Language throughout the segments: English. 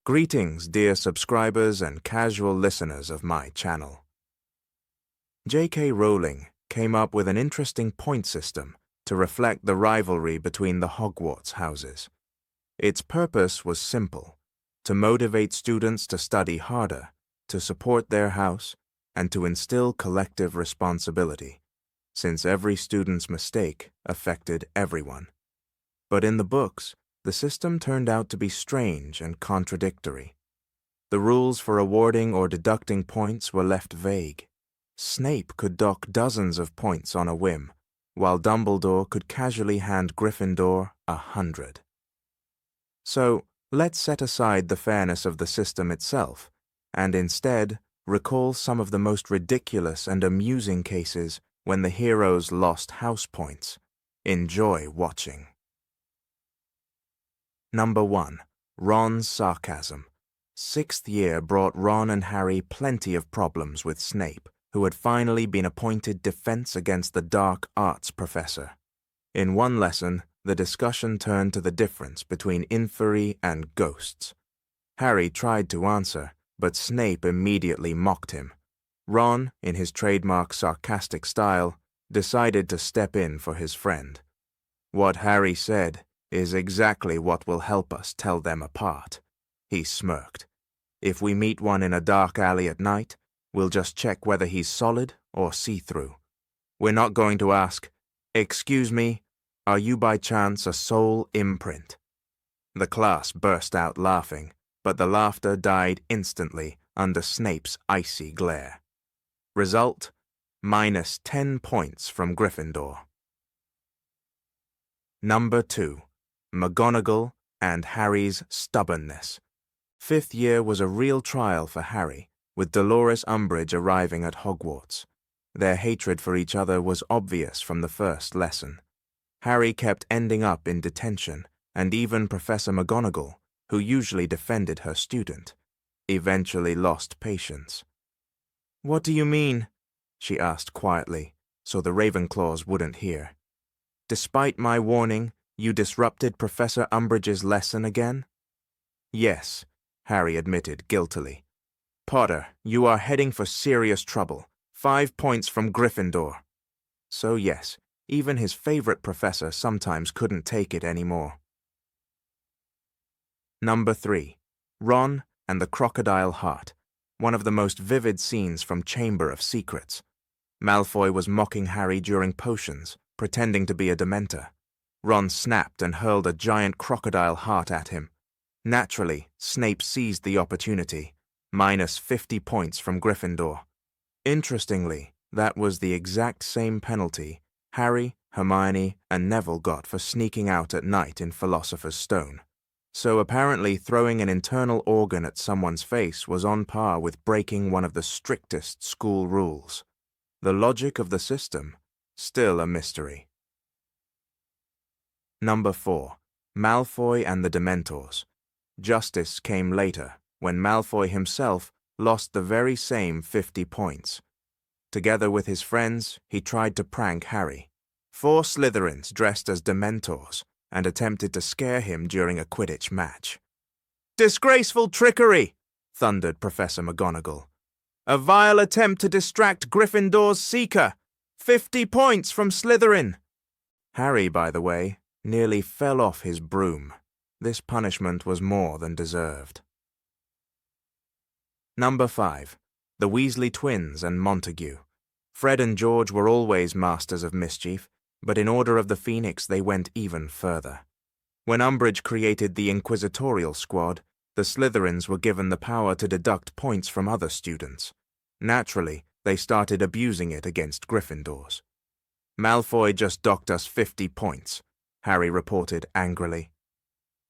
Greetings, dear subscribers and casual listeners of my channel. J.K. Rowling came up with an interesting point system to reflect the rivalry between the Hogwarts houses. Its purpose was simple: to motivate students to study harder, to support their house, and to instill collective responsibility, since every student's mistake affected everyone. But in the books, the system turned out to be strange and contradictory. The rules for awarding or deducting points were left vague. Snape could dock dozens of points on a whim, while Dumbledore could casually hand Gryffindor 100. So, let's set aside the fairness of the system itself, and instead recall some of the most ridiculous and amusing cases when the heroes lost house points. Enjoy watching. Number 1. Ron's sarcasm. Sixth year brought Ron and Harry plenty of problems with Snape, who had finally been appointed Defense Against the Dark Arts professor. In one lesson, the discussion turned to the difference between infery and ghosts. Harry tried to answer, but Snape immediately mocked him. Ron, in his trademark sarcastic style, decided to step in for his friend. What Harry said is exactly what will help us tell them apart. He smirked. If we meet one in a dark alley at night, we'll just check whether he's solid or see-through. We're not going to ask, "Excuse me, are you by chance a soul imprint?" The class burst out laughing, but the laughter died instantly under Snape's icy glare. Result: minus 10 points from Gryffindor. Number 2. McGonagall and Harry's stubbornness. Fifth year was a real trial for Harry, with Dolores Umbridge arriving at Hogwarts. Their hatred for each other was obvious from the first lesson. Harry kept ending up in detention, and even Professor McGonagall, who usually defended her student, eventually lost patience. "What do you mean?" she asked quietly, so the Ravenclaws wouldn't hear. "Despite my warning, you disrupted Professor Umbridge's lesson again?" "Yes," Harry admitted guiltily. "Potter, you are heading for serious trouble. 5 points from Gryffindor." So yes, even his favorite professor sometimes couldn't take it anymore. Number 3. Ron and the Crocodile Heart. One of the most vivid scenes from Chamber of Secrets. Malfoy was mocking Harry during potions, pretending to be a Dementor. Ron snapped and hurled a giant crocodile heart at him. Naturally, Snape seized the opportunity. Minus 50 points from Gryffindor. Interestingly, that was the exact same penalty Harry, Hermione, and Neville got for sneaking out at night in Philosopher's Stone. So apparently throwing an internal organ at someone's face was on par with breaking one of the strictest school rules. The logic of the system, still a mystery. Number 4. Malfoy and the Dementors. Justice came later, when Malfoy himself lost the very same 50 points. Together with his friends, he tried to prank Harry. 4 Slytherins dressed as Dementors and attempted to scare him during a Quidditch match. "Disgraceful trickery!" thundered Professor McGonagall. "A vile attempt to distract Gryffindor's seeker! 50 points from Slytherin!" Harry, by the way, nearly fell off his broom. This punishment was more than deserved. Number 5. The Weasley Twins and Montague. Fred and George were always masters of mischief, but in Order of the Phoenix they went even further. When Umbridge created the Inquisitorial Squad, the Slytherins were given the power to deduct points from other students. Naturally, they started abusing it against Gryffindors. "Malfoy just docked us 50 points, Harry reported angrily.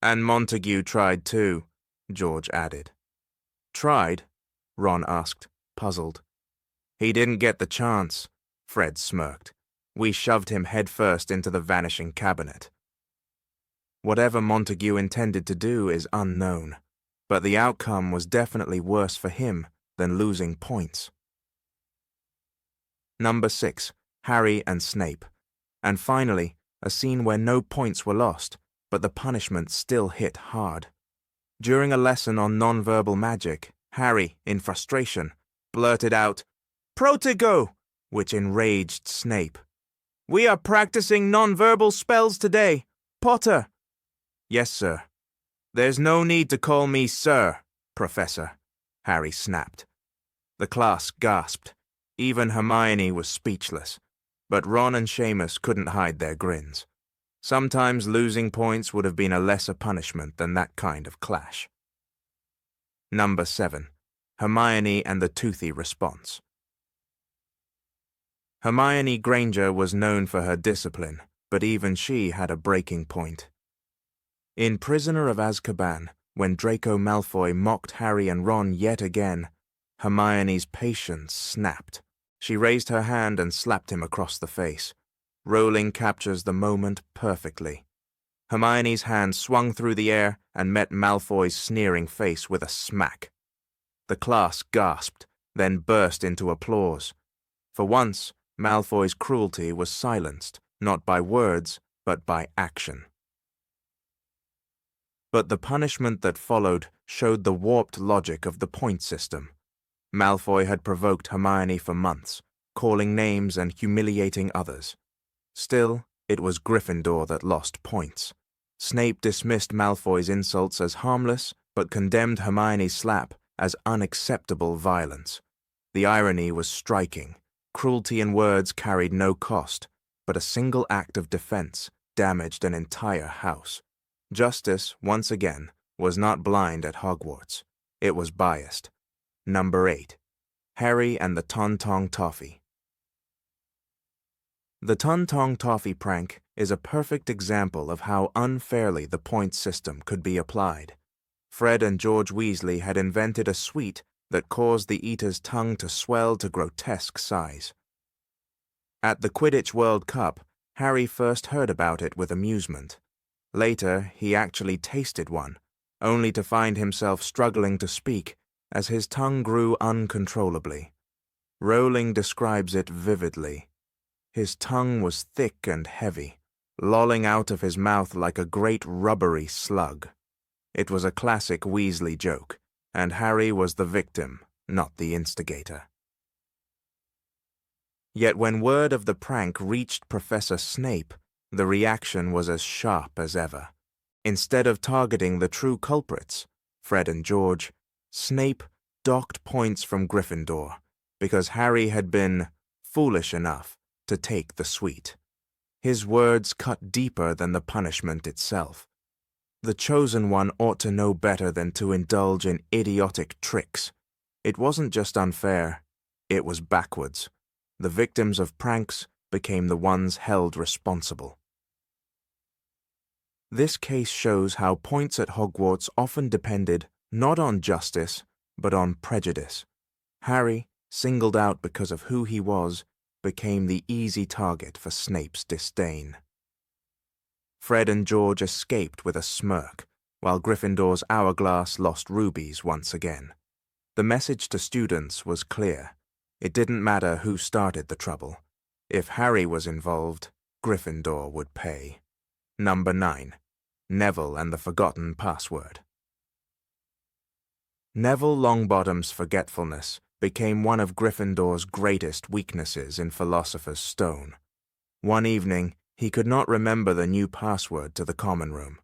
"And Montague tried too," George added. "Tried?" Ron asked, puzzled. "He didn't get the chance," Fred smirked. "We shoved him headfirst into the vanishing cabinet." Whatever Montague intended to do is unknown, but the outcome was definitely worse for him than losing points. Number 6. Harry and Snape. And finally, a scene where no points were lost, but the punishment still hit hard. During a lesson on nonverbal magic, Harry, in frustration, blurted out, "Protego!" which enraged Snape. "We are practicing nonverbal spells today. Potter!" "Yes, sir." "There's no need to call me sir, Professor," Harry snapped. The class gasped. Even Hermione was speechless, but Ron and Seamus couldn't hide their grins. Sometimes losing points would have been a lesser punishment than that kind of clash. Number 7. Hermione and the toothy response. Hermione Granger was known for her discipline, but even she had a breaking point. In Prisoner of Azkaban, when Draco Malfoy mocked Harry and Ron yet again, Hermione's patience snapped. She raised her hand and slapped him across the face. Rowling captures the moment perfectly. Hermione's hand swung through the air and met Malfoy's sneering face with a smack. The class gasped, then burst into applause. For once, Malfoy's cruelty was silenced, not by words, but by action. But the punishment that followed showed the warped logic of the point system. Malfoy had provoked Hermione for months, calling names and humiliating others. Still, it was Gryffindor that lost points. Snape dismissed Malfoy's insults as harmless, but condemned Hermione's slap as unacceptable violence. The irony was striking. Cruelty in words carried no cost, but a single act of defense damaged an entire house. Justice, once again, was not blind at Hogwarts. It was biased. Number 8. Harry and the Ton-Tong Toffee. The Ton-Tong Toffee prank is a perfect example of how unfairly the point system could be applied. Fred and George Weasley had invented a sweet that caused the eater's tongue to swell to grotesque size. At the Quidditch World Cup, Harry first heard about it with amusement. Later, he actually tasted one, only to find himself struggling to speak as his tongue grew uncontrollably. Rowling describes it vividly. His tongue was thick and heavy, lolling out of his mouth like a great rubbery slug. It was a classic Weasley joke, and Harry was the victim, not the instigator. Yet when word of the prank reached Professor Snape, the reaction was as sharp as ever. Instead of targeting the true culprits, Fred and George, Snape docked points from Gryffindor because Harry had been foolish enough to take the sweet. His words cut deeper than the punishment itself. The chosen one ought to know better than to indulge in idiotic tricks. It wasn't just unfair, it was backwards. The victims of pranks became the ones held responsible. This case shows how points at Hogwarts often depended not on justice, but on prejudice. Harry, singled out because of who he was, became the easy target for Snape's disdain. Fred and George escaped with a smirk, while Gryffindor's hourglass lost rubies once again. The message to students was clear. It didn't matter who started the trouble. If Harry was involved, Gryffindor would pay. Number 9. Neville and the Forgotten Password. Neville Longbottom's forgetfulness became one of Gryffindor's greatest weaknesses in Philosopher's Stone. One evening, he could not remember the new password to the common room.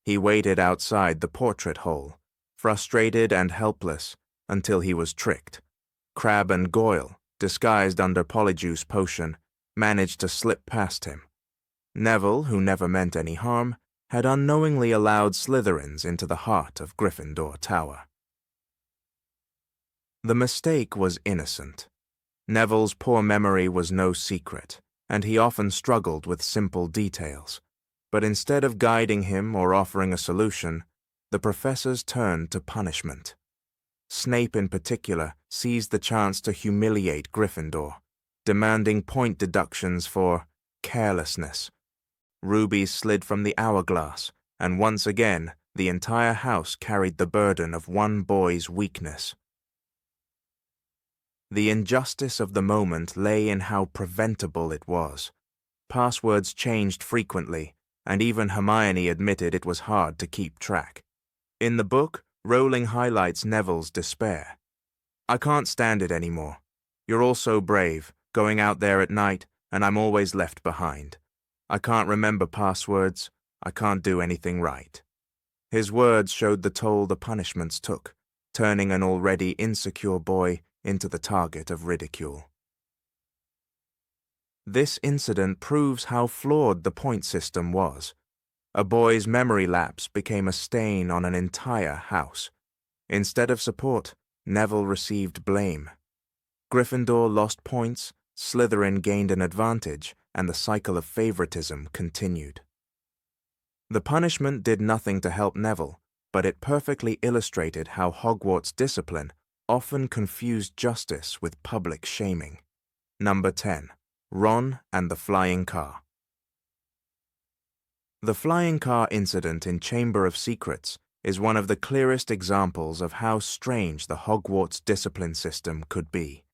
He waited outside the portrait hole, frustrated and helpless, until he was tricked. Crabbe and Goyle, disguised under Polyjuice Potion, managed to slip past him. Neville, who never meant any harm, had unknowingly allowed Slytherins into the heart of Gryffindor Tower. The mistake was innocent. Neville's poor memory was no secret, and he often struggled with simple details. But instead of guiding him or offering a solution, the professors turned to punishment. Snape in particular seized the chance to humiliate Gryffindor, demanding point deductions for carelessness. Rubies slid from the hourglass, and once again the entire house carried the burden of one boy's weakness. The injustice of the moment lay in how preventable it was. Passwords changed frequently, and even Hermione admitted it was hard to keep track. In the book, Rowling highlights Neville's despair. "I can't stand it anymore. You're all so brave, going out there at night, and I'm always left behind. I can't remember passwords. I can't do anything right." His words showed the toll the punishments took, turning an already insecure boy into the target of ridicule. This incident proves how flawed the point system was. A boy's memory lapse became a stain on an entire house. Instead of support, Neville received blame. Gryffindor lost points, Slytherin gained an advantage, and the cycle of favoritism continued. The punishment did nothing to help Neville, but it perfectly illustrated how Hogwarts discipline often confused justice with public shaming. Number 10. Ron and the Flying Car. The flying car incident in Chamber of Secrets is one of the clearest examples of how strange the Hogwarts discipline system could be.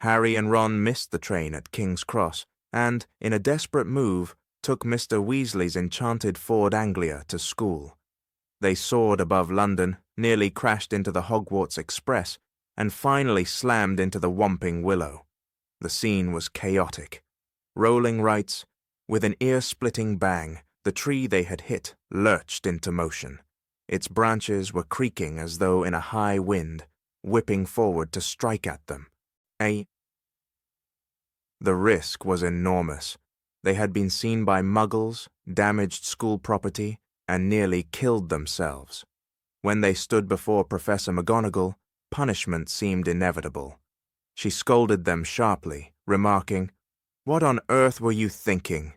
Harry and Ron missed the train at King's Cross and, in a desperate move, took Mr. Weasley's enchanted Ford Anglia to school. They soared above London, nearly crashed into the Hogwarts Express, and finally slammed into the Whomping Willow. The scene was chaotic. Rowling writes, "With an ear-splitting bang, the tree they had hit lurched into motion. Its branches were creaking as though in a high wind, whipping forward to strike at them. The risk was enormous. They had been seen by muggles, damaged school property, and nearly killed themselves. When they stood before Professor McGonagall, punishment seemed inevitable. She scolded them sharply, remarking, "What on earth were you thinking?"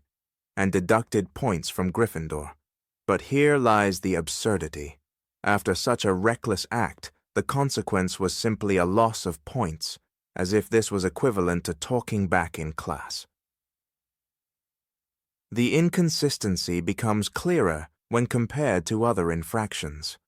and deducted points from Gryffindor. But here lies the absurdity. After such a reckless act, the consequence was simply a loss of points, as if this was equivalent to talking back in class. The inconsistency becomes clearer when compared to other infractions.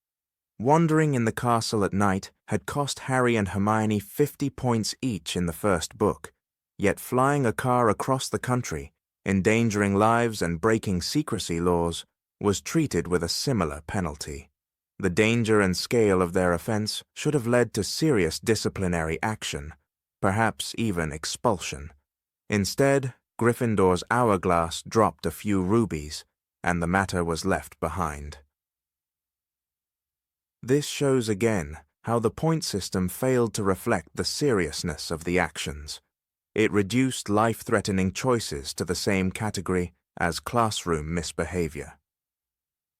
Wandering in the castle at night had cost Harry and Hermione 50 points each in the first book, yet flying a car across the country, endangering lives and breaking secrecy laws, was treated with a similar penalty. The danger and scale of their offense should have led to serious disciplinary action, perhaps even expulsion. Instead, Gryffindor's hourglass dropped a few rubies, and the matter was left behind. This shows again how the point system failed to reflect the seriousness of the actions. It reduced life-threatening choices to the same category as classroom misbehavior.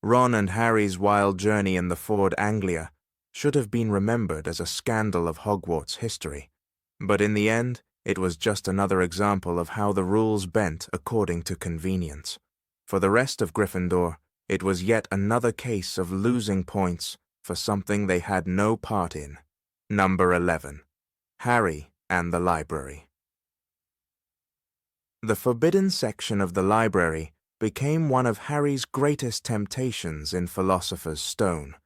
Ron and Harry's wild journey in the Ford Anglia should have been remembered as a scandal of Hogwarts history, but in the end, it was just another example of how the rules bent according to convenience. For the rest of Gryffindor, it was yet another case of losing points for something they had no part in. Number 11. Harry and the Library. The forbidden section of the library became one of Harry's greatest temptations in Philosopher's Stone.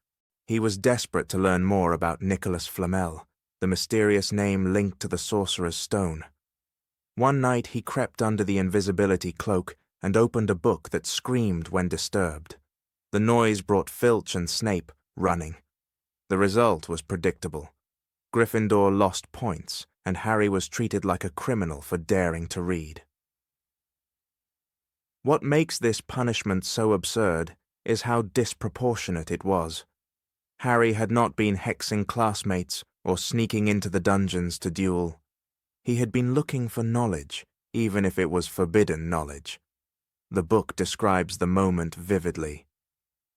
He was desperate to learn more about Nicholas Flamel, the mysterious name linked to the Sorcerer's Stone. One night he crept under the invisibility cloak and opened a book that screamed when disturbed. The noise brought Filch and Snape running. The result was predictable. Gryffindor lost points, and Harry was treated like a criminal for daring to read. What makes this punishment so absurd is how disproportionate it was. Harry had not been hexing classmates or sneaking into the dungeons to duel. He had been looking for knowledge, even if it was forbidden knowledge. The book describes the moment vividly.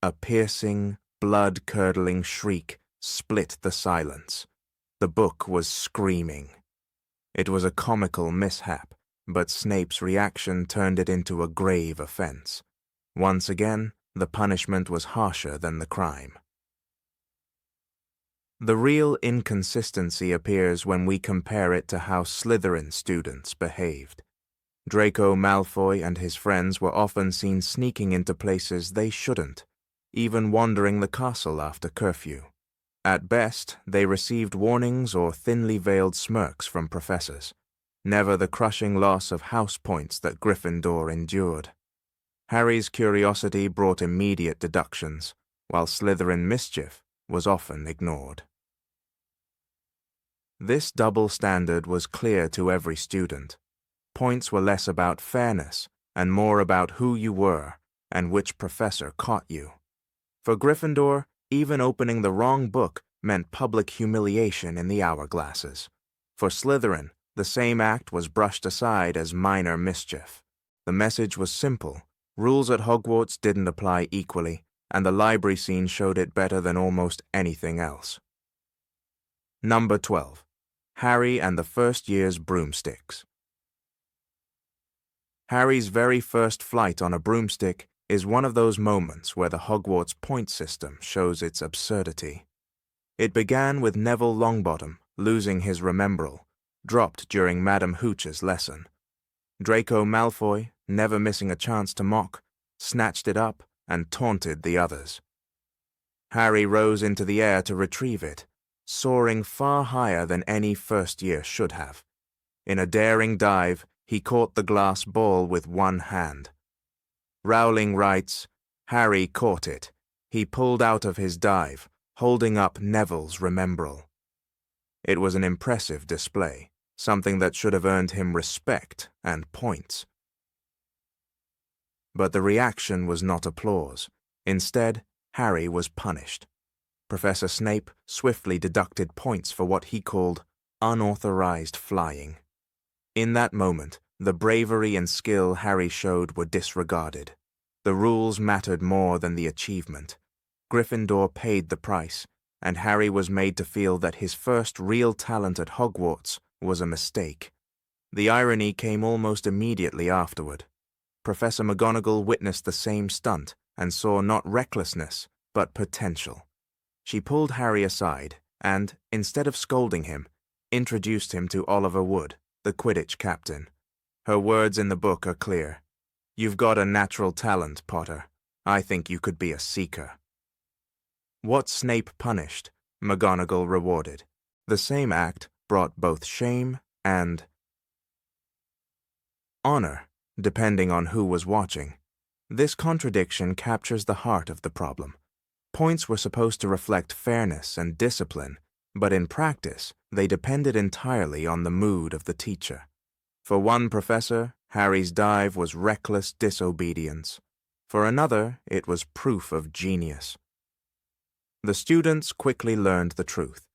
A piercing, blood-curdling shriek split the silence. The book was screaming. It was a comical mishap, but Snape's reaction turned it into a grave offense. Once again, the punishment was harsher than the crime. The real inconsistency appears when we compare it to how Slytherin students behaved. Draco Malfoy and his friends were often seen sneaking into places they shouldn't, even wandering the castle after curfew. At best, they received warnings or thinly veiled smirks from professors, never the crushing loss of house points that Gryffindor endured. Harry's curiosity brought immediate deductions, while Slytherin mischief was often ignored. This double standard was clear to every student. Points were less about fairness and more about who you were and which professor caught you. For Gryffindor, even opening the wrong book meant public humiliation in the hourglasses. For Slytherin, the same act was brushed aside as minor mischief. The message was simple. Rules at Hogwarts didn't apply equally, and the library scene showed it better than almost anything else. Number 12. Harry and the First Year's Broomsticks. Harry's very first flight on a broomstick is one of those moments where the Hogwarts point system shows its absurdity. It began with Neville Longbottom losing his Remembrall, dropped during Madam Hooch's lesson. Draco Malfoy, never missing a chance to mock, snatched it up and taunted the others. Harry rose into the air to retrieve it, soaring far higher than any first year should have. In a daring dive, he caught the glass ball with one hand. Rowling writes, Harry caught it. He pulled out of his dive, holding up Neville's Remembrall. It was an impressive display, something that should have earned him respect and points. But the reaction was not applause. Instead, Harry was punished. Professor Snape swiftly deducted points for what he called unauthorized flying. In that moment, the bravery and skill Harry showed were disregarded. The rules mattered more than the achievement. Gryffindor paid the price, and Harry was made to feel that his first real talent at Hogwarts was a mistake. The irony came almost immediately afterward. Professor McGonagall witnessed the same stunt and saw not recklessness, but potential. She pulled Harry aside and, instead of scolding him, introduced him to Oliver Wood, the Quidditch captain. Her words in the book are clear. You've got a natural talent, Potter. I think you could be a seeker. What Snape punished, McGonagall rewarded. The same act brought both shame and honor, depending on who was watching. This contradiction captures the heart of the problem. Points were supposed to reflect fairness and discipline, but in practice, they depended entirely on the mood of the teacher. For one professor, Harry's dive was reckless disobedience. For another, it was proof of genius. The students quickly learned the truth.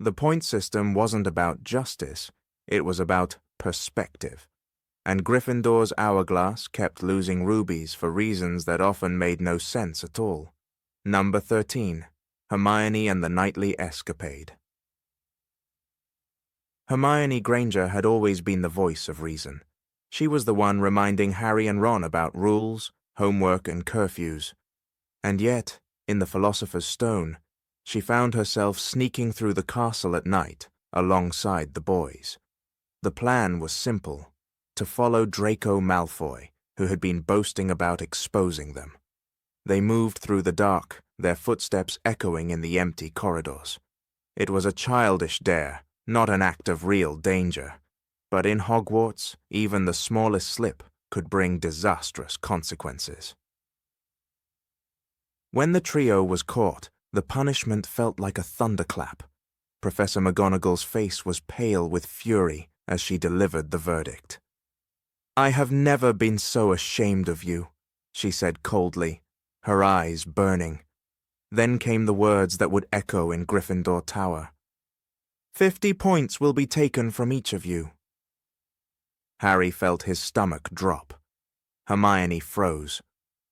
The point system wasn't about justice, it was about perspective. And Gryffindor's hourglass kept losing rubies for reasons that often made no sense at all. Number 13. Hermione and the Nightly Escapade. Hermione Granger had always been the voice of reason. She was the one reminding Harry and Ron about rules, homework, and curfews. And yet, in the Philosopher's Stone, she found herself sneaking through the castle at night alongside the boys. The plan was simple: to follow Draco Malfoy, who had been boasting about exposing them. They moved through the dark, their footsteps echoing in the empty corridors. It was a childish dare, not an act of real danger. But in Hogwarts, even the smallest slip could bring disastrous consequences. When the trio was caught, the punishment felt like a thunderclap. Professor McGonagall's face was pale with fury as she delivered the verdict. "I have never been so ashamed of you," she said coldly, her eyes burning. Then came the words that would echo in Gryffindor Tower. 50 points will be taken from each of you." Harry felt his stomach drop. Hermione froze.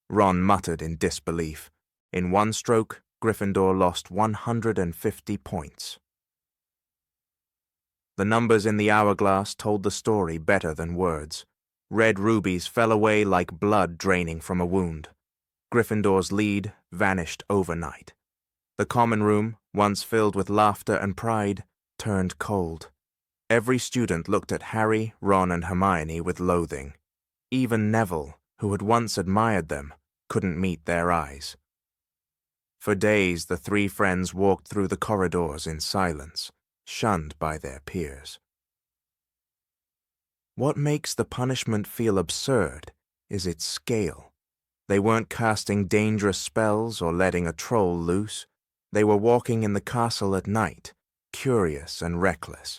Ron muttered in disbelief. In one stroke, Gryffindor lost 150 points. The numbers in the hourglass told the story better than words. Red rubies fell away like blood draining from a wound. Gryffindor's lead vanished overnight. The common room, once filled with laughter and pride, turned cold. Every student looked at Harry, Ron, and Hermione with loathing. Even Neville, who had once admired them, couldn't meet their eyes. For days, the three friends walked through the corridors in silence, shunned by their peers. What makes the punishment feel absurd is its scale. They weren't casting dangerous spells or letting a troll loose. They were walking in the castle at night, curious and reckless.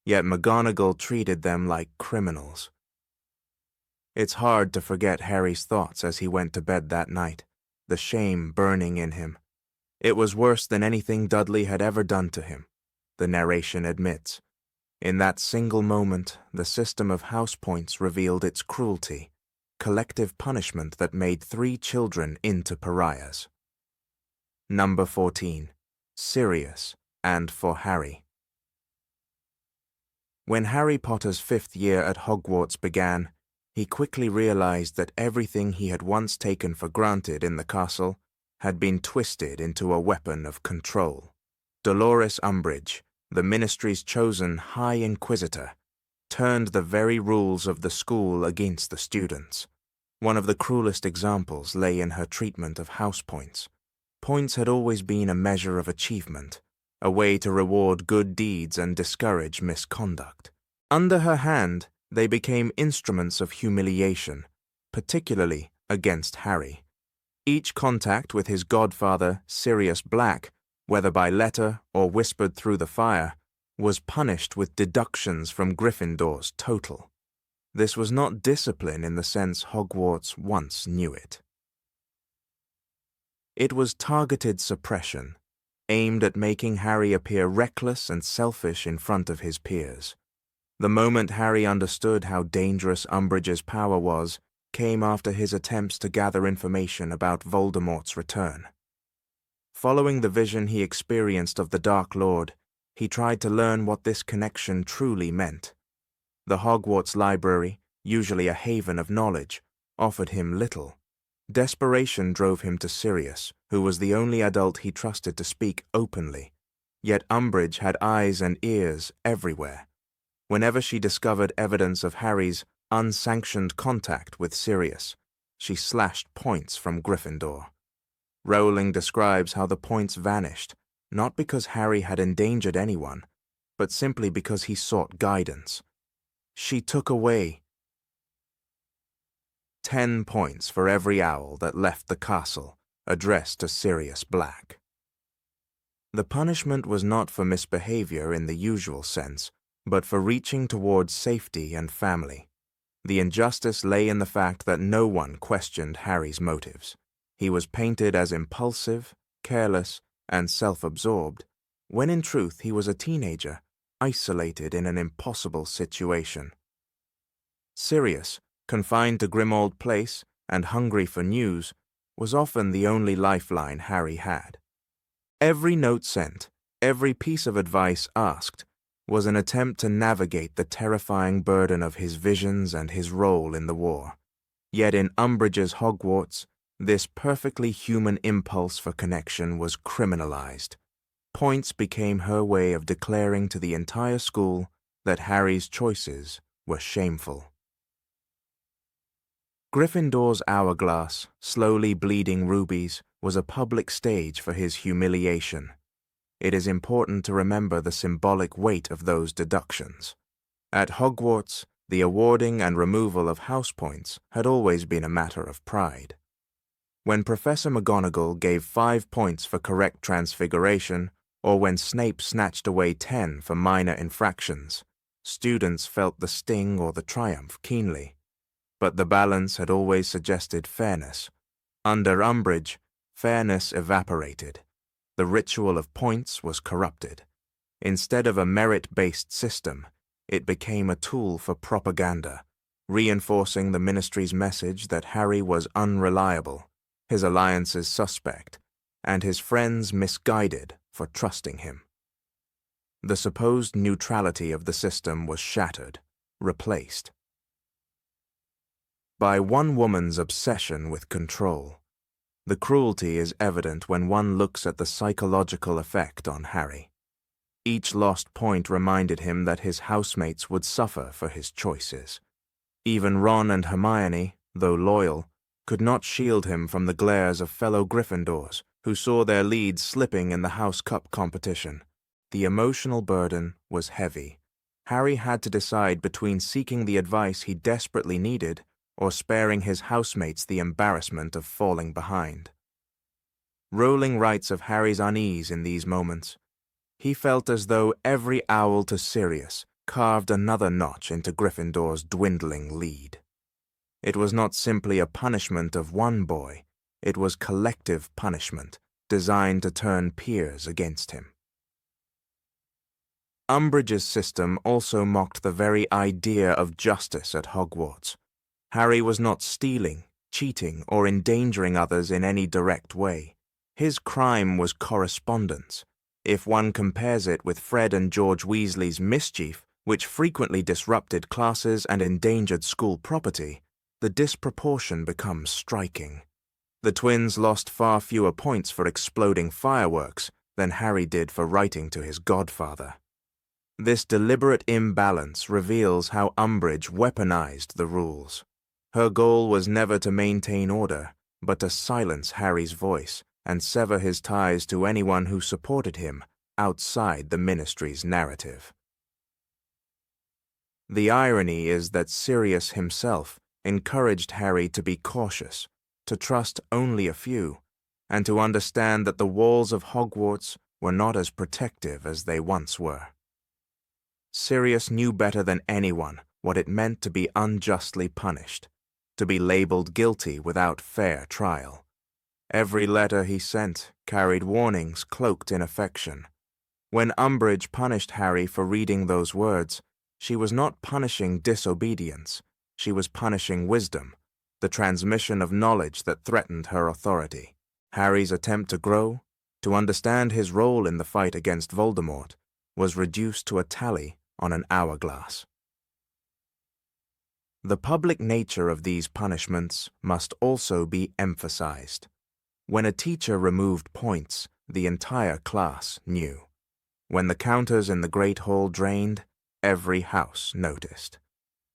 Yet McGonagall treated them like criminals. It's hard to forget Harry's thoughts as he went to bed that night, the shame burning in him. It was worse than anything Dudley had ever done to him, the narration admits. In that single moment, the system of house points revealed its cruelty, collective punishment that made 3 children into pariahs. Number 14. Sirius, and for Harry. When Harry Potter's 5th year at Hogwarts began, he quickly realized that everything he had once taken for granted in the castle had been twisted into a weapon of control. Dolores Umbridge, the Ministry's chosen High Inquisitor, turned the very rules of the school against the students. One of the cruelest examples lay in her treatment of house points. Points had always been a measure of achievement, a way to reward good deeds and discourage misconduct. Under her hand, they became instruments of humiliation, particularly against Harry. Each contact with his godfather, Sirius Black, whether by letter or whispered through the fire, was punished with deductions from Gryffindor's total. This was not discipline in the sense Hogwarts once knew it. It was targeted suppression, aimed at making Harry appear reckless and selfish in front of his peers. The moment Harry understood how dangerous Umbridge's power was came after his attempts to gather information about Voldemort's return. Following the vision he experienced of the Dark Lord, he tried to learn what this connection truly meant. The Hogwarts library, usually a haven of knowledge, offered him little. Desperation drove him to Sirius, who was the only adult he trusted to speak openly. Yet Umbridge had eyes and ears everywhere. Whenever she discovered evidence of Harry's unsanctioned contact with Sirius, she slashed points from Gryffindor. Rowling describes how the points vanished, not because Harry had endangered anyone, but simply because he sought guidance. She took away 10 points for every owl that left the castle, addressed to Sirius Black. The punishment was not for misbehavior in the usual sense, but for reaching towards safety and family. The injustice lay in the fact that no one questioned Harry's motives. He was painted as impulsive, careless, and self-absorbed, when in truth he was a teenager, isolated in an impossible situation. Sirius, confined to Grimmauld Place and hungry for news, was often the only lifeline Harry had. Every note sent, every piece of advice asked, was an attempt to navigate the terrifying burden of his visions and his role in the war. Yet in Umbridge's Hogwarts, this perfectly human impulse for connection was criminalized. Points became her way of declaring to the entire school that Harry's choices were shameful. Gryffindor's hourglass, slowly bleeding rubies, was a public stage for his humiliation. It is important to remember the symbolic weight of those deductions. At Hogwarts, the awarding and removal of house points had always been a matter of pride. When Professor McGonagall gave 5 points for correct transfiguration, or when Snape snatched away 10 for minor infractions, students felt the sting or the triumph keenly. But the balance had always suggested fairness. Under Umbridge, fairness evaporated. The ritual of points was corrupted. Instead of a merit-based system, it became a tool for propaganda, reinforcing the Ministry's message that Harry was unreliable, his alliances suspect, and his friends misguided for trusting him. The supposed neutrality of the system was shattered, replaced by one woman's obsession with control. The cruelty is evident when one looks at the psychological effect on Harry. Each lost point reminded him that his housemates would suffer for his choices. Even Ron and Hermione, though loyal, could not shield him from the glares of fellow Gryffindors who saw their leads slipping in the House Cup competition. The emotional burden was heavy. Harry had to decide between seeking the advice he desperately needed or sparing his housemates the embarrassment of falling behind. Rowling writes of Harry's unease in these moments. He felt as though every owl to Sirius carved another notch into Gryffindor's dwindling lead. It was not simply a punishment of one boy, it was collective punishment designed to turn peers against him. Umbridge's system also mocked the very idea of justice at Hogwarts. Harry was not stealing, cheating, or endangering others in any direct way. His crime was correspondence. If one compares it with Fred and George Weasley's mischief, which frequently disrupted classes and endangered school property, the disproportion becomes striking. The twins lost far fewer points for exploding fireworks than Harry did for writing to his godfather. This deliberate imbalance reveals how Umbridge weaponized the rules. Her goal was never to maintain order, but to silence Harry's voice and sever his ties to anyone who supported him outside the Ministry's narrative. The irony is that Sirius himself encouraged Harry to be cautious, to trust only a few, and to understand that the walls of Hogwarts were not as protective as they once were. Sirius knew better than anyone what it meant to be unjustly punished, to be labeled guilty without fair trial. Every letter he sent carried warnings cloaked in affection. When Umbridge punished Harry for reading those words, she was not punishing disobedience, she was punishing wisdom, the transmission of knowledge that threatened her authority. Harry's attempt to grow, to understand his role in the fight against Voldemort, was reduced to a tally on an hourglass. The public nature of these punishments must also be emphasized. When a teacher removed points, the entire class knew. When the counters in the Great Hall drained, every house noticed.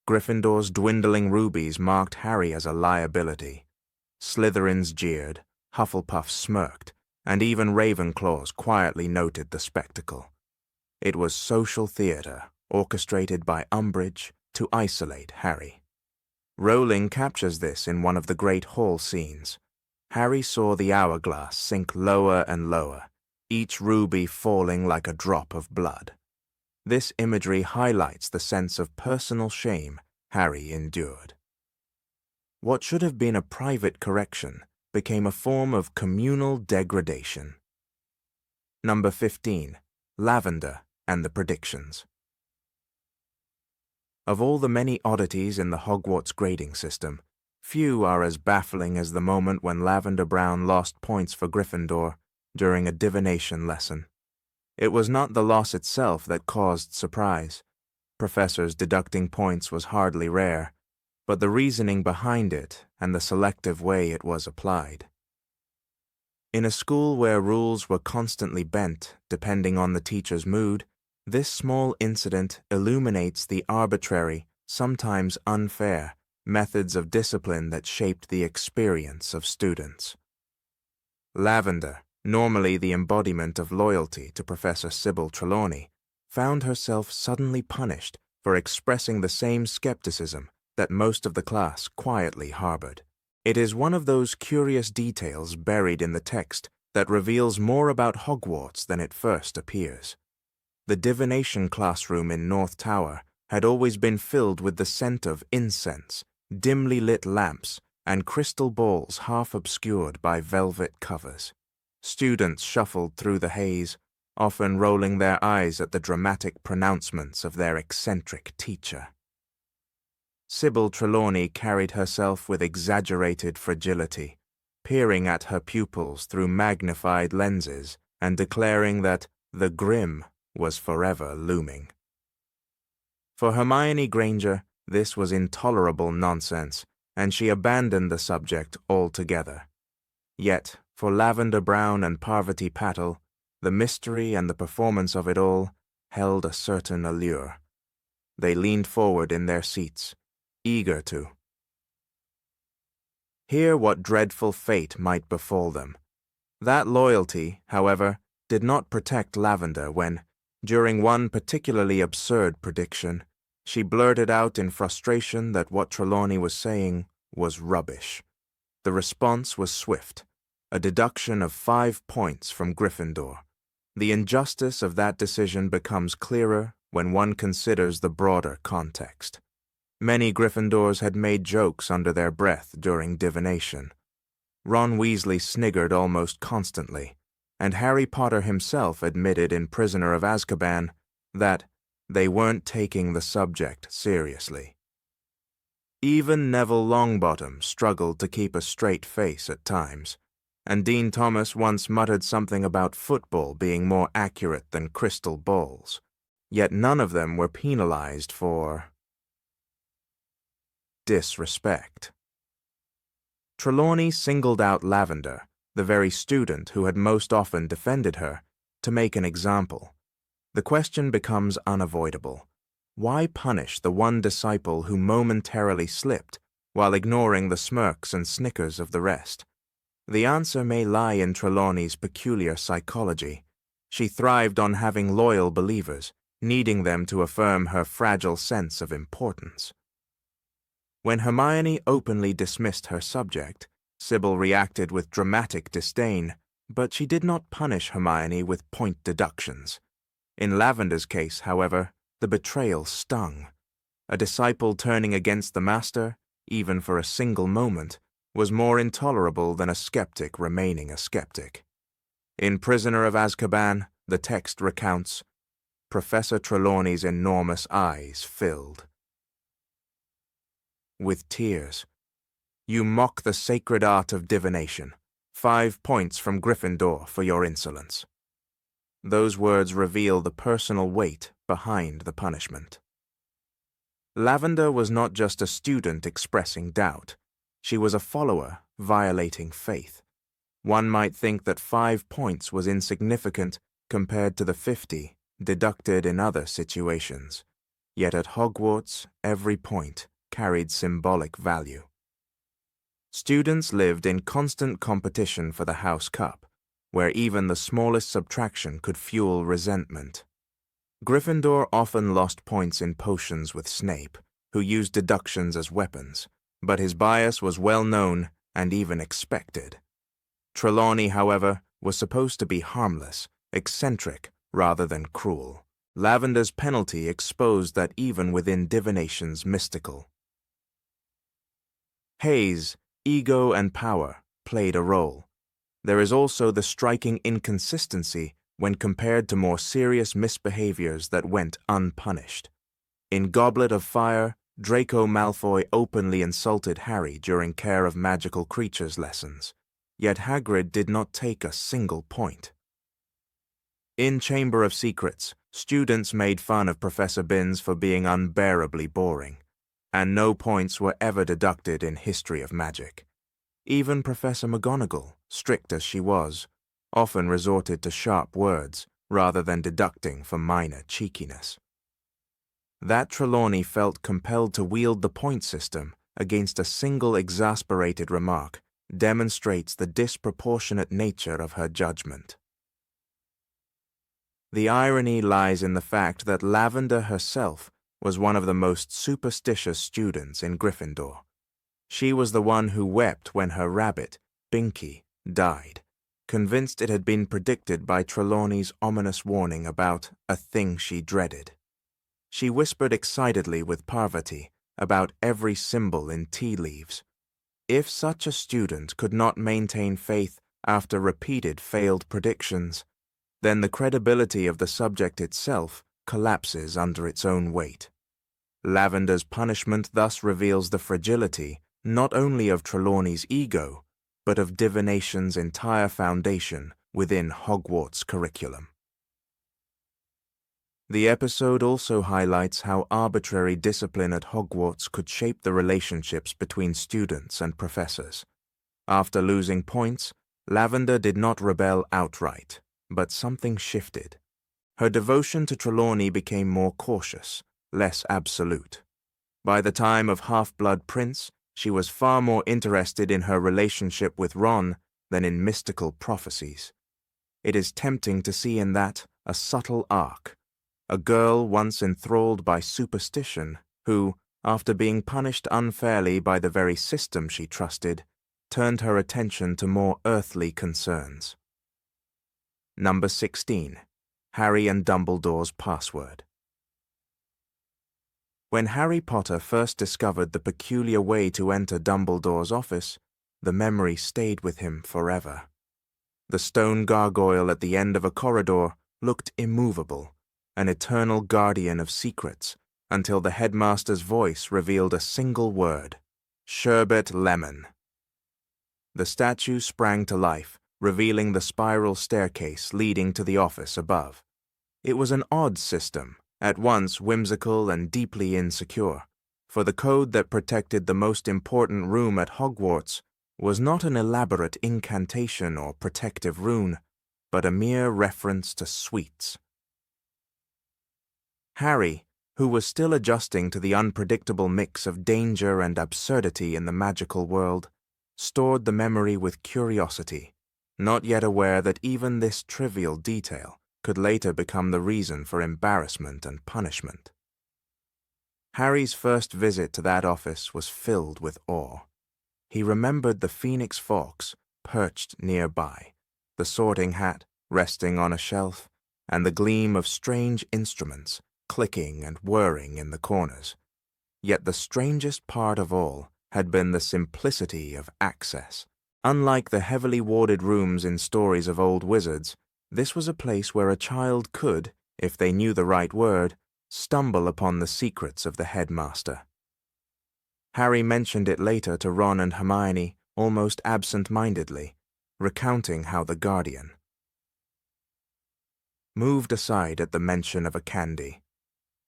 Gryffindor's dwindling rubies marked Harry as a liability. Slytherins jeered, Hufflepuffs smirked, and even Ravenclaws quietly noted the spectacle. It was social theater, orchestrated by Umbridge to isolate Harry. Rowling captures this in one of the Great Hall scenes. Harry saw the hourglass sink lower and lower, each ruby falling like a drop of blood. This imagery highlights the sense of personal shame Harry endured. What should have been a private correction became a form of communal degradation. Number 15. Lavender and the Predictions. Of all the many oddities in the Hogwarts grading system, few are as baffling as the moment when Lavender Brown lost points for Gryffindor during a divination lesson. It was not the loss itself that caused surprise. Professors deducting points was hardly rare, but the reasoning behind it and the selective way it was applied. In a school where rules were constantly bent depending on the teacher's mood, this small incident illuminates the arbitrary, sometimes unfair, methods of discipline that shaped the experience of students. Lavender, normally the embodiment of loyalty to Professor Sybil Trelawney, found herself suddenly punished for expressing the same skepticism that most of the class quietly harbored. It is one of those curious details buried in the text that reveals more about Hogwarts than it first appears. The divination classroom in North Tower had always been filled with the scent of incense, dimly lit lamps, and crystal balls half obscured by velvet covers. Students shuffled through the haze, often rolling their eyes at the dramatic pronouncements of their eccentric teacher. Sybil Trelawney carried herself with exaggerated fragility, peering at her pupils through magnified lenses and declaring that the grim was forever looming. For Hermione Granger, this was intolerable nonsense, and she abandoned the subject altogether. Yet, for Lavender Brown and Parvati Patil, the mystery and the performance of it all held a certain allure. They leaned forward in their seats, eager to hear what dreadful fate might befall them. That loyalty, however, did not protect Lavender when, during one particularly absurd prediction, she blurted out in frustration that what Trelawney was saying was rubbish. The response was swift, a deduction of 5 points from Gryffindor. The injustice of that decision becomes clearer when one considers the broader context. Many Gryffindors had made jokes under their breath during divination. Ron Weasley sniggered almost constantly, and Harry Potter himself admitted in Prisoner of Azkaban that they weren't taking the subject seriously. Even Neville Longbottom struggled to keep a straight face at times, and Dean Thomas once muttered something about football being more accurate than crystal balls, yet none of them were penalized for disrespect. Trelawney singled out Lavender, the very student who had most often defended her, to make an example. The question becomes unavoidable. Why punish the one disciple who momentarily slipped while ignoring the smirks and snickers of the rest? The answer may lie in Trelawney's peculiar psychology. She thrived on having loyal believers, needing them to affirm her fragile sense of importance. When Hermione openly dismissed her subject, Sybil reacted with dramatic disdain, but she did not punish Hermione with point deductions. In Lavender's case, however, the betrayal stung. A disciple turning against the master, even for a single moment, was more intolerable than a skeptic remaining a skeptic. In Prisoner of Azkaban, the text recounts, Professor Trelawney's enormous eyes filled with tears. You mock the sacred art of divination. 5 points from Gryffindor for your insolence. Those words reveal the personal weight behind the punishment. Lavender was not just a student expressing doubt. She was a follower violating faith. One might think that 5 points was insignificant compared to the 50 deducted in other situations. Yet at Hogwarts, every point carried symbolic value. Students lived in constant competition for the House Cup, where even the smallest subtraction could fuel resentment. Gryffindor often lost points in potions with Snape, who used deductions as weapons, but his bias was well known and even expected. Trelawney, however, was supposed to be harmless, eccentric, rather than cruel. Lavender's penalty exposed that even within divination's mystical. Haze, ego, and power played a role. There is also the striking inconsistency when compared to more serious misbehaviors that went unpunished. In Goblet of Fire, Draco Malfoy openly insulted Harry during Care of Magical Creatures lessons, yet Hagrid did not take a single point. In Chamber of Secrets, students made fun of Professor Binns for being unbearably boring, and no points were ever deducted in History of Magic. Even Professor McGonagall, strict as she was, often resorted to sharp words rather than deducting for minor cheekiness. That Trelawney felt compelled to wield the point system against a single exasperated remark demonstrates the disproportionate nature of her judgment. The irony lies in the fact that Lavender herself was one of the most superstitious students in Gryffindor. She was the one who wept when her rabbit, Binky, died, convinced it had been predicted by Trelawney's ominous warning about a thing she dreaded. She whispered excitedly with Parvati about every symbol in tea leaves. If such a student could not maintain faith after repeated failed predictions, then the credibility of the subject itself collapses under its own weight. Lavender's punishment thus reveals the fragility not only of Trelawney's ego, but of divination's entire foundation within Hogwarts' curriculum. The episode also highlights how arbitrary discipline at Hogwarts could shape the relationships between students and professors. After losing points, Lavender did not rebel outright, but something shifted. Her devotion to Trelawney became more cautious, less absolute. By the time of Half-Blood Prince, she was far more interested in her relationship with Ron than in mystical prophecies. It is tempting to see in that a subtle arc, a girl once enthralled by superstition who, after being punished unfairly by the very system she trusted, turned her attention to more earthly concerns. Number 16. Harry and Dumbledore's Password. When Harry Potter first discovered the peculiar way to enter Dumbledore's office, the memory stayed with him forever. The stone gargoyle at the end of a corridor looked immovable, an eternal guardian of secrets, until the headmaster's voice revealed a single word: sherbet lemon. The statue sprang to life, revealing the spiral staircase leading to the office above. It was an odd system, at once whimsical and deeply insecure, for the code that protected the most important room at Hogwarts was not an elaborate incantation or protective rune, but a mere reference to sweets. Harry, who was still adjusting to the unpredictable mix of danger and absurdity in the magical world, stored the memory with curiosity, not yet aware that even this trivial detail could later become the reason for embarrassment and punishment. Harry's first visit to that office was filled with awe. He remembered the Phoenix Forks perched nearby, the sorting hat resting on a shelf, and the gleam of strange instruments clicking and whirring in the corners. Yet the strangest part of all had been the simplicity of access. Unlike the heavily warded rooms in stories of old wizards, this was a place where a child could, if they knew the right word, stumble upon the secrets of the headmaster. Harry mentioned it later to Ron and Hermione, almost absent-mindedly, recounting how the guardian moved aside at the mention of a candy.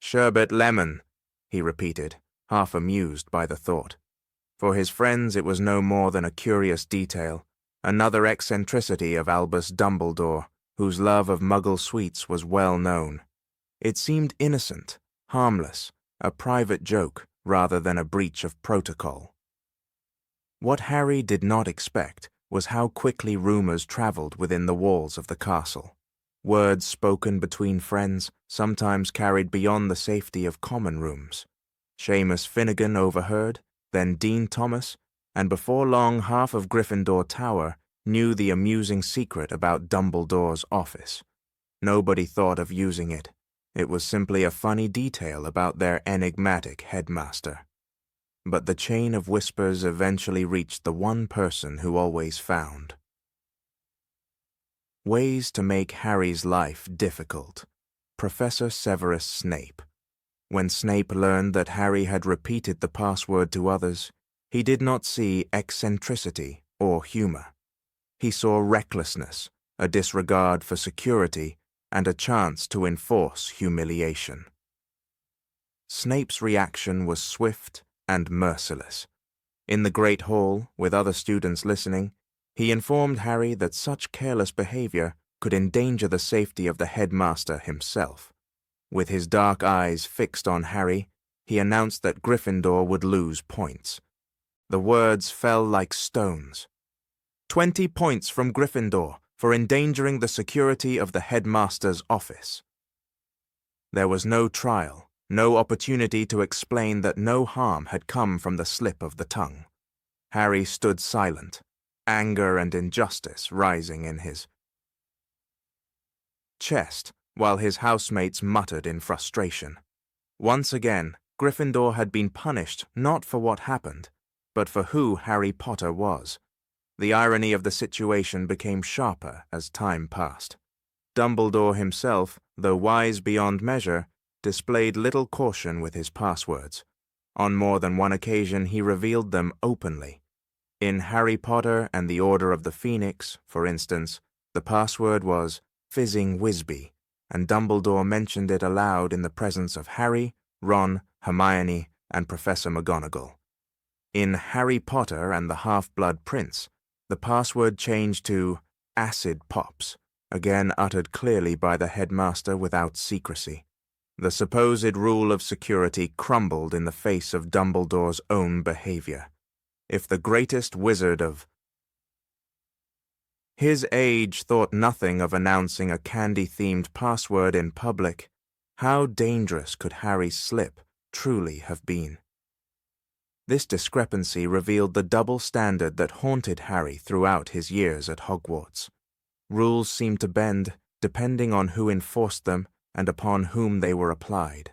"Sherbet lemon," he repeated, half amused by the thought. For his friends it was no more than a curious detail, another eccentricity of Albus Dumbledore, whose love of Muggle sweets was well known. It seemed innocent, harmless, a private joke rather than a breach of protocol. What Harry did not expect was how quickly rumors traveled within the walls of the castle. Words spoken between friends sometimes carried beyond the safety of common rooms. Seamus Finnegan overheard, then Dean Thomas, and before long half of Gryffindor Tower knew the amusing secret about Dumbledore's office. Nobody thought of using it. It was simply a funny detail about their enigmatic headmaster. But the chain of whispers eventually reached the one person who always found ways to make Harry's life difficult. Professor Severus Snape. When Snape learned that Harry had repeated the password to others, he did not see eccentricity or humor. He saw recklessness, a disregard for security, and a chance to enforce humiliation. Snape's reaction was swift and merciless. In the Great Hall, with other students listening, he informed Harry that such careless behavior could endanger the safety of the headmaster himself. With his dark eyes fixed on Harry, he announced that Gryffindor would lose points. The words fell like stones. 20 points from Gryffindor for endangering the security of the headmaster's office. There was no trial, no opportunity to explain that no harm had come from the slip of the tongue. Harry stood silent, anger and injustice rising in his chest, while his housemates muttered in frustration. Once again, Gryffindor had been punished not for what happened, but for who Harry Potter was. The irony of the situation became sharper as time passed. Dumbledore himself, though wise beyond measure, displayed little caution with his passwords. On more than one occasion he revealed them openly. In Harry Potter and the Order of the Phoenix, for instance, the password was Fizzing Whizbee, and Dumbledore mentioned it aloud in the presence of Harry, Ron, Hermione, and Professor McGonagall. In Harry Potter and the Half-Blood Prince, the password changed to Acid Pops, again uttered clearly by the headmaster without secrecy. The supposed rule of security crumbled in the face of Dumbledore's own behavior. If the greatest wizard of his age thought nothing of announcing a candy-themed password in public, how dangerous could Harry's slip truly have been? This discrepancy revealed the double standard that haunted Harry throughout his years at Hogwarts. Rules seemed to bend depending on who enforced them and upon whom they were applied.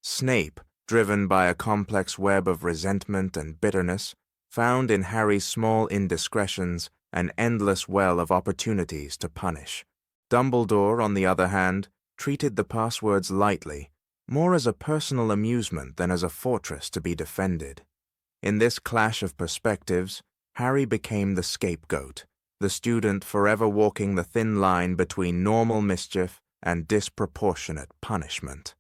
Snape, driven by a complex web of resentment and bitterness, found in Harry's small indiscretions an endless well of opportunities to punish. Dumbledore, on the other hand, treated the passwords lightly, more as a personal amusement than as a fortress to be defended. In this clash of perspectives, Harry became the scapegoat, the student forever walking the thin line between normal mischief and disproportionate punishment.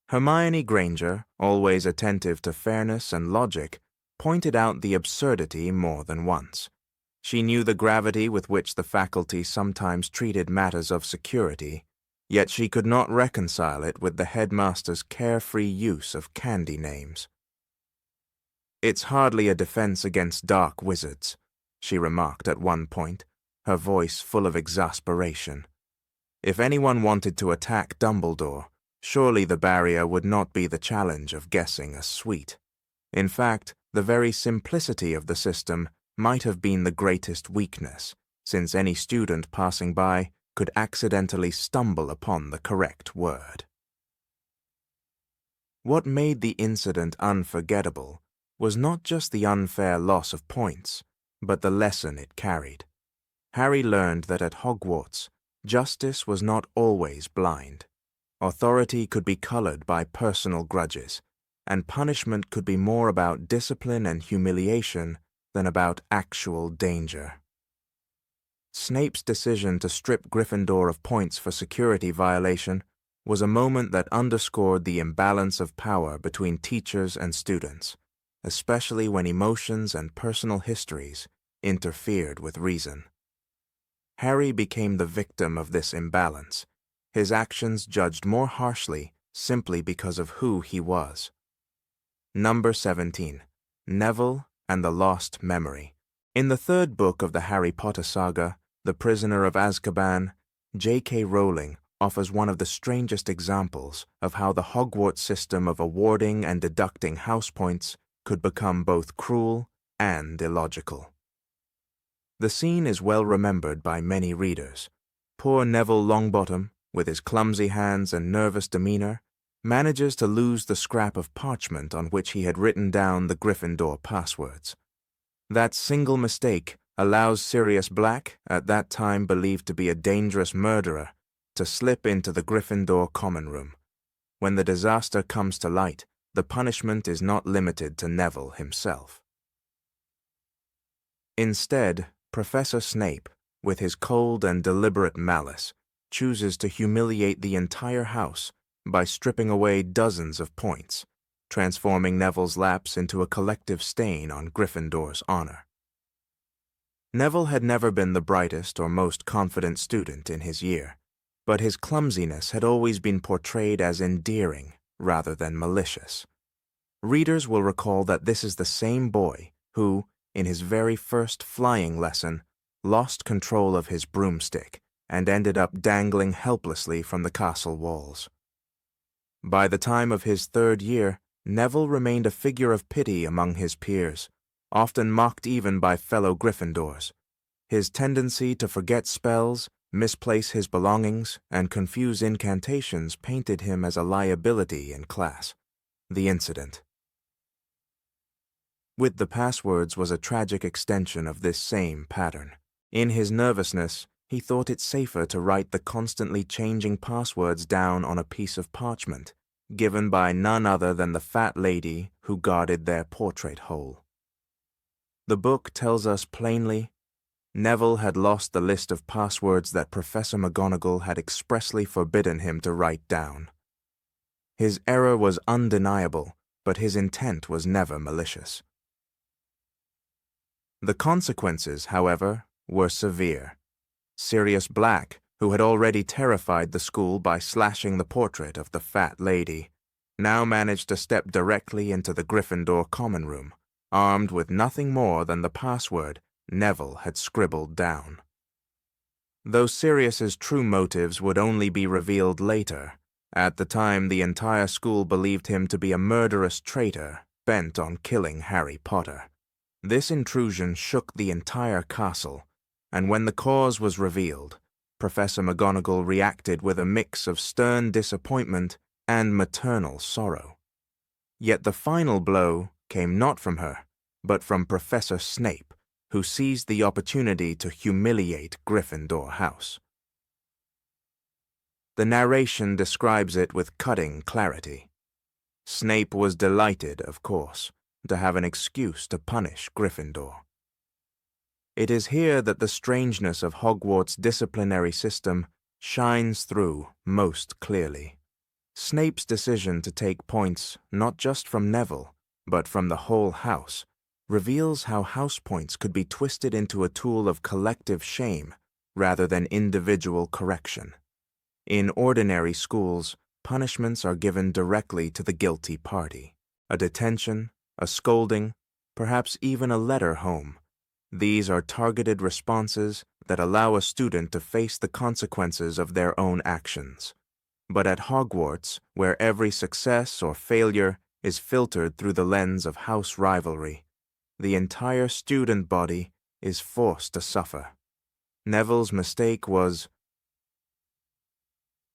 Hermione Granger, always attentive to fairness and logic, pointed out the absurdity more than once. She knew the gravity with which the faculty sometimes treated matters of security, yet she could not reconcile it with the headmaster's carefree use of candy names. "It's hardly a defense against dark wizards," she remarked at one point, her voice full of exasperation. If anyone wanted to attack Dumbledore, surely the barrier would not be the challenge of guessing a sweet. In fact, the very simplicity of the system might have been the greatest weakness, since any student passing by could accidentally stumble upon the correct word. What made the incident unforgettable was not just the unfair loss of points, but the lesson it carried. Harry learned that at Hogwarts, justice was not always blind. Authority could be colored by personal grudges, and punishment could be more about discipline and humiliation than about actual danger. Snape's decision to strip Gryffindor of points for security violation was a moment that underscored the imbalance of power between teachers and students, especially when emotions and personal histories interfered with reason. Harry became the victim of this imbalance, his actions judged more harshly simply because of who he was. Number 17. Neville and the Lost Memory. In the third book of the Harry Potter saga, The Prisoner of Azkaban, J.K. Rowling offers one of the strangest examples of how the Hogwarts system of awarding and deducting house points could become both cruel and illogical. The scene is well remembered by many readers. Poor Neville Longbottom, with his clumsy hands and nervous demeanor, manages to lose the scrap of parchment on which he had written down the Gryffindor passwords. That single mistake allows Sirius Black, at that time believed to be a dangerous murderer, to slip into the Gryffindor common room. When the disaster comes to light, the punishment is not limited to Neville himself. Instead, Professor Snape, with his cold and deliberate malice, chooses to humiliate the entire house by stripping away dozens of points, transforming Neville's lapse into a collective stain on Gryffindor's honor. Neville had never been the brightest or most confident student in his year, but his clumsiness had always been portrayed as endearing rather than malicious. Readers will recall that this is the same boy who, in his very first flying lesson, lost control of his broomstick and ended up dangling helplessly from the castle walls. By the time of his third year, Neville remained a figure of pity among his peers, often mocked even by fellow Gryffindors. His tendency to forget spells, misplace his belongings, and confuse incantations painted him as a liability in class. The incident. With the passwords was a tragic extension of this same pattern. In his nervousness, he thought it safer to write the constantly changing passwords down on a piece of parchment, given by none other than the fat lady who guarded their portrait hole. The book tells us plainly, Neville had lost the list of passwords that Professor McGonagall had expressly forbidden him to write down. His error was undeniable, but his intent was never malicious. The consequences, however, were severe. Sirius Black, who had already terrified the school by slashing the portrait of the fat lady, now managed to step directly into the Gryffindor common room, armed with nothing more than the password Neville had scribbled down. Though Sirius's true motives would only be revealed later, At the time, the entire school believed him to be a murderous traitor bent on killing Harry Potter. This intrusion shook the entire castle, and when the cause was revealed, Professor McGonagall reacted with a mix of stern disappointment and maternal sorrow. Yet the final blow came not from her, but from Professor Snape, who seized the opportunity to humiliate Gryffindor House. The narration describes it with cutting clarity. Snape was delighted, of course, to have an excuse to punish Gryffindor. It is here that the strangeness of Hogwarts' disciplinary system shines through most clearly. Snape's decision to take points not just from Neville, but from the whole house, reveals how house points could be twisted into a tool of collective shame rather than individual correction. In ordinary schools, punishments are given directly to the guilty party. A detention, a scolding, perhaps even a letter home. These are targeted responses that allow a student to face the consequences of their own actions. But at Hogwarts, where every success or failure is filtered through the lens of house rivalry, the entire student body is forced to suffer. Neville's mistake was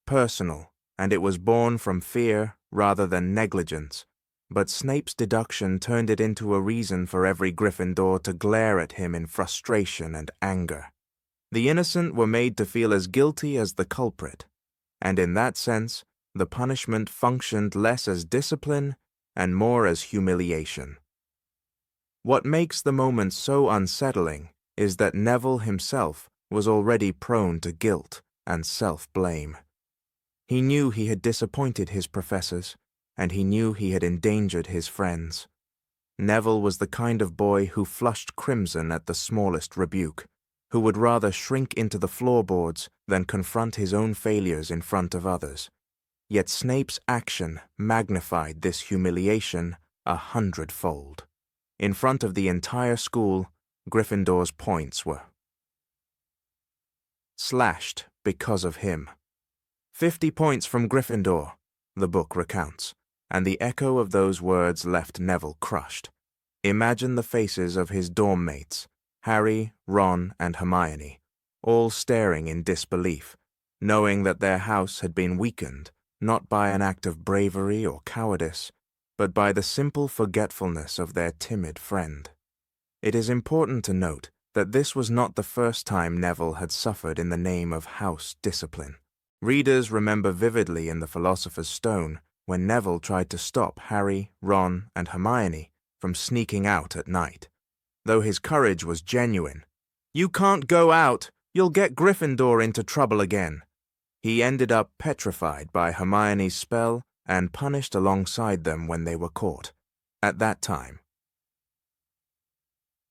personal, and it was born from fear rather than negligence, but Snape's deduction turned it into a reason for every Gryffindor to glare at him in frustration and anger. The innocent were made to feel as guilty as the culprit, and in that sense, the punishment functioned less as discipline and more as humiliation. What makes the moment so unsettling is that Neville himself was already prone to guilt and self-blame. He knew he had disappointed his professors, and he knew he had endangered his friends. Neville was the kind of boy who flushed crimson at the smallest rebuke, who would rather shrink into the floorboards than confront his own failures in front of others. Yet Snape's action magnified this humiliation 100-fold. In front of the entire school, Gryffindor's points were slashed because of him. 50 points from Gryffindor, the book recounts, and the echo of those words left Neville crushed. Imagine the faces of his dorm mates, Harry, Ron, and Hermione, all staring in disbelief, knowing that their house had been weakened not by an act of bravery or cowardice, but by the simple forgetfulness of their timid friend. It is important to note that this was not the first time Neville had suffered in the name of house discipline. Readers remember vividly in The Philosopher's Stone when Neville tried to stop Harry, Ron, and Hermione from sneaking out at night. Though his courage was genuine, "You can't go out, you'll get Gryffindor into trouble again," he ended up petrified by Hermione's spell and punished alongside them when they were caught. At that time,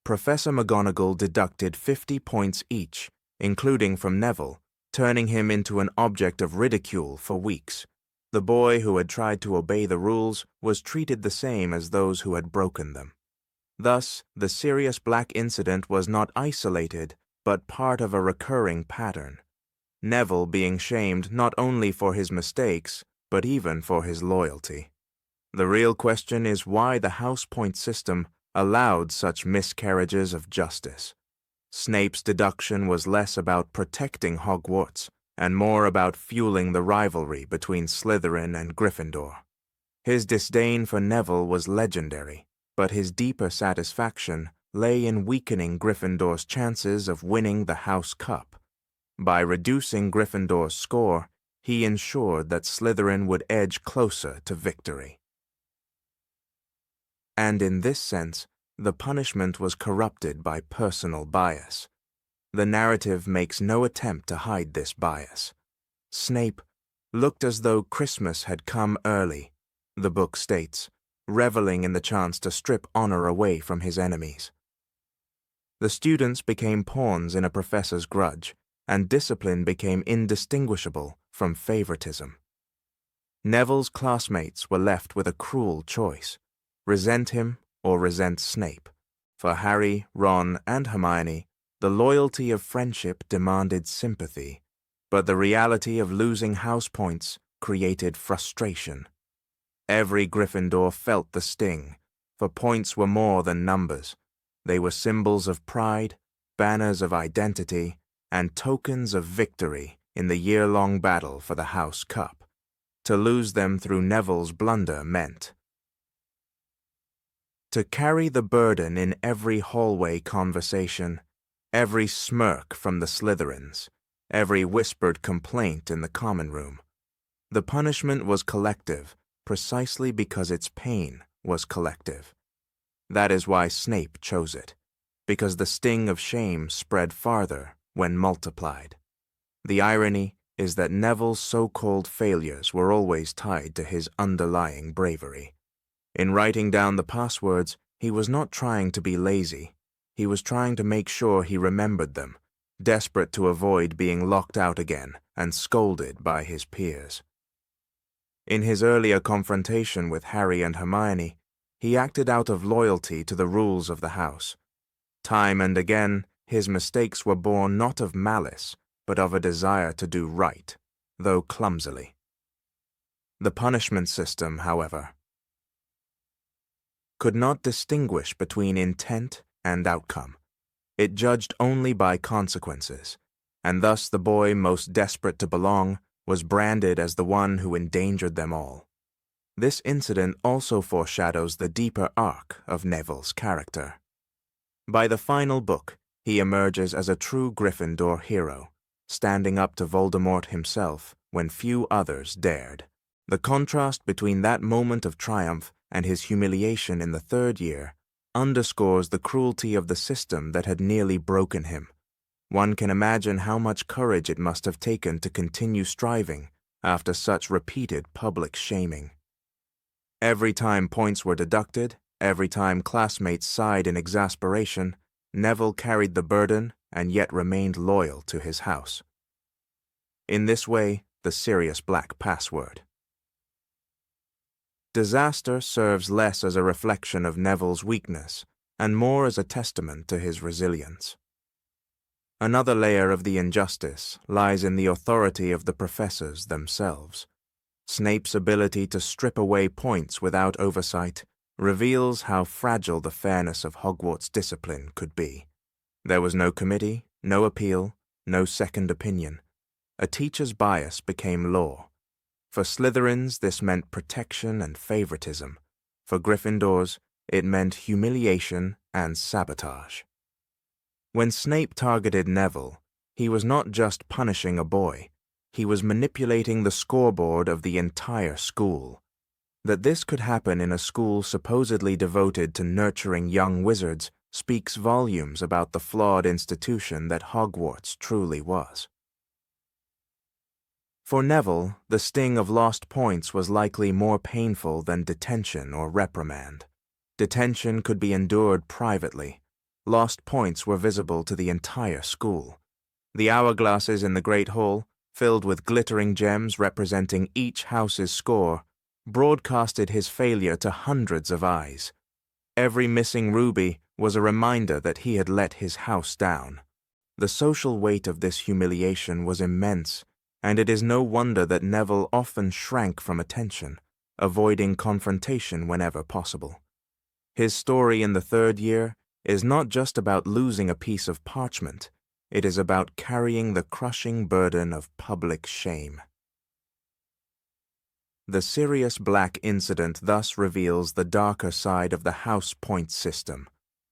Professor McGonagall deducted 50 points each, including from Neville, turning him into an object of ridicule for weeks. The boy who had tried to obey the rules was treated the same as those who had broken them. Thus, the Sirius Black incident was not isolated, but part of a recurring pattern. Neville being shamed not only for his mistakes, but even for his loyalty. The real question is why the house point system allowed such miscarriages of justice. Snape's deduction was less about protecting Hogwarts and more about fueling the rivalry between Slytherin and Gryffindor. His disdain for Neville was legendary, but his deeper satisfaction lay in weakening Gryffindor's chances of winning the House Cup. By reducing Gryffindor's score, he ensured that Slytherin would edge closer to victory. And in this sense, the punishment was corrupted by personal bias. The narrative makes no attempt to hide this bias. Snape looked as though Christmas had come early, the book states, reveling in the chance to strip honor away from his enemies. The students became pawns in a professor's grudge, and discipline became indistinguishable from favoritism. Neville's classmates were left with a cruel choice: resent him or resent Snape. For Harry, Ron, and Hermione, the loyalty of friendship demanded sympathy, but the reality of losing house points created frustration. Every Gryffindor felt the sting, for points were more than numbers. They were symbols of pride, banners of identity, and tokens of victory in the year-long battle for the House Cup. To lose them through Neville's blunder meant to carry the burden in every hallway conversation, every smirk from the Slytherins, every whispered complaint in the common room. The punishment was collective precisely because its pain was collective. That is why Snape chose it, because the sting of shame spread farther when multiplied. The irony is that Neville's so-called failures were always tied to his underlying bravery. In writing down the passwords, he was not trying to be lazy. He was trying to make sure he remembered them, desperate to avoid being locked out again and scolded by his peers. In his earlier confrontation with Harry and Hermione, he acted out of loyalty to the rules of the house. Time and again, his mistakes were born not of malice, but of a desire to do right, though clumsily. The punishment system, however, could not distinguish between intent and outcome. It judged only by consequences, and thus the boy most desperate to belong was branded as the one who endangered them all. This incident also foreshadows the deeper arc of Neville's character. By the final book, he emerges as a true Gryffindor hero, standing up to Voldemort himself when few others dared. The contrast between that moment of triumph and his humiliation in the third year underscores the cruelty of the system that had nearly broken him. One can imagine how much courage it must have taken to continue striving after such repeated public shaming. Every time points were deducted, every time classmates sighed in exasperation, Neville carried the burden and yet remained loyal to his house. In this way, the Sirius Black password. Disaster serves less as a reflection of Neville's weakness and more as a testament to his resilience. Another layer of the injustice lies in the authority of the professors themselves. Snape's ability to strip away points without oversight reveals how fragile the fairness of Hogwarts discipline could be. There was no committee, no appeal, no second opinion. A teacher's bias became law. For Slytherins, this meant protection and favoritism. For Gryffindors, it meant humiliation and sabotage. When Snape targeted Neville, he was not just punishing a boy. He was manipulating the scoreboard of the entire school. That this could happen in a school supposedly devoted to nurturing young wizards speaks volumes about the flawed institution that Hogwarts truly was. For Neville, the sting of lost points was likely more painful than detention or reprimand. Detention could be endured privately. Lost points were visible to the entire school. The hourglasses in the Great Hall, filled with glittering gems representing each house's score, broadcasted his failure to hundreds of eyes. Every missing ruby was a reminder that he had let his house down. The social weight of this humiliation was immense, and it is no wonder that Neville often shrank from attention, avoiding confrontation whenever possible. His story in the third year is not just about losing a piece of parchment, it is about carrying the crushing burden of public shame. The Sirius Black incident thus reveals the darker side of the house point system.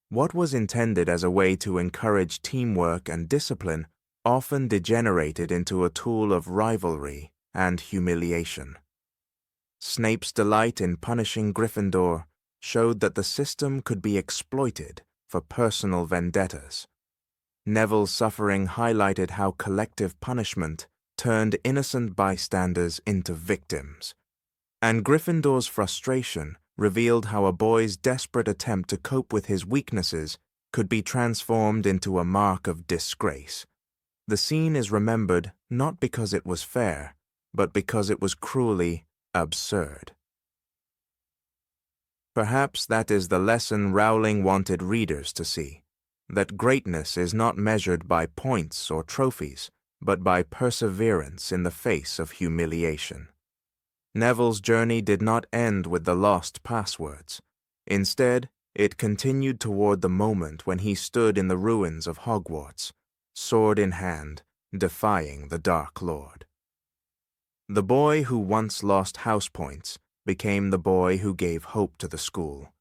What was intended as a way to encourage teamwork and discipline often degenerated into a tool of rivalry and humiliation. Snape's delight in punishing Gryffindor showed that the system could be exploited for personal vendettas. Neville's suffering highlighted how collective punishment turned innocent bystanders into victims. And Gryffindor's frustration revealed how a boy's desperate attempt to cope with his weaknesses could be transformed into a mark of disgrace. The scene is remembered not because it was fair, but because it was cruelly absurd. Perhaps that is the lesson Rowling wanted readers to see, that greatness is not measured by points or trophies, but by perseverance in the face of humiliation. Neville's journey did not end with the lost passwords. Instead, it continued toward the moment when he stood in the ruins of Hogwarts, sword in hand, defying the Dark Lord. The boy who once lost house points became the boy who gave hope to the school.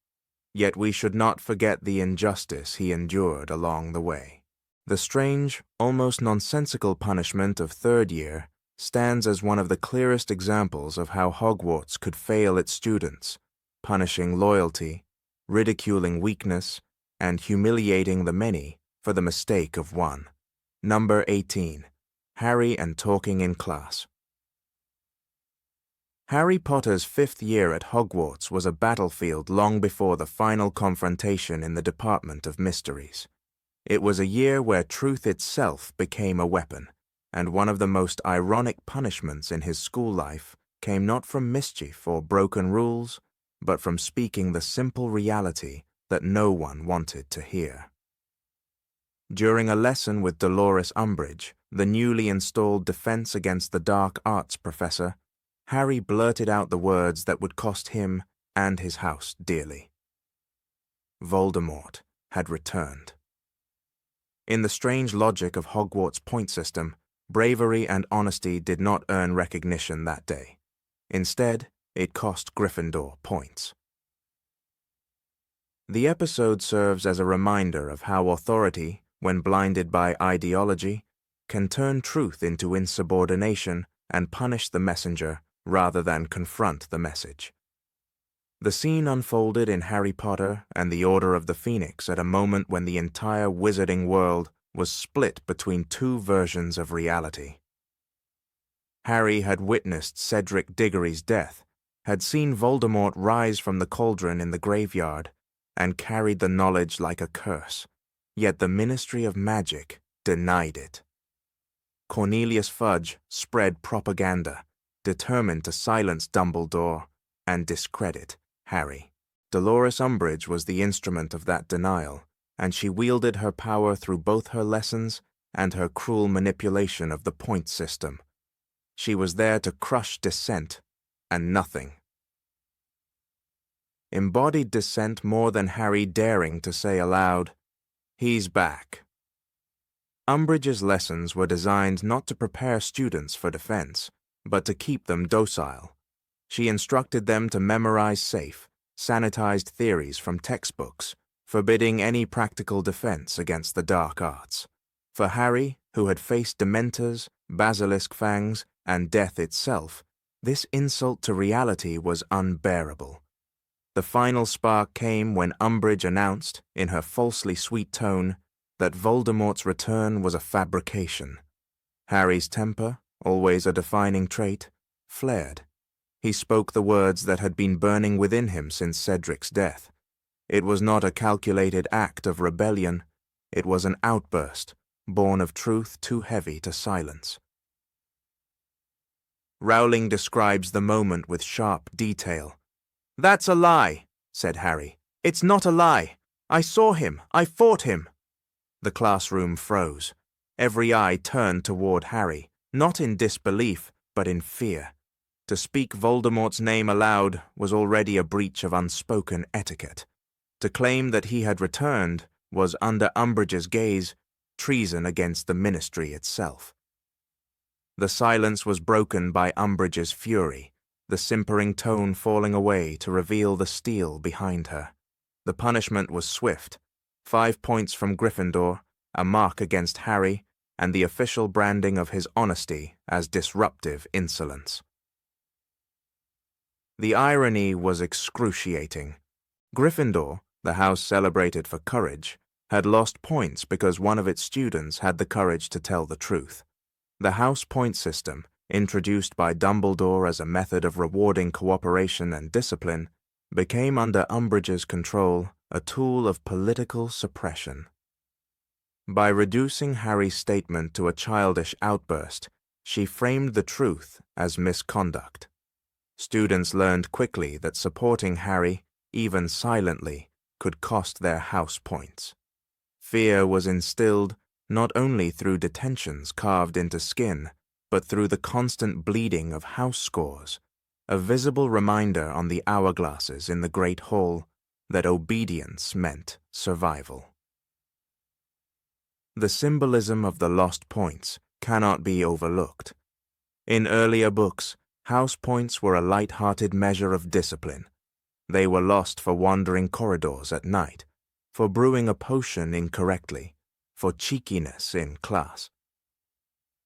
Yet we should not forget the injustice he endured along the way. The strange, almost nonsensical punishment of third year stands as one of the clearest examples of how Hogwarts could fail its students, punishing loyalty, ridiculing weakness, and humiliating the many for the mistake of one. Number 18. Harry and talking in class. Harry Potter's 5th year at Hogwarts was a battlefield long before the final confrontation in the Department of Mysteries. It was a year where truth itself became a weapon, and one of the most ironic punishments in his school life came not from mischief or broken rules, but from speaking the simple reality that no one wanted to hear. During a lesson with Dolores Umbridge, the newly installed Defense Against the Dark Arts professor, Harry blurted out the words that would cost him and his house dearly. Voldemort had returned. In the strange logic of Hogwarts' point system, bravery and honesty did not earn recognition that day. Instead, it cost Gryffindor points. The episode serves as a reminder of how authority, when blinded by ideology, can turn truth into insubordination and punish the messenger rather than confront the message. The scene unfolded in Harry Potter and the Order of the Phoenix at a moment when the entire wizarding world was split between two versions of reality. Harry had witnessed Cedric Diggory's death, had seen Voldemort rise from the cauldron in the graveyard, and carried the knowledge like a curse, yet the Ministry of Magic denied it. Cornelius Fudge spread propaganda, determined to silence Dumbledore and discredit Harry. Dolores Umbridge was the instrument of that denial, and she wielded her power through both her lessons and her cruel manipulation of the point system. She was there to crush dissent and nothing. Embodied dissent more than Harry daring to say aloud, "He's back." Umbridge's lessons were designed not to prepare students for defense, but to keep them docile. She instructed them to memorize safe, sanitized theories from textbooks, forbidding any practical defense against the dark arts. For Harry, who had faced Dementors, basilisk fangs, and death itself, this insult to reality was unbearable. The final spark came when Umbridge announced, in her falsely sweet tone, that Voldemort's return was a fabrication. Harry's temper, always a defining trait, flared. He spoke the words that had been burning within him since Cedric's death. It was not a calculated act of rebellion. It was an outburst, born of truth too heavy to silence. Rowling describes the moment with sharp detail. "That's a lie," said Harry. "It's not a lie. I saw him. I fought him." The classroom froze. Every eye turned toward Harry, not in disbelief, but in fear. To speak Voldemort's name aloud was already a breach of unspoken etiquette. To claim that he had returned was, under Umbridge's gaze, treason against the Ministry itself. The silence was broken by Umbridge's fury, the simpering tone falling away to reveal the steel behind her. The punishment was swift. 5 points from Gryffindor, a mark against Harry, and the official branding of his honesty as disruptive insolence. The irony was excruciating. Gryffindor, the house celebrated for courage, had lost points because one of its students had the courage to tell the truth. The house point system, introduced by Dumbledore as a method of rewarding cooperation and discipline, became under Umbridge's control a tool of political suppression. By reducing Harry's statement to a childish outburst, she framed the truth as misconduct. Students learned quickly that supporting Harry, even silently, could cost their house points. Fear was instilled not only through detentions carved into skin, but through the constant bleeding of house scores. a visible reminder on the hourglasses in the great hall that obedience meant survival. The symbolism of the lost points cannot be overlooked. In earlier books, house points were a light-hearted measure of discipline. They were lost for wandering corridors at night, for brewing a potion incorrectly, for cheekiness in class.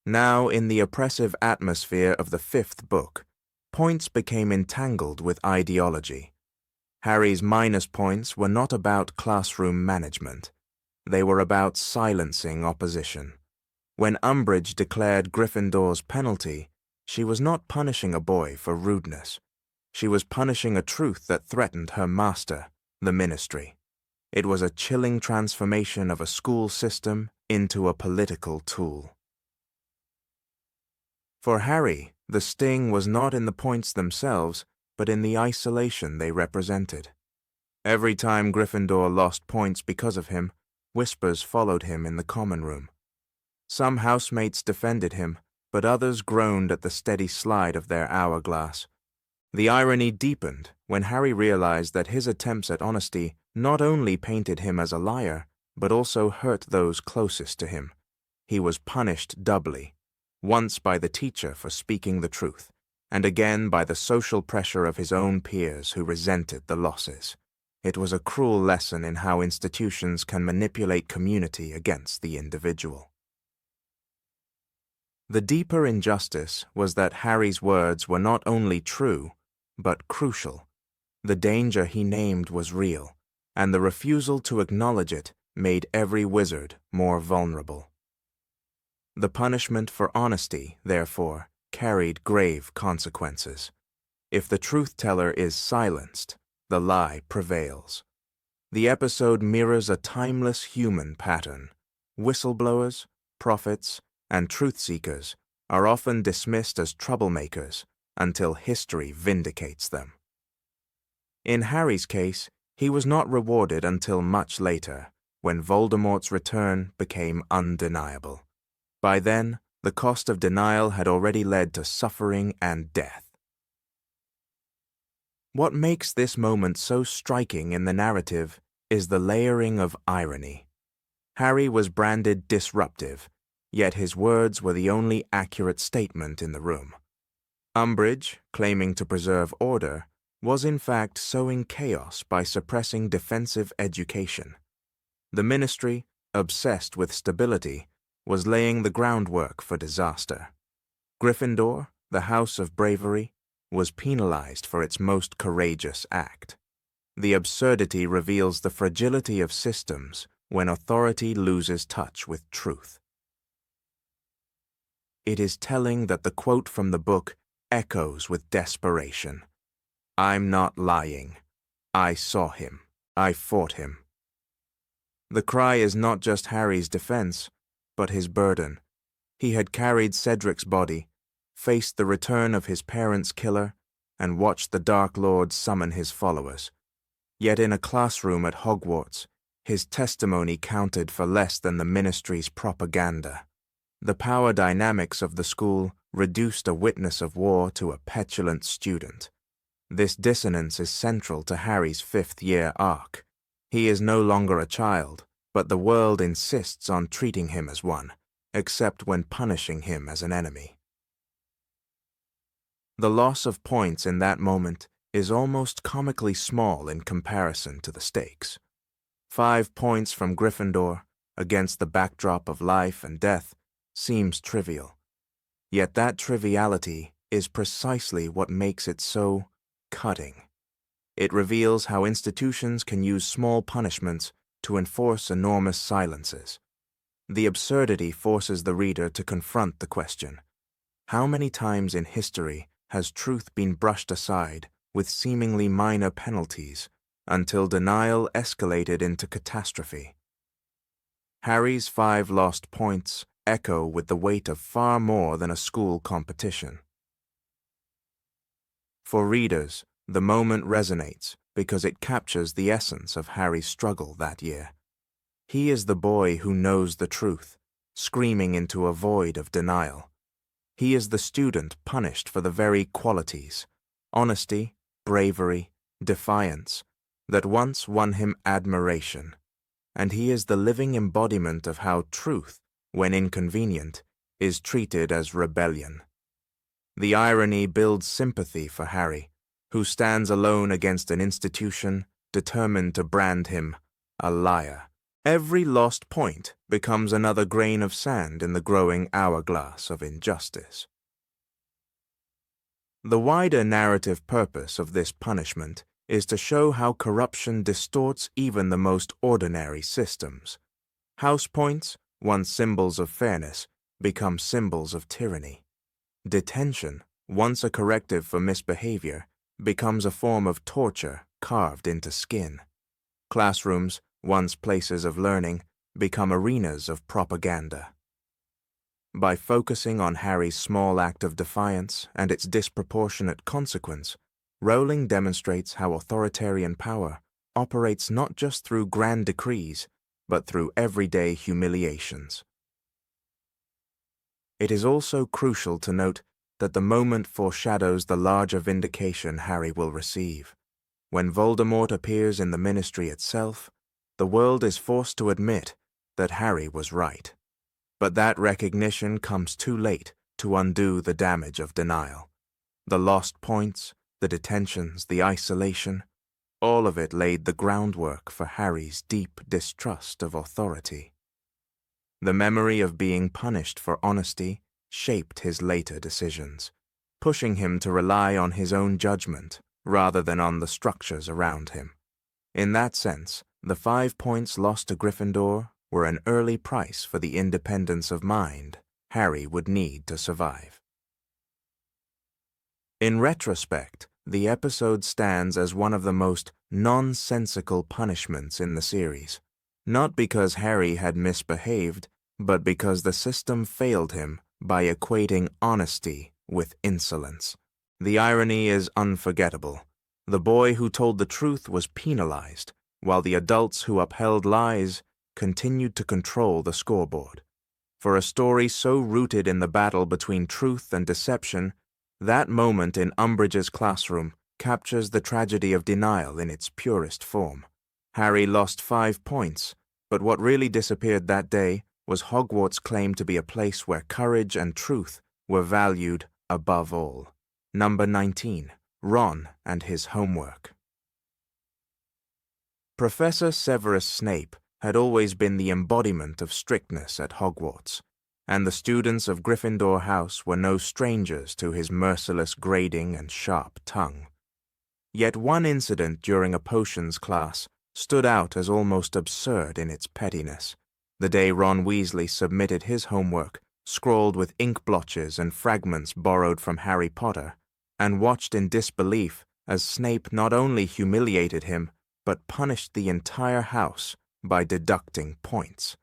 Now, in the oppressive atmosphere of the fifth book, points became entangled with ideology. Harry's minus points were not about classroom management. They were about silencing opposition. When Umbridge declared Gryffindor's penalty, she was not punishing a boy for rudeness. She was punishing a truth that threatened her master, the Ministry. It was a chilling transformation of a school system into a political tool. For Harry, the sting was not in the points themselves, but in the isolation they represented. Every time Gryffindor lost points because of him, whispers followed him in the common room. Some housemates defended him, but others groaned at the steady slide of their hourglass. The irony deepened when Harry realized that his attempts at honesty not only painted him as a liar, but also hurt those closest to him. He was punished doubly, once by the teacher for speaking the truth, and again by the social pressure of his own peers who resented the losses. It was a cruel lesson in how institutions can manipulate community against the individual. The deeper injustice was that Harry's words were not only true, but crucial. The danger he named was real, and the refusal to acknowledge it made every wizard more vulnerable. The punishment for honesty, therefore, carried grave consequences. If the truth-teller is silenced, the lie prevails. The episode mirrors a timeless human pattern. Whistleblowers, prophets, and truth-seekers are often dismissed as troublemakers until history vindicates them. In Harry's case, he was not rewarded until much later, when Voldemort's return became undeniable. By then, the cost of denial had already led to suffering and death. What makes this moment so striking in the narrative is the layering of irony. Harry was branded disruptive, yet his words were the only accurate statement in the room. Umbridge, claiming to preserve order, was in fact sowing chaos by suppressing defensive education. The Ministry, obsessed with stability, was laying the groundwork for disaster. Gryffindor, the House of Bravery, was penalized for its most courageous act. The absurdity reveals the fragility of systems when authority loses touch with truth. It is telling that the quote from the book echoes with desperation. "I'm not lying. I saw him. I fought him." The cry is not just Harry's defense, but his burden. He had carried Cedric's body, faced the return of his parents' killer, and watched the Dark Lord summon his followers. Yet in a classroom at Hogwarts, his testimony counted for less than the Ministry's propaganda. The power dynamics of the school reduced a witness of war to a petulant student. This dissonance is central to Harry's fifth-year arc. He is no longer a child, but the world insists on treating him as one, except when punishing him as an enemy. The loss of points in that moment is almost comically small in comparison to the stakes. 5 points from Gryffindor, against the backdrop of life and death, seems trivial. Yet that triviality is precisely what makes it so cutting. It reveals how institutions can use small punishments to enforce enormous silences. The absurdity forces the reader to confront the question: how many times in history has truth been brushed aside with seemingly minor penalties until denial escalated into catastrophe? Harry's 5 lost points echo with the weight of far more than a school competition. For readers, the moment resonates because it captures the essence of Harry's struggle that year. He is the boy who knows the truth, screaming into a void of denial. He is the student punished for the very qualities, honesty, bravery, defiance, that once won him admiration, and he is the living embodiment of how truth, when inconvenient, is treated as rebellion. The irony builds sympathy for Harry, who stands alone against an institution determined to brand him a liar. Every lost point becomes another grain of sand in the growing hourglass of injustice. The wider narrative purpose of this punishment is to show how corruption distorts even the most ordinary systems. House points, once symbols of fairness, become symbols of tyranny. Detention, once a corrective for misbehavior, becomes a form of torture carved into skin. Classrooms, once places of learning, become arenas of propaganda. By focusing on Harry's small act of defiance and its disproportionate consequence, Rowling demonstrates how authoritarian power operates not just through grand decrees, but through everyday humiliations. It is also crucial to note that the moment foreshadows the larger vindication Harry will receive. When Voldemort appears in the Ministry itself, the world is forced to admit that Harry was right. But that recognition comes too late to undo the damage of denial. The lost points, the detentions, the isolation, all of it laid the groundwork for Harry's deep distrust of authority. The memory of being punished for honesty shaped his later decisions, pushing him to rely on his own judgment rather than on the structures around him. In that sense, the 5 points lost to Gryffindor were an early price for the independence of mind Harry would need to survive. In retrospect, the episode stands as one of the most nonsensical punishments in the series, not because Harry had misbehaved, but because the system failed him by equating honesty with insolence. The irony is unforgettable. The boy who told the truth was penalized, while the adults who upheld lies continued to control the scoreboard. For a story so rooted in the battle between truth and deception, that moment in Umbridge's classroom captures the tragedy of denial in its purest form. Harry lost 5 points, but what really disappeared that day was Hogwarts' claim to be a place where courage and truth were valued above all. Number 19. Ron and his homework. Professor Severus Snape had always been the embodiment of strictness at Hogwarts, and the students of Gryffindor House were no strangers to his merciless grading and sharp tongue. Yet one incident during a potions class stood out as almost absurd in its pettiness. The day Ron Weasley submitted his homework, scrawled with ink blotches and fragments borrowed from Harry Potter, and watched in disbelief as Snape not only humiliated him, but punished the entire house by deducting points.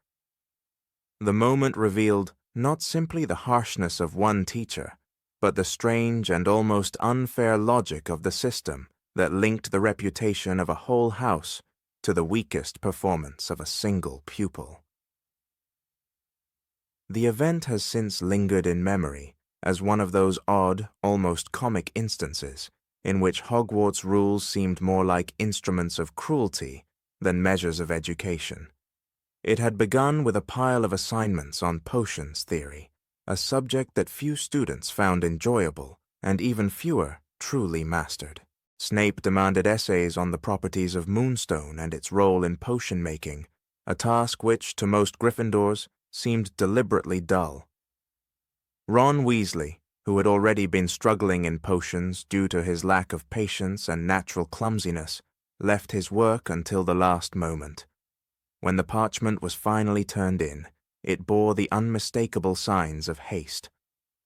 The moment revealed not simply the harshness of one teacher, but the strange and almost unfair logic of the system that linked the reputation of a whole house to the weakest performance of a single pupil. The event has since lingered in memory as one of those odd, almost comic instances in which Hogwarts rules seemed more like instruments of cruelty than measures of education. It had begun with a pile of assignments on potions theory, a subject that few students found enjoyable and even fewer truly mastered. Snape demanded essays on the properties of Moonstone and its role in potion making, a task which, to most Gryffindors, seemed deliberately dull. Ron Weasley, who had already been struggling in potions due to his lack of patience and natural clumsiness, left his work until the last moment. When the parchment was finally turned in, it bore the unmistakable signs of haste.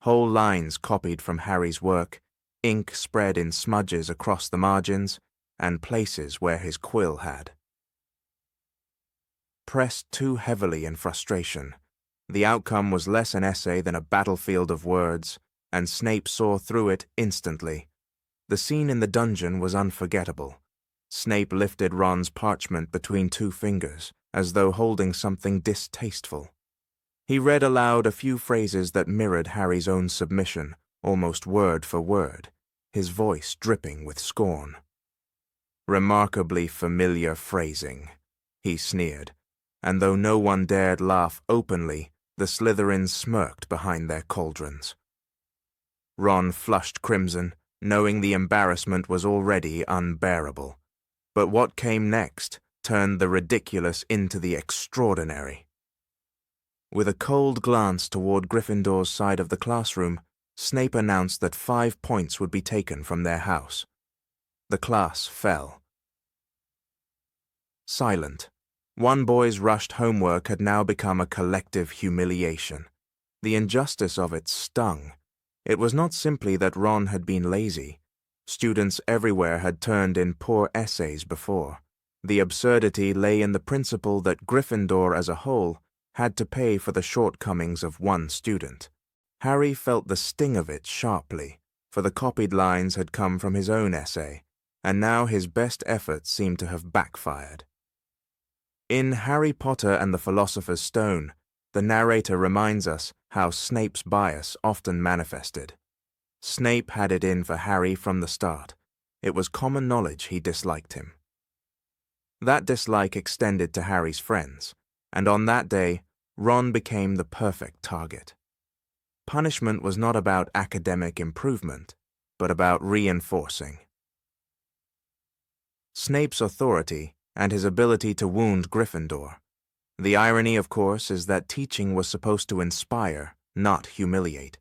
Whole lines copied from Harry's work, ink spread in smudges across the margins, and places where his quill had. Pressed too heavily in frustration, the outcome was less an essay than a battlefield of words, and Snape saw through it instantly. The scene in the dungeon was unforgettable. Snape lifted Ron's parchment between 2 fingers, as though holding something distasteful. He read aloud a few phrases that mirrored Harry's own submission, almost word for word. his voice dripping with scorn. "Remarkably familiar phrasing," he sneered, and though no one dared laugh openly, the Slytherins smirked behind their cauldrons. Ron flushed crimson, knowing the embarrassment was already unbearable. But what came next turned the ridiculous into the extraordinary. With a cold glance toward Gryffindor's side of the classroom, Snape announced that 5 points would be taken from their house. The class fell. Silent. One boy's rushed homework had now become a collective humiliation. The injustice of it stung. It was not simply that Ron had been lazy. Students everywhere had turned in poor essays before. The absurdity lay in the principle that Gryffindor as a whole had to pay for the shortcomings of one student. Harry felt the sting of it sharply, for the copied lines had come from his own essay, and now his best efforts seemed to have backfired. In Harry Potter and the Philosopher's Stone, the narrator reminds us how Snape's bias often manifested. Snape had it in for Harry from the start. It was common knowledge he disliked him. That dislike extended to Harry's friends, and on that day, Ron became the perfect target. Punishment was not about academic improvement, but about reinforcing. Snape's authority and his ability to wound Gryffindor. The irony, of course, is that teaching was supposed to inspire, not humiliate.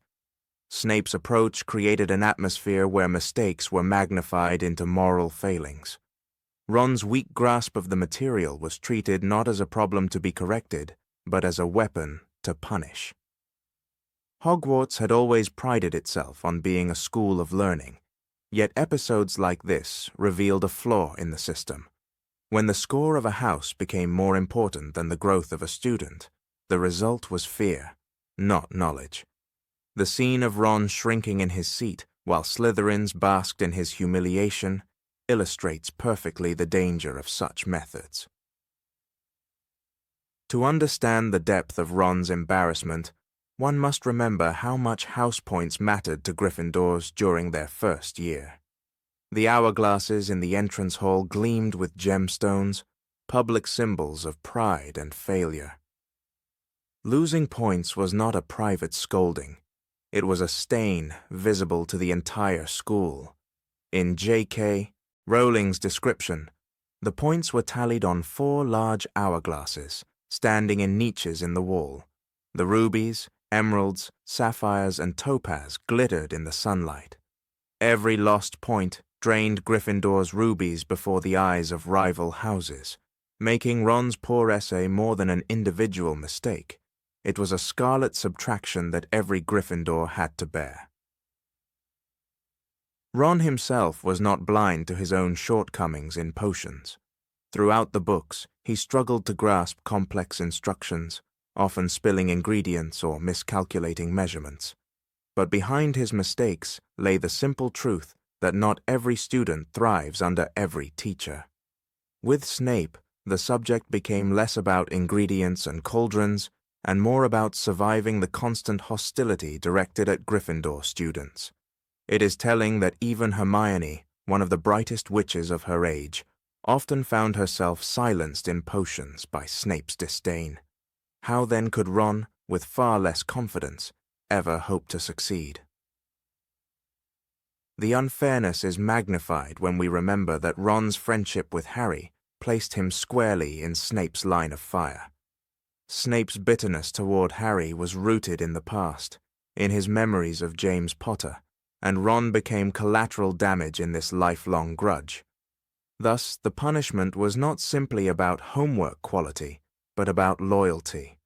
Snape's approach created an atmosphere where mistakes were magnified into moral failings. Ron's weak grasp of the material was treated not as a problem to be corrected, but as a weapon to punish. Hogwarts had always prided itself on being a school of learning, yet episodes like this revealed a flaw in the system. When the score of a house became more important than the growth of a student, the result was fear, not knowledge. The scene of Ron shrinking in his seat while Slytherins basked in his humiliation illustrates perfectly the danger of such methods. To understand the depth of Ron's embarrassment, one must remember how much house points mattered to Gryffindors during their first year. The hourglasses in the entrance hall gleamed with gemstones, public symbols of pride and failure. Losing points was not a private scolding. It was a stain visible to the entire school. In J.K. Rowling's description, the points were tallied on 4 large hourglasses, standing in niches in the wall. The rubies, emeralds, sapphires, and topaz glittered in the sunlight. Every lost point drained Gryffindor's rubies before the eyes of rival houses, making Ron's poor essay more than an individual mistake. It was a scarlet subtraction that every Gryffindor had to bear. Ron himself was not blind to his own shortcomings in potions. Throughout the books, he struggled to grasp complex instructions, often spilling ingredients or miscalculating measurements. But behind his mistakes lay the simple truth that not every student thrives under every teacher. With Snape, the subject became less about ingredients and cauldrons and more about surviving the constant hostility directed at Gryffindor students. It is telling that even Hermione, one of the brightest witches of her age, often found herself silenced in potions by Snape's disdain. How then could Ron, with far less confidence, ever hope to succeed? The unfairness is magnified when we remember that Ron's friendship with Harry placed him squarely in Snape's line of fire. Snape's bitterness toward Harry was rooted in the past, in his memories of James Potter, and Ron became collateral damage in this lifelong grudge. Thus, the punishment was not simply about homework quality, but about loyalty.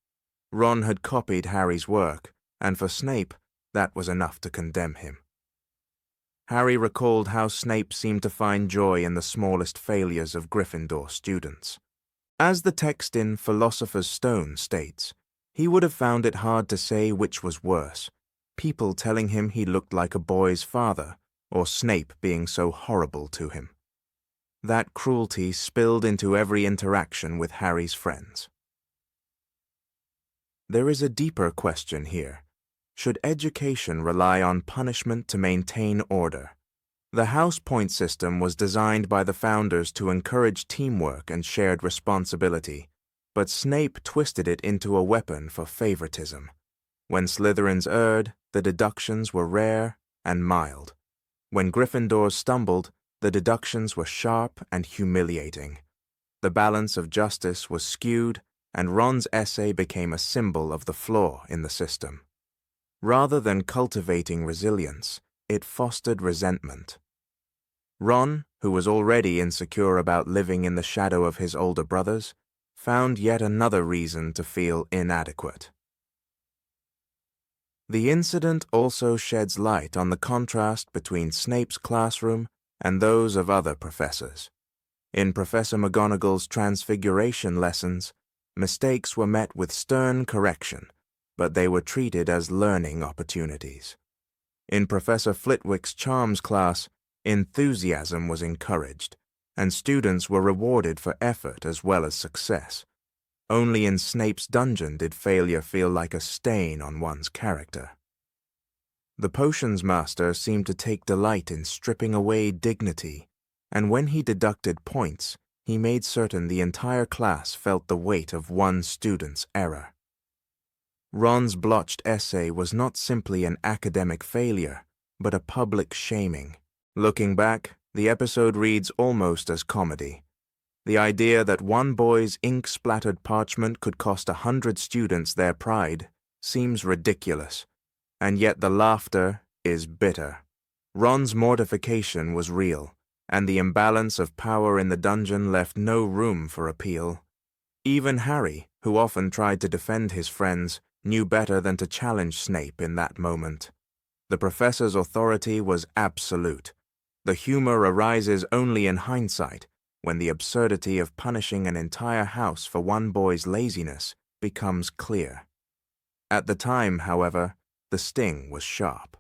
Ron had copied Harry's work, and for Snape, that was enough to condemn him. Harry recalled how Snape seemed to find joy in the smallest failures of Gryffindor students. As the text in Philosopher's Stone states, he would have found it hard to say which was worse, people telling him he looked like a boy's father, or Snape being so horrible to him. That cruelty spilled into every interaction with Harry's friends. There is a deeper question here. Should education rely on punishment to maintain order? The house point system was designed by the founders to encourage teamwork and shared responsibility, but Snape twisted it into a weapon for favoritism. When Slytherins erred, the deductions were rare and mild. When Gryffindors stumbled, the deductions were sharp and humiliating. The balance of justice was skewed, and Ron's essay became a symbol of the flaw in the system. Rather than cultivating resilience, it fostered resentment. Ron, who was already insecure about living in the shadow of his older brothers, found yet another reason to feel inadequate. The incident also sheds light on the contrast between Snape's classroom and those of other professors. In Professor McGonagall's Transfiguration lessons, mistakes were met with stern correction, but they were treated as learning opportunities. In Professor Flitwick's Charms class, enthusiasm was encouraged, and students were rewarded for effort as well as success. Only in Snape's dungeon did failure feel like a stain on one's character. The potions master seemed to take delight in stripping away dignity, and when he deducted points, he made certain the entire class felt the weight of one student's error. Ron's blotched essay was not simply an academic failure, but a public shaming. Looking back, the episode reads almost as comedy. The idea that one boy's ink-splattered parchment could cost 100 students their pride seems ridiculous, and yet the laughter is bitter. Ron's mortification was real, and the imbalance of power in the dungeon left no room for appeal. Even Harry, who often tried to defend his friends, knew better than to challenge Snape in that moment. The professor's authority was absolute. The humor arises only in hindsight, when the absurdity of punishing an entire house for one boy's laziness becomes clear. At the time, however, the sting was sharp.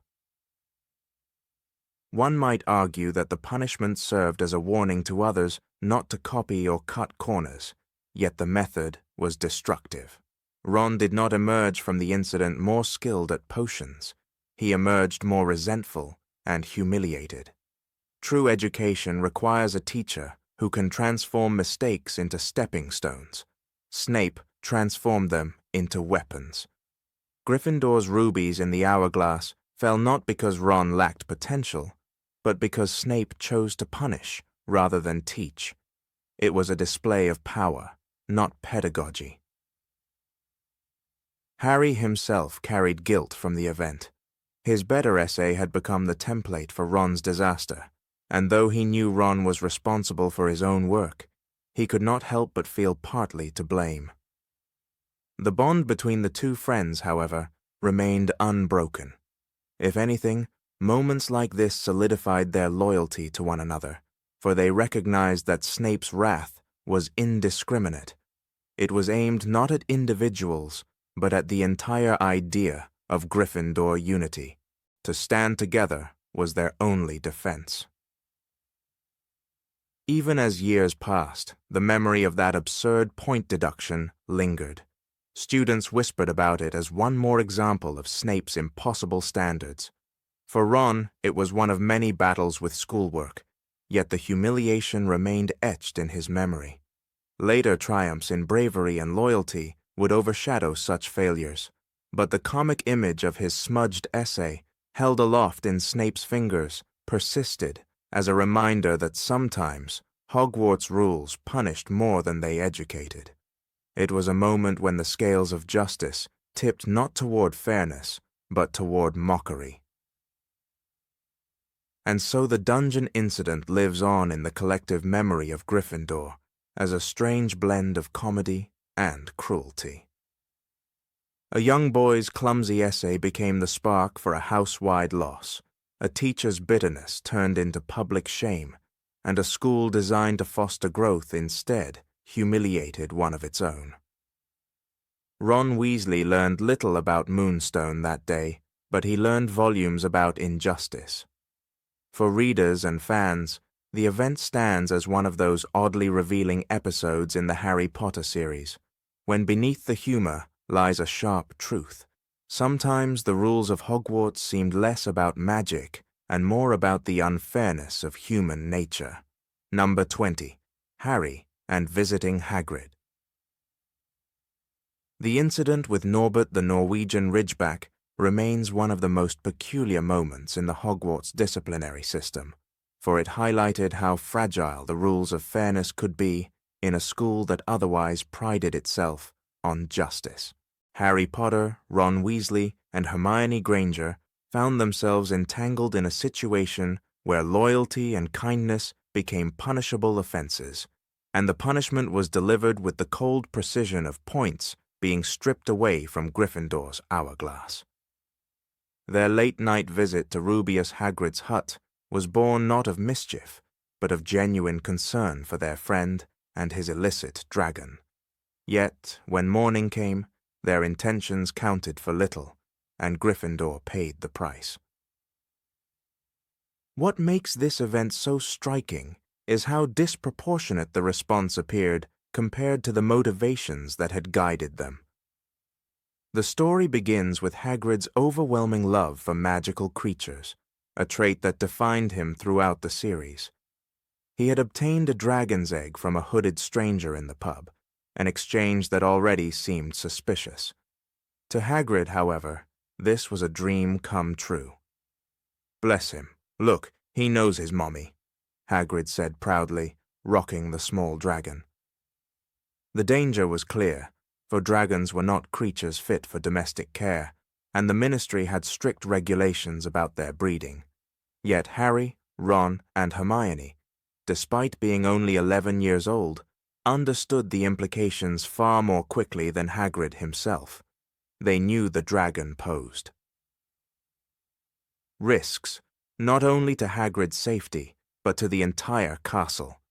One might argue that the punishment served as a warning to others not to copy or cut corners, yet the method was destructive. Ron did not emerge from the incident more skilled at potions. He emerged more resentful and humiliated. True education requires a teacher who can transform mistakes into stepping stones. Snape transformed them into weapons. Gryffindor's rubies in the hourglass fell not because Ron lacked potential, but because Snape chose to punish rather than teach. It was a display of power, not pedagogy. Harry himself carried guilt from the event. His better essay had become the template for Ron's disaster, and though he knew Ron was responsible for his own work, he could not help but feel partly to blame. The bond between the two friends, however, remained unbroken. If anything, moments like this solidified their loyalty to one another, for they recognized that Snape's wrath was indiscriminate. It was aimed not at individuals, but at the entire idea of Gryffindor unity. To stand together was their only defense. Even as years passed, the memory of that absurd point deduction lingered. Students whispered about it as one more example of Snape's impossible standards. For Ron, it was one of many battles with schoolwork, yet the humiliation remained etched in his memory. Later triumphs in bravery and loyalty would overshadow such failures, but the comic image of his smudged essay, held aloft in Snape's fingers, persisted as a reminder that sometimes Hogwarts rules punished more than they educated. It was a moment when the scales of justice tipped not toward fairness, but toward mockery. And so the dungeon incident lives on in the collective memory of Gryffindor as a strange blend of comedy and cruelty. A young boy's clumsy essay became the spark for a house-wide loss. A teacher's bitterness turned into public shame, and a school designed to foster growth instead humiliated one of its own. Ron Weasley learned little about Moonstone that day, but he learned volumes about injustice. For readers and fans, the event stands as one of those oddly revealing episodes in the Harry Potter series, when beneath the humor lies a sharp truth. Sometimes the rules of Hogwarts seemed less about magic and more about the unfairness of human nature. Number 20. Harry and visiting Hagrid. The incident with Norbert the Norwegian Ridgeback remains one of the most peculiar moments in the Hogwarts disciplinary system, for it highlighted how fragile the rules of fairness could be in a school that otherwise prided itself on justice. Harry Potter, Ron Weasley, and Hermione Granger found themselves entangled in a situation where loyalty and kindness became punishable offenses, and the punishment was delivered with the cold precision of points being stripped away from Gryffindor's hourglass. Their late-night visit to Rubeus Hagrid's hut was born not of mischief, but of genuine concern for their friend and his illicit dragon. Yet, when morning came, their intentions counted for little, and Gryffindor paid the price. What makes this event so striking is how disproportionate the response appeared compared to the motivations that had guided them. The story begins with Hagrid's overwhelming love for magical creatures, a trait that defined him throughout the series. He had obtained a dragon's egg from a hooded stranger in the pub, an exchange that already seemed suspicious. To Hagrid, however, this was a dream come true. "Bless him. Look, he knows his mommy," Hagrid said proudly, rocking the small dragon. The danger was clear, for dragons were not creatures fit for domestic care, and the Ministry had strict regulations about their breeding. Yet Harry, Ron, and Hermione, despite being only 11 years old, understood the implications far more quickly than Hagrid himself. They knew the dragon posed risks, not only to Hagrid's safety, but to the entire castle.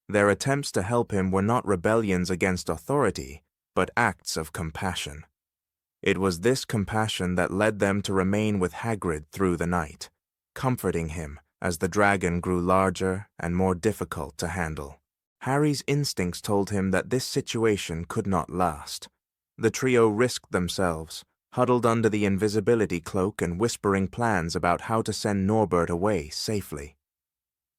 Their attempts to help him were not rebellions against authority, but acts of compassion. It was this compassion that led them to remain with Hagrid through the night, comforting him as the dragon grew larger and more difficult to handle. Harry's instincts told him that this situation could not last. The trio risked themselves, huddled under the invisibility cloak and whispering plans about how to send Norbert away safely.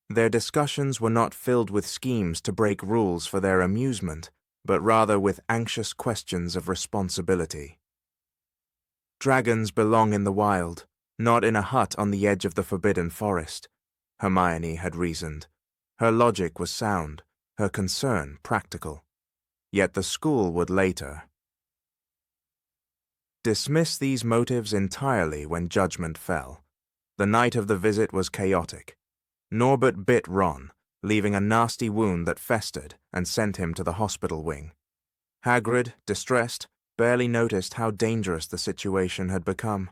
Their discussions were not filled with schemes to break rules for their amusement, but rather with anxious questions of responsibility. Dragons belong in the wild, not in a hut on the edge of the Forbidden Forest, Hermione had reasoned. Her logic was sound, her concern practical. Yet the school would later dismiss these motives entirely when judgment fell. The night of the visit was chaotic. Norbert bit Ron, leaving a nasty wound that festered and sent him to the hospital wing. Hagrid, distressed, barely noticed how dangerous the situation had become.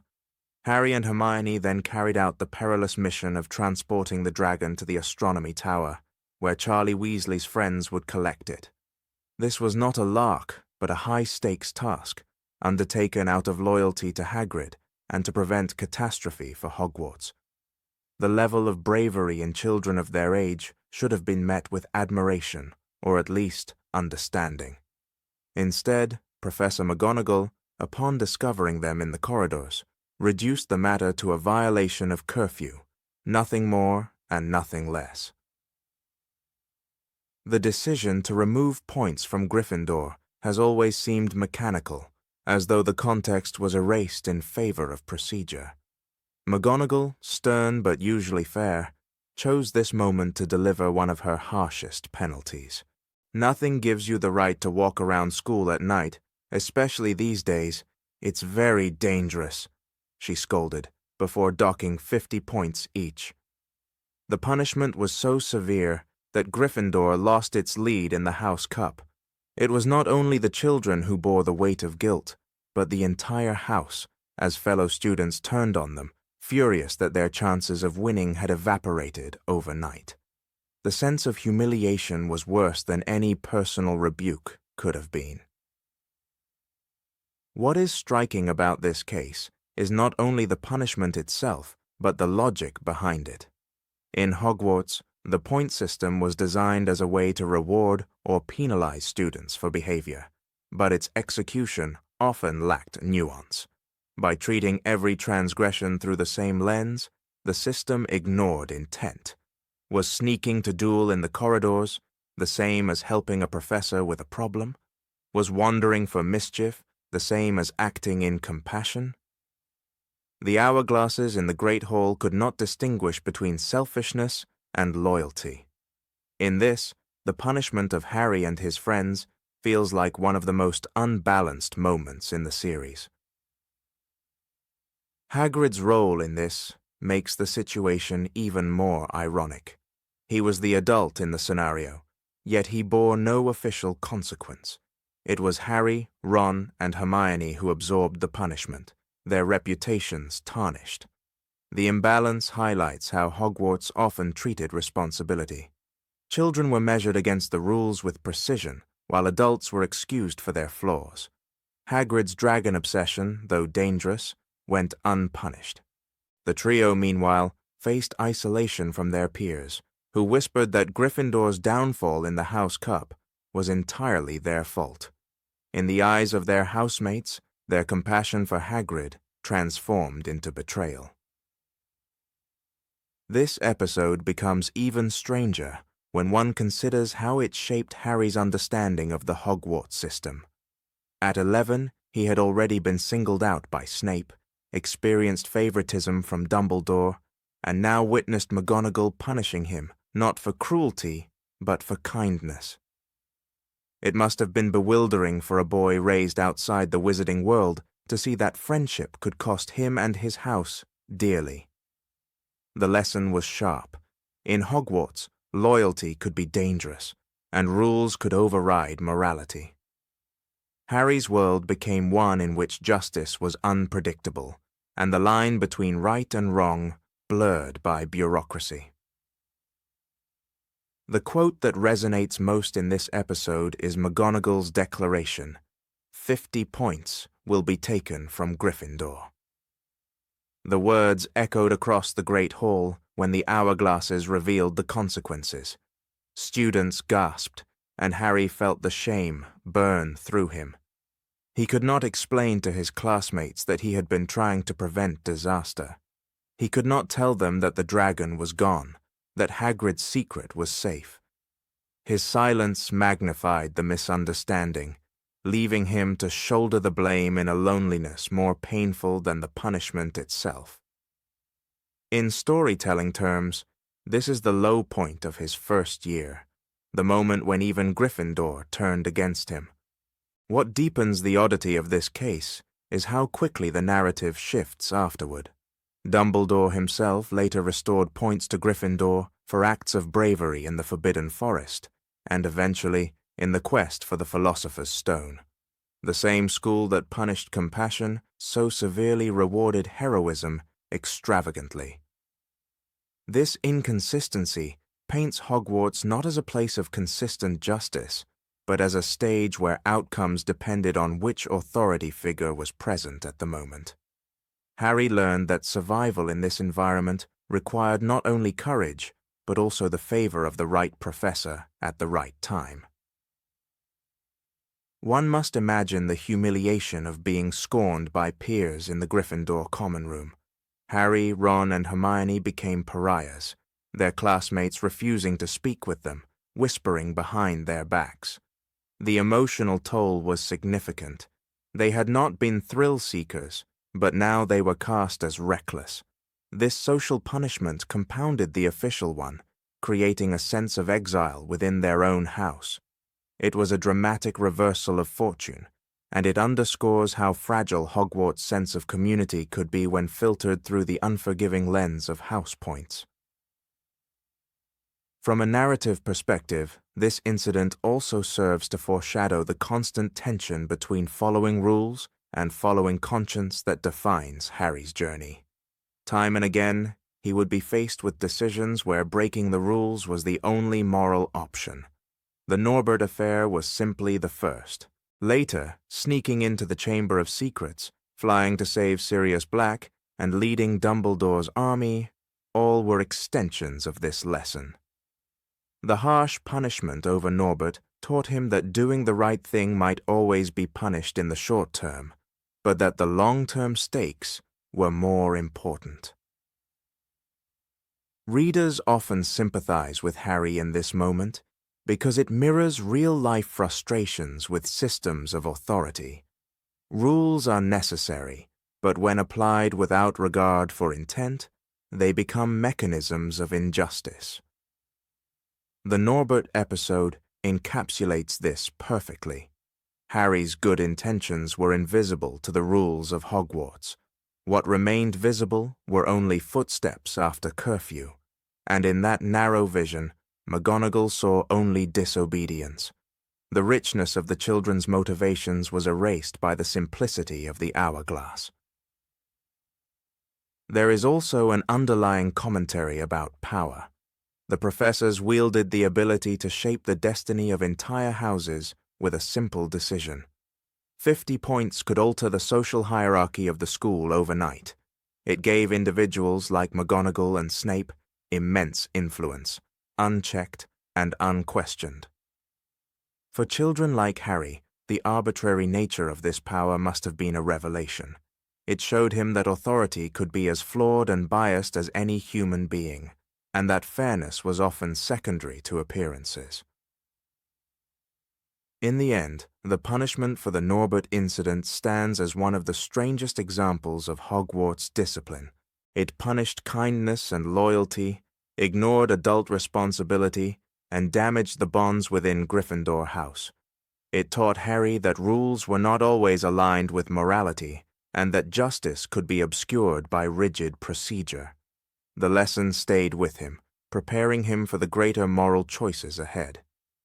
Harry and Hermione then carried out the perilous mission of transporting the dragon to the astronomy tower, where Charlie Weasley's friends would collect it. This was not a lark, but a high-stakes task, undertaken out of loyalty to Hagrid and to prevent catastrophe for Hogwarts. The level of bravery in children of their age should have been met with admiration, or at least understanding. Instead, Professor McGonagall, upon discovering them in the corridors, reduced the matter to a violation of curfew, nothing more and nothing less. The decision to remove points from Gryffindor has always seemed mechanical, as though the context was erased in favor of procedure. McGonagall, stern but usually fair, chose this moment to deliver one of her harshest penalties. "Nothing gives you the right to walk around school at night, especially these days. It's very dangerous," she scolded, before docking 50 points each. The punishment was so severe that Gryffindor lost its lead in the House Cup. It was not only the children who bore the weight of guilt, but the entire house, as fellow students turned on them, furious that their chances of winning had evaporated overnight. The sense of humiliation was worse than any personal rebuke could have been. What is striking about this case is not only the punishment itself, but the logic behind it. In Hogwarts, the point system was designed as a way to reward or penalize students for behavior, but its execution often lacked nuance. By treating every transgression through the same lens, the system ignored intent. Was sneaking to duel in the corridors the same as helping a professor with a problem? Was wandering for mischief the same as acting in compassion? The hourglasses in the Great Hall could not distinguish between selfishness and loyalty. In this, the punishment of Harry and his friends feels like one of the most unbalanced moments in the series. Hagrid's role in this makes the situation even more ironic. He was the adult in the scenario, yet he bore no official consequence. It was Harry, Ron, and Hermione who absorbed the punishment, their reputations tarnished. The imbalance highlights how Hogwarts often treated responsibility. Children were measured against the rules with precision, while adults were excused for their flaws. Hagrid's dragon obsession, though dangerous, went unpunished. The trio, meanwhile, faced isolation from their peers, who whispered that Gryffindor's downfall in the House Cup was entirely their fault. In the eyes of their housemates, their compassion for Hagrid transformed into betrayal. This episode becomes even stranger when one considers how it shaped Harry's understanding of the Hogwarts system. At 11, he had already been singled out by Snape, experienced favoritism from Dumbledore, and now witnessed McGonagall punishing him, not for cruelty, but for kindness. It must have been bewildering for a boy raised outside the wizarding world to see that friendship could cost him and his house dearly. The lesson was sharp. In Hogwarts, loyalty could be dangerous, and rules could override morality. Harry's world became one in which justice was unpredictable, and the line between right and wrong blurred by bureaucracy. The quote that resonates most in this episode is McGonagall's declaration, 50 points will be taken from Gryffindor. The words echoed across the Great Hall when the hourglasses revealed the consequences. Students gasped, and Harry felt the shame burn through him. He could not explain to his classmates that he had been trying to prevent disaster. He could not tell them that the dragon was gone, that Hagrid's secret was safe. His silence magnified the misunderstanding, leaving him to shoulder the blame in a loneliness more painful than the punishment itself. In storytelling terms, this is the low point of his first year, the moment when even Gryffindor turned against him. What deepens the oddity of this case is how quickly the narrative shifts afterward. Dumbledore himself later restored points to Gryffindor for acts of bravery in the Forbidden Forest, and eventually in the quest for the Philosopher's Stone. The same school that punished compassion so severely rewarded heroism extravagantly. This inconsistency paints Hogwarts not as a place of consistent justice, but as a stage where outcomes depended on which authority figure was present at the moment. Harry learned that survival in this environment required not only courage, but also the favor of the right professor at the right time. One must imagine the humiliation of being scorned by peers in the Gryffindor common room. Harry, Ron, and Hermione became pariahs, their classmates refusing to speak with them, whispering behind their backs. The emotional toll was significant. They had not been thrill-seekers, but now they were cast as reckless. This social punishment compounded the official one, creating a sense of exile within their own house. It was a dramatic reversal of fortune, and it underscores how fragile Hogwarts' sense of community could be when filtered through the unforgiving lens of house points. From a narrative perspective, this incident also serves to foreshadow the constant tension between following rules and following conscience that defines Harry's journey. Time and again, he would be faced with decisions where breaking the rules was the only moral option. The Norbert affair was simply the first. Later, sneaking into the Chamber of Secrets, flying to save Sirius Black, and leading Dumbledore's army, all were extensions of this lesson. The harsh punishment over Norbert taught him that doing the right thing might always be punished in the short term, but that the long-term stakes were more important. Readers often sympathize with Harry in this moment because it mirrors real-life frustrations with systems of authority. Rules are necessary, but when applied without regard for intent, they become mechanisms of injustice. The Norbert episode encapsulates this perfectly. Harry's good intentions were invisible to the rules of Hogwarts. What remained visible were only footsteps after curfew, and in that narrow vision, McGonagall saw only disobedience. The richness of the children's motivations was erased by the simplicity of the hourglass. There is also an underlying commentary about power. The professors wielded the ability to shape the destiny of entire houses with a simple decision. 50 points could alter the social hierarchy of the school overnight. It gave individuals like McGonagall and Snape immense influence, unchecked and unquestioned. For children like Harry, the arbitrary nature of this power must have been a revelation. It showed him that authority could be as flawed and biased as any human being, and that fairness was often secondary to appearances. In the end, the punishment for the Norbert incident stands as one of the strangest examples of Hogwarts discipline. It punished kindness and loyalty, ignored adult responsibility, and damaged the bonds within Gryffindor House. It taught Harry that rules were not always aligned with morality, and that justice could be obscured by rigid procedure. The lesson stayed with him, preparing him for the greater moral choices ahead.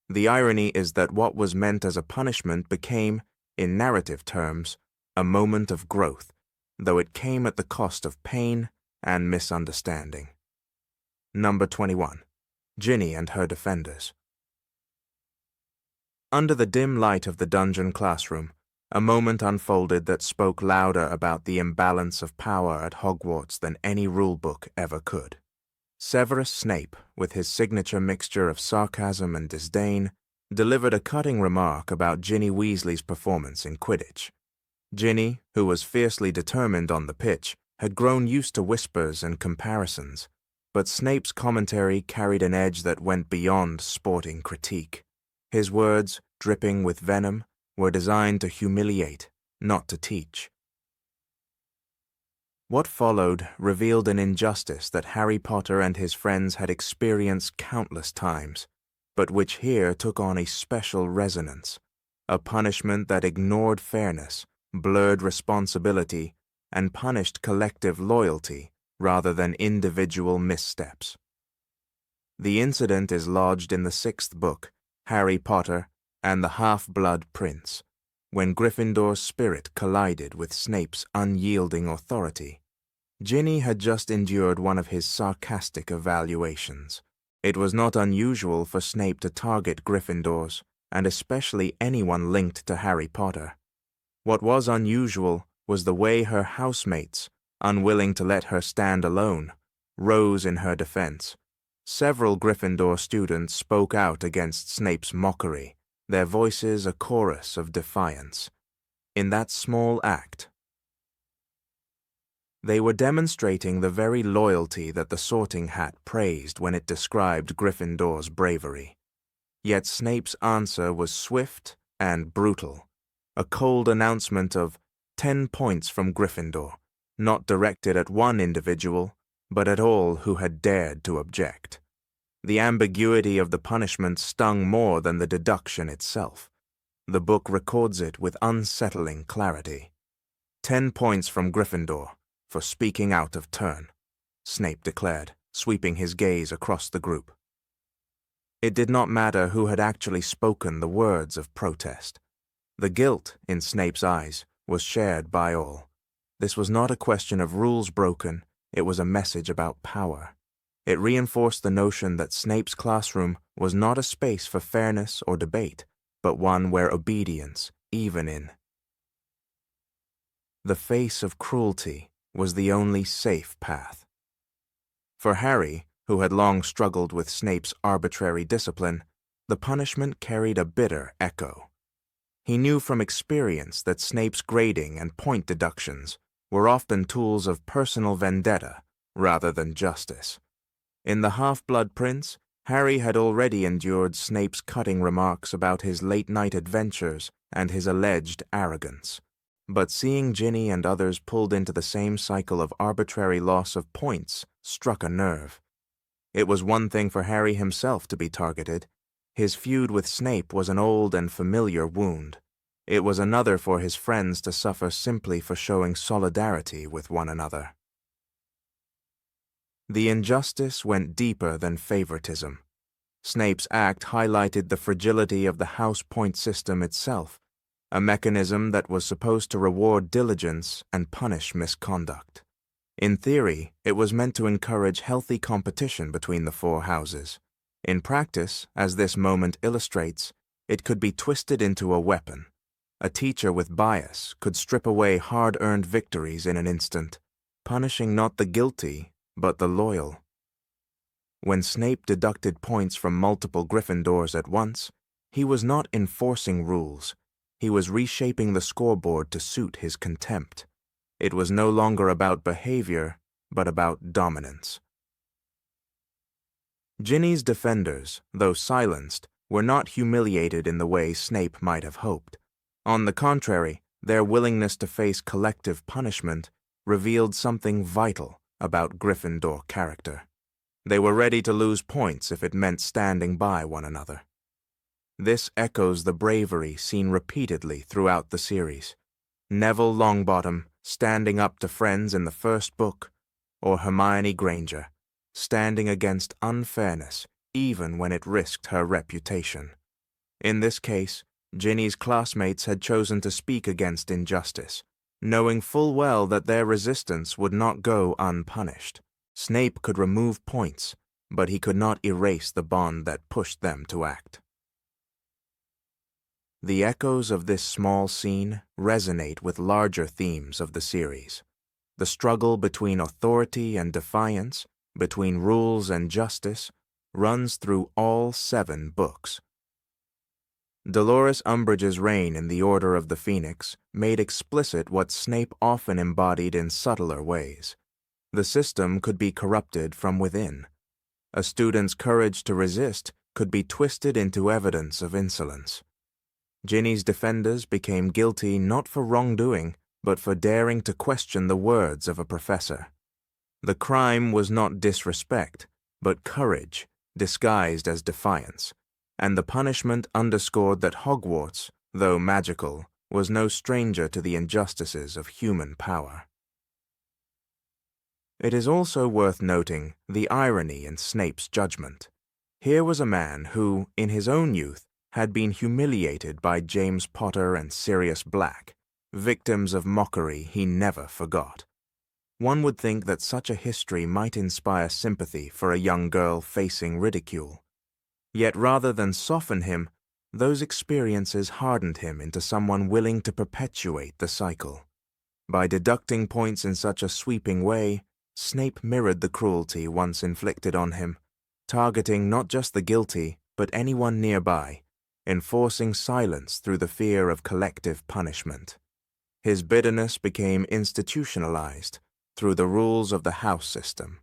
The irony is that what was meant as a punishment became, in narrative terms, a moment of growth, though it came at the cost of pain and misunderstanding. Number 21. Ginny and her defenders. Under the dim light of the dungeon classroom, a moment unfolded that spoke louder about the imbalance of power at Hogwarts than any rulebook ever could. Severus Snape, with his signature mixture of sarcasm and disdain, delivered a cutting remark about Ginny Weasley's performance in Quidditch. Ginny, who was fiercely determined on the pitch, had grown used to whispers and comparisons, but Snape's commentary carried an edge that went beyond sporting critique. His words, dripping with venom, were designed to humiliate, not to teach. What followed revealed an injustice that Harry Potter and his friends had experienced countless times, but which here took on a special resonance, a punishment that ignored fairness, blurred responsibility, and punished collective loyalty rather than individual missteps. The incident is lodged in the 6th book, Harry Potter and the Half-Blood Prince, when Gryffindor's spirit collided with Snape's unyielding authority. Ginny had just endured one of his sarcastic evaluations. It was not unusual for Snape to target Gryffindors, and especially anyone linked to Harry Potter. What was unusual was the way her housemates, unwilling to let her stand alone, rose in her defense. Several Gryffindor students spoke out against Snape's mockery, their voices a chorus of defiance. In that small act, they were demonstrating the very loyalty that the Sorting Hat praised when it described Gryffindor's bravery. Yet Snape's answer was swift and brutal, a cold announcement of 10 points from Gryffindor, not directed at one individual, but at all who had dared to object. The ambiguity of the punishment stung more than the deduction itself. The book records it with unsettling clarity. 10 points from Gryffindor for speaking out of turn, Snape declared, sweeping his gaze across the group. It did not matter who had actually spoken the words of protest. The guilt, in Snape's eyes, was shared by all. This was not a question of rules broken, it was a message about power. It reinforced the notion that Snape's classroom was not a space for fairness or debate, but one where obedience, even in the face of cruelty, was the only safe path. For Harry, who had long struggled with Snape's arbitrary discipline, the punishment carried a bitter echo. He knew from experience that Snape's grading and point deductions were often tools of personal vendetta rather than justice. In The Half-Blood Prince, Harry had already endured Snape's cutting remarks about his late-night adventures and his alleged arrogance. But seeing Ginny and others pulled into the same cycle of arbitrary loss of points struck a nerve. It was one thing for Harry himself to be targeted. His feud with Snape was an old and familiar wound. It was another for his friends to suffer simply for showing solidarity with one another. The injustice went deeper than favoritism. Snape's act highlighted the fragility of the house point system itself, a mechanism that was supposed to reward diligence and punish misconduct. In theory, it was meant to encourage healthy competition between the four houses. In practice, as this moment illustrates, it could be twisted into a weapon. A teacher with bias could strip away hard-earned victories in an instant, punishing not the guilty, but the loyal. When Snape deducted points from multiple Gryffindors at once, he was not enforcing rules. He was reshaping the scoreboard to suit his contempt. It was no longer about behavior, but about dominance. Ginny's defenders, though silenced, were not humiliated in the way Snape might have hoped. On the contrary, their willingness to face collective punishment revealed something vital about Gryffindor character. They were ready to lose points if it meant standing by one another. This echoes the bravery seen repeatedly throughout the series. Neville Longbottom standing up to friends in the first book, or Hermione Granger standing against unfairness even when it risked her reputation. In this case, Ginny's classmates had chosen to speak against injustice, knowing full well that their resistance would not go unpunished. Snape could remove points, but he could not erase the bond that pushed them to act. The echoes of this small scene resonate with larger themes of the series. The struggle between authority and defiance, between rules and justice, runs through all 7 books. Dolores Umbridge's reign in the Order of the Phoenix made explicit what Snape often embodied in subtler ways. The system could be corrupted from within. A student's courage to resist could be twisted into evidence of insolence. Ginny's defenders became guilty not for wrongdoing, but for daring to question the words of a professor. The crime was not disrespect, but courage, disguised as defiance, and the punishment underscored that Hogwarts, though magical, was no stranger to the injustices of human power. It is also worth noting the irony in Snape's judgment. Here was a man who, in his own youth, had been humiliated by James Potter and Sirius Black, victims of mockery he never forgot. One would think that such a history might inspire sympathy for a young girl facing ridicule. Yet rather than soften him, those experiences hardened him into someone willing to perpetuate the cycle. By deducting points in such a sweeping way, Snape mirrored the cruelty once inflicted on him, targeting not just the guilty, but anyone nearby, enforcing silence through the fear of collective punishment. His bitterness became institutionalized through the rules of the house system.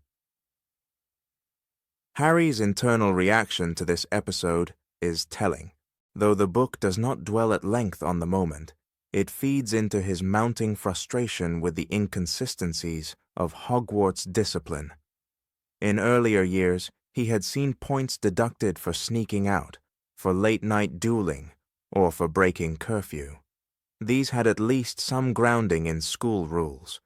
Harry's internal reaction to this episode is telling. Though the book does not dwell at length on the moment, it feeds into his mounting frustration with the inconsistencies of Hogwarts discipline. In earlier years, he had seen points deducted for sneaking out, for late-night dueling, or for breaking curfew. These had at least some grounding in school rules.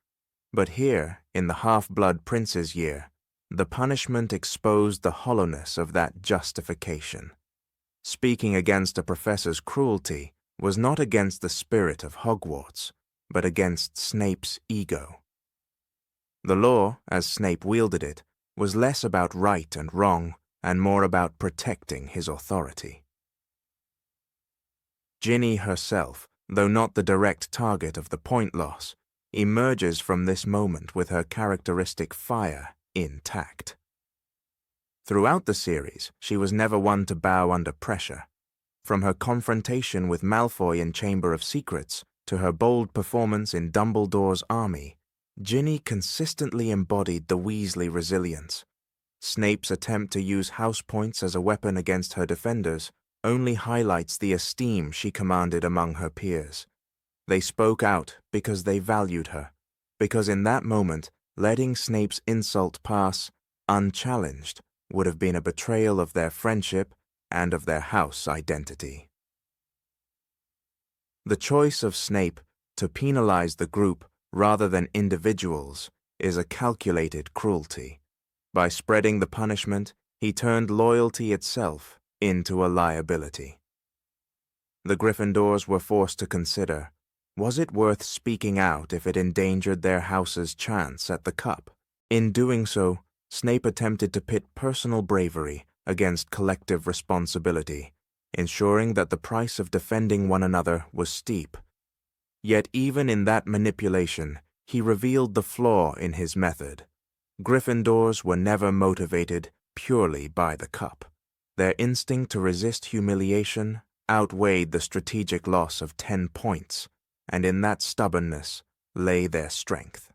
But here, in the Half-Blood Prince's year, the punishment exposed the hollowness of that justification. Speaking against a professor's cruelty was not against the spirit of Hogwarts, but against Snape's ego. The law, as Snape wielded it, was less about right and wrong and more about protecting his authority. Ginny herself, though not the direct target of the point loss, emerges from this moment with her characteristic fire intact. Throughout the series, she was never one to bow under pressure. From her confrontation with Malfoy in Chamber of Secrets to her bold performance in Dumbledore's army, Ginny consistently embodied the Weasley resilience. Snape's attempt to use house points as a weapon against her defenders only highlights the esteem she commanded among her peers. They spoke out because they valued her, because in that moment, letting Snape's insult pass unchallenged would have been a betrayal of their friendship and of their house identity. The choice of Snape to penalize the group rather than individuals is a calculated cruelty. By spreading the punishment, he turned loyalty itself into a liability. The Gryffindors were forced to consider, was it worth speaking out if it endangered their house's chance at the cup? In doing so, Snape attempted to pit personal bravery against collective responsibility, ensuring that the price of defending one another was steep. Yet even in that manipulation, he revealed the flaw in his method. Gryffindors were never motivated purely by the cup. Their instinct to resist humiliation outweighed the strategic loss of 10 points, and in that stubbornness lay their strength.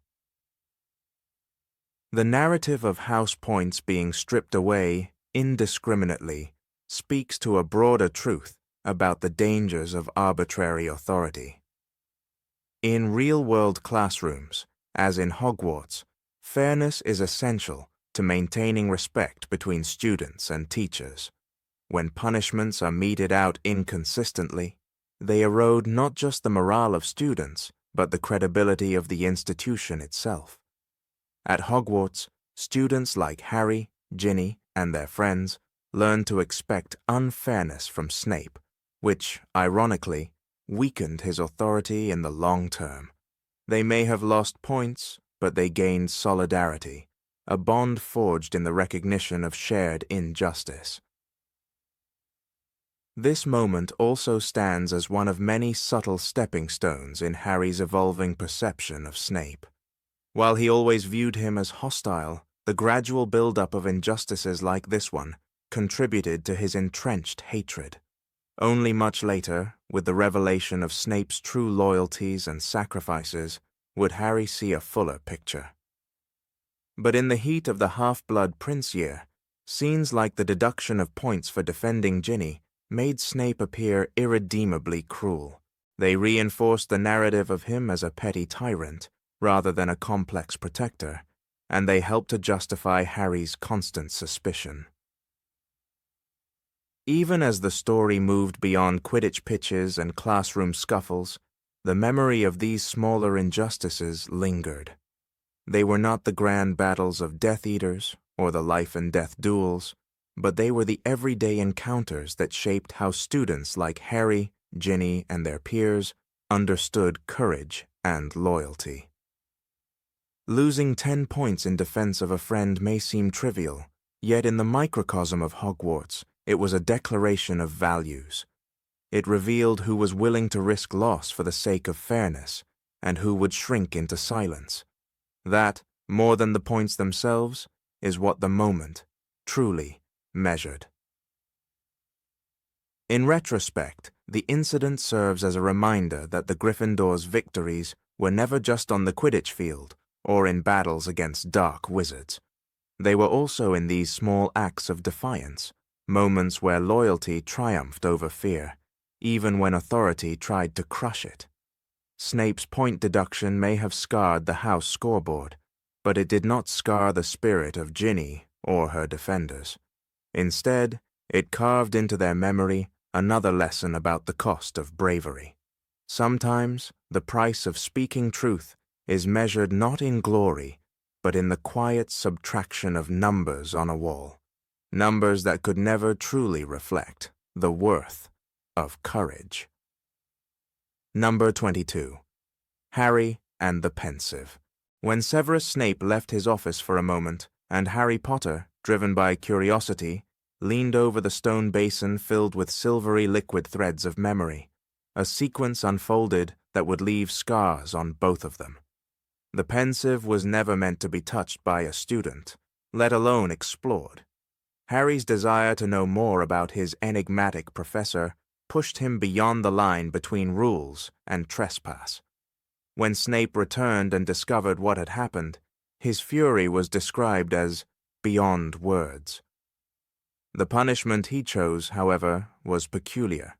The narrative of house points being stripped away indiscriminately speaks to a broader truth about the dangers of arbitrary authority. In real-world classrooms, as in Hogwarts, fairness is essential to maintaining respect between students and teachers. When punishments are meted out inconsistently, they erode not just the morale of students, but the credibility of the institution itself. At Hogwarts, students like Harry, Ginny, and their friends learned to expect unfairness from Snape, which, ironically, weakened his authority in the long term. They may have lost points, but they gained solidarity, a bond forged in the recognition of shared injustice. This moment also stands as one of many subtle stepping stones in Harry's evolving perception of Snape. While he always viewed him as hostile, the gradual build-up of injustices like this one contributed to his entrenched hatred. Only much later, with the revelation of Snape's true loyalties and sacrifices, would Harry see a fuller picture. But in the heat of the Half-Blood Prince year, scenes like the deduction of points for defending Ginny made Snape appear irredeemably cruel. They reinforced the narrative of him as a petty tyrant, rather than a complex protector, and they helped to justify Harry's constant suspicion. Even as the story moved beyond Quidditch pitches and classroom scuffles, the memory of these smaller injustices lingered. They were not the grand battles of Death Eaters or the life-and-death duels, but they were the everyday encounters that shaped how students like Harry, Ginny, and their peers understood courage and loyalty. Losing 10 points in defense of a friend may seem trivial, yet in the microcosm of Hogwarts, it was a declaration of values. It revealed who was willing to risk loss for the sake of fairness, and who would shrink into silence. That, more than the points themselves, is what the moment truly measured. In retrospect, the incident serves as a reminder that the Gryffindors' victories were never just on the Quidditch field or in battles against dark wizards. They were also in these small acts of defiance, moments where loyalty triumphed over fear, even when authority tried to crush it. Snape's point deduction may have scarred the house scoreboard, but it did not scar the spirit of Ginny or her defenders. Instead, it carved into their memory another lesson about the cost of bravery. Sometimes, the price of speaking truth is measured not in glory, but in the quiet subtraction of numbers on a wall, numbers that could never truly reflect the worth of courage. Number 22. Harry and the Pensieve. When Severus Snape left his office for a moment, and Harry Potter, driven by curiosity, leaned over the stone basin filled with silvery liquid threads of memory, a sequence unfolded that would leave scars on both of them. The Pensieve was never meant to be touched by a student, let alone explored. Harry's desire to know more about his enigmatic professor pushed him beyond the line between rules and trespass. When Snape returned and discovered what had happened, his fury was described as beyond words. The punishment he chose, however, was peculiar.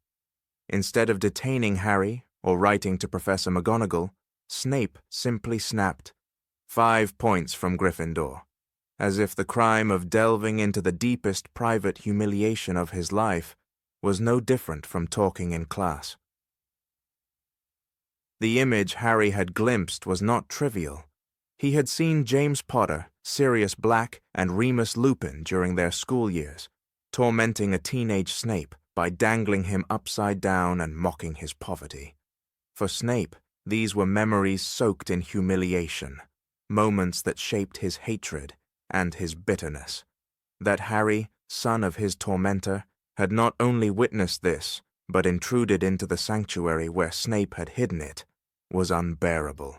Instead of detaining Harry or writing to Professor McGonagall, Snape simply snapped 5 points from Gryffindor, as if the crime of delving into the deepest private humiliation of his life was no different from talking in class. The image Harry had glimpsed was not trivial. He had seen James Potter, Sirius Black, and Remus Lupin during their school years, tormenting a teenage Snape by dangling him upside down and mocking his poverty. For Snape, these were memories soaked in humiliation, moments that shaped his hatred and his bitterness. That Harry, son of his tormentor, had not only witnessed this, but intruded into the sanctuary where Snape had hidden it, was unbearable.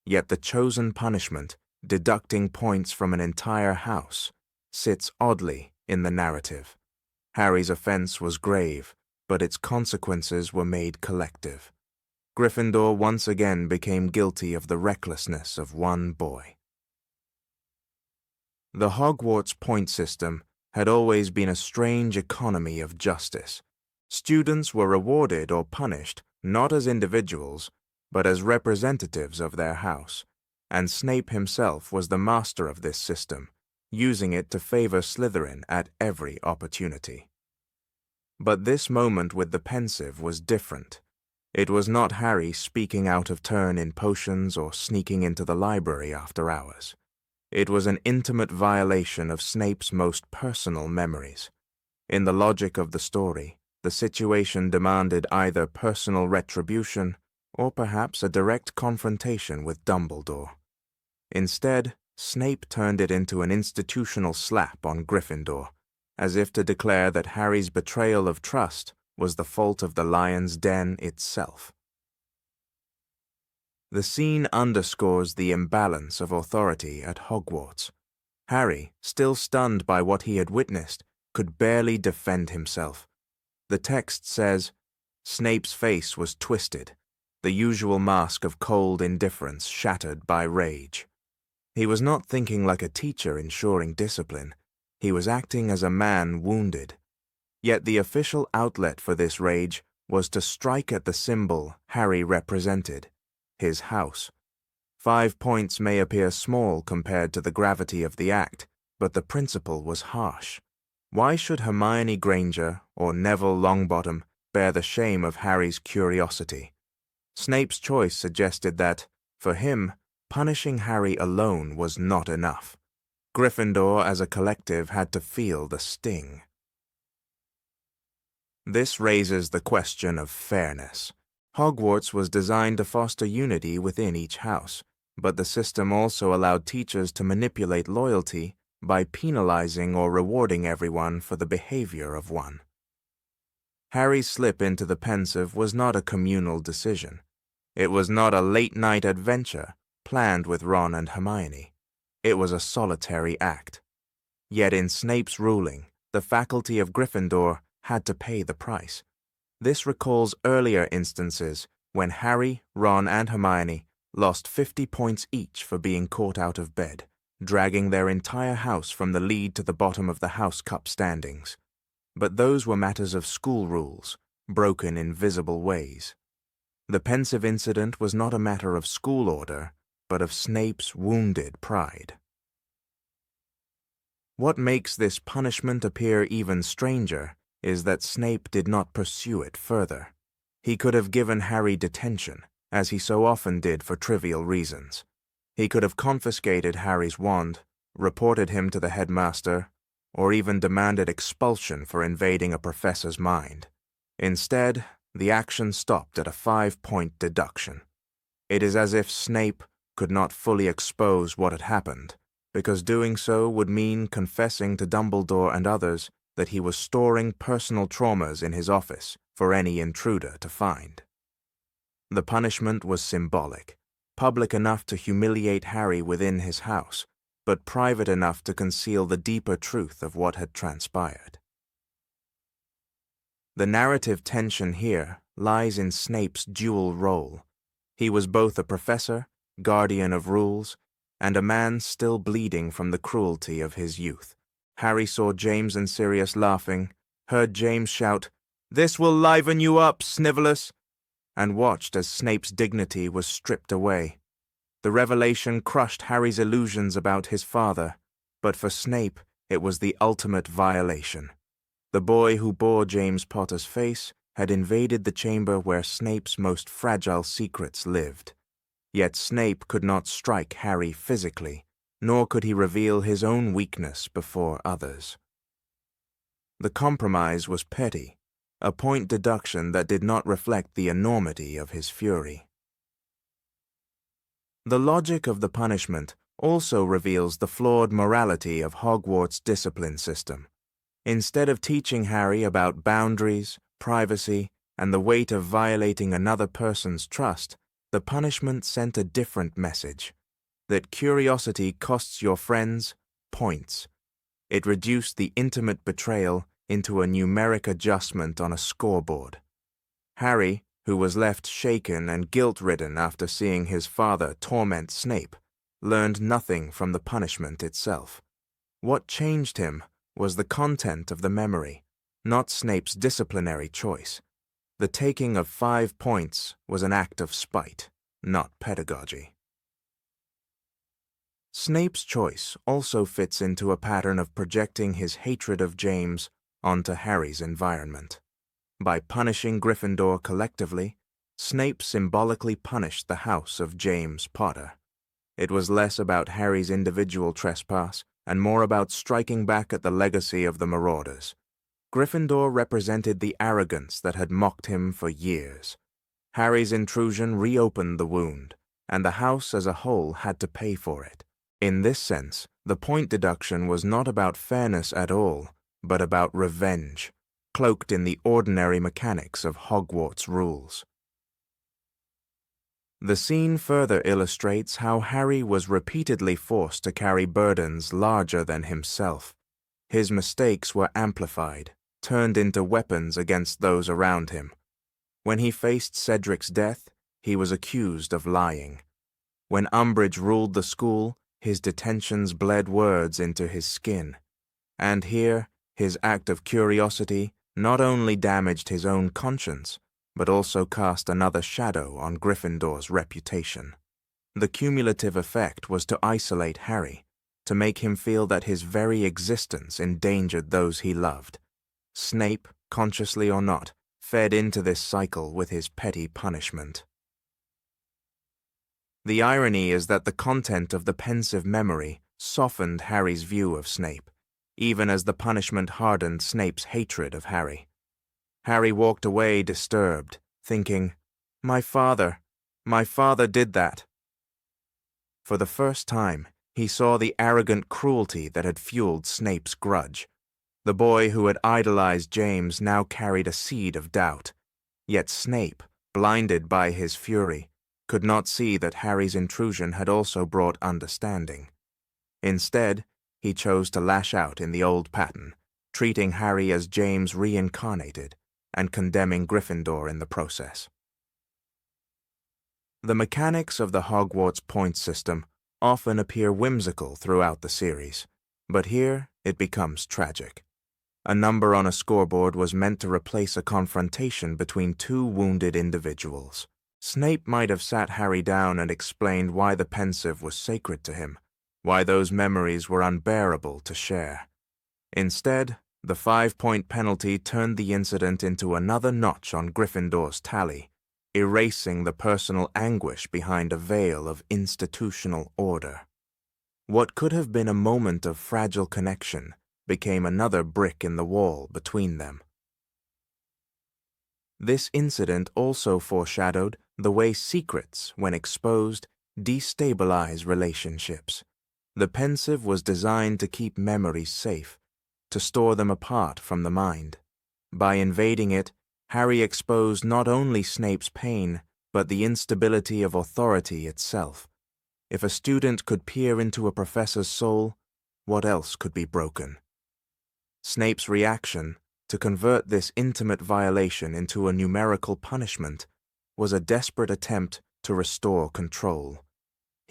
Yet the chosen punishment, deducting points from an entire house, sits oddly in the narrative. Harry's offense was grave, but its consequences were made collective. Gryffindor once again became guilty of the recklessness of one boy. The Hogwarts point system had always been a strange economy of justice. Students were rewarded or punished not as individuals, but as representatives of their house, and Snape himself was the master of this system, using it to favor Slytherin at every opportunity. But this moment with the pensive was different. It was not Harry speaking out of turn in potions or sneaking into the library after hours. It was an intimate violation of Snape's most personal memories. In the logic of the story, the situation demanded either personal retribution or perhaps a direct confrontation with Dumbledore. Instead, Snape turned it into an institutional slap on Gryffindor, as if to declare that Harry's betrayal of trust was the fault of the Lion's Den itself. The scene underscores the imbalance of authority at Hogwarts. Harry, still stunned by what he had witnessed, could barely defend himself. The text says, Snape's face was twisted, the usual mask of cold indifference shattered by rage. He was not thinking like a teacher ensuring discipline. He was acting as a man wounded. Yet the official outlet for this rage was to strike at the symbol Harry represented, his house. 5 points may appear small compared to the gravity of the act, but the principle was harsh. Why should Hermione Granger or Neville Longbottom bear the shame of Harry's curiosity? Snape's choice suggested that, for him, punishing Harry alone was not enough. Gryffindor as a collective had to feel the sting. This raises the question of fairness. Hogwarts was designed to foster unity within each house, but the system also allowed teachers to manipulate loyalty by penalizing or rewarding everyone for the behavior of one. Harry's slip into the pensive was not a communal decision. It was not a late-night adventure planned with Ron and Hermione. It was a solitary act. Yet in Snape's ruling, the faculty of Gryffindor had to pay the price. This recalls earlier instances when Harry, Ron, and Hermione lost 50 points each for being caught out of bed, dragging their entire house from the lead to the bottom of the House Cup standings. But those were matters of school rules, broken in visible ways. The pensive incident was not a matter of school order, but of Snape's wounded pride. What makes this punishment appear even stranger is that Snape did not pursue it further. He could have given Harry detention, as he so often did for trivial reasons. He could have confiscated Harry's wand, reported him to the headmaster, or even demanded expulsion for invading a professor's mind. Instead, the action stopped at a 5-point deduction. It is as if Snape could not fully expose what had happened, because doing so would mean confessing to Dumbledore and others that he was storing personal traumas in his office for any intruder to find. The punishment was symbolic, public enough to humiliate Harry within his house, but private enough to conceal the deeper truth of what had transpired. The narrative tension here lies in Snape's dual role. He was both a professor, guardian of rules, and a man still bleeding from the cruelty of his youth. Harry saw James and Sirius laughing, heard James shout, "This will liven you up, Snivelus," and watched as Snape's dignity was stripped away. The revelation crushed Harry's illusions about his father, but for Snape it was the ultimate violation. The boy who bore James Potter's face had invaded the chamber where Snape's most fragile secrets lived. Yet Snape could not strike Harry physically, nor could he reveal his own weakness before others. The compromise was petty, a point deduction that did not reflect the enormity of his fury. The logic of the punishment also reveals the flawed morality of Hogwarts' discipline system. Instead of teaching Harry about boundaries, privacy, and the weight of violating another person's trust, the punishment sent a different message: that curiosity costs your friends points. It reduced the intimate betrayal into a numeric adjustment on a scoreboard. Harry, who was left shaken and guilt-ridden after seeing his father torment Snape, learned nothing from the punishment itself. What changed him was the content of the memory, not Snape's disciplinary choice. The taking of 5 points was an act of spite, not pedagogy. Snape's choice also fits into a pattern of projecting his hatred of James onto Harry's environment. By punishing Gryffindor collectively, Snape symbolically punished the house of James Potter. It was less about Harry's individual trespass and more about striking back at the legacy of the Marauders. Gryffindor represented the arrogance that had mocked him for years. Harry's intrusion reopened the wound, and the house as a whole had to pay for it. In this sense, the point deduction was not about fairness at all, but about revenge, cloaked in the ordinary mechanics of Hogwarts rules. The scene further illustrates how Harry was repeatedly forced to carry burdens larger than himself. His mistakes were amplified, turned into weapons against those around him. When he faced Cedric's death, he was accused of lying. When Umbridge ruled the school, his detentions bled words into his skin. And here, his act of curiosity not only damaged his own conscience, but also cast another shadow on Gryffindor's reputation. The cumulative effect was to isolate Harry, to make him feel that his very existence endangered those he loved. Snape, consciously or not, fed into this cycle with his petty punishment. The irony is that the content of the pensive memory softened Harry's view of Snape, even as the punishment hardened Snape's hatred of Harry. Harry walked away disturbed, thinking, my father did that." For the first time, he saw the arrogant cruelty that had fueled Snape's grudge. The boy who had idolized James now carried a seed of doubt. Yet Snape, blinded by his fury, could not see that Harry's intrusion had also brought understanding. Instead, he chose to lash out in the old pattern, treating Harry as James reincarnated, and condemning Gryffindor in the process. The mechanics of the Hogwarts point system often appear whimsical throughout the series, but here it becomes tragic. A number on a scoreboard was meant to replace a confrontation between two wounded individuals. Snape might have sat Harry down and explained why the pensive was sacred to him, why those memories were unbearable to share. Instead, the 5-point penalty turned the incident into another notch on Gryffindor's tally, erasing the personal anguish behind a veil of institutional order. What could have been a moment of fragile connection became another brick in the wall between them. This incident also foreshadowed the way secrets, when exposed, destabilize relationships. The pensive was designed to keep memories safe, to store them apart from the mind. By invading it, Harry exposed not only Snape's pain, but the instability of authority itself. If a student could peer into a professor's soul, what else could be broken? Snape's reaction, to convert this intimate violation into a numerical punishment, was a desperate attempt to restore control.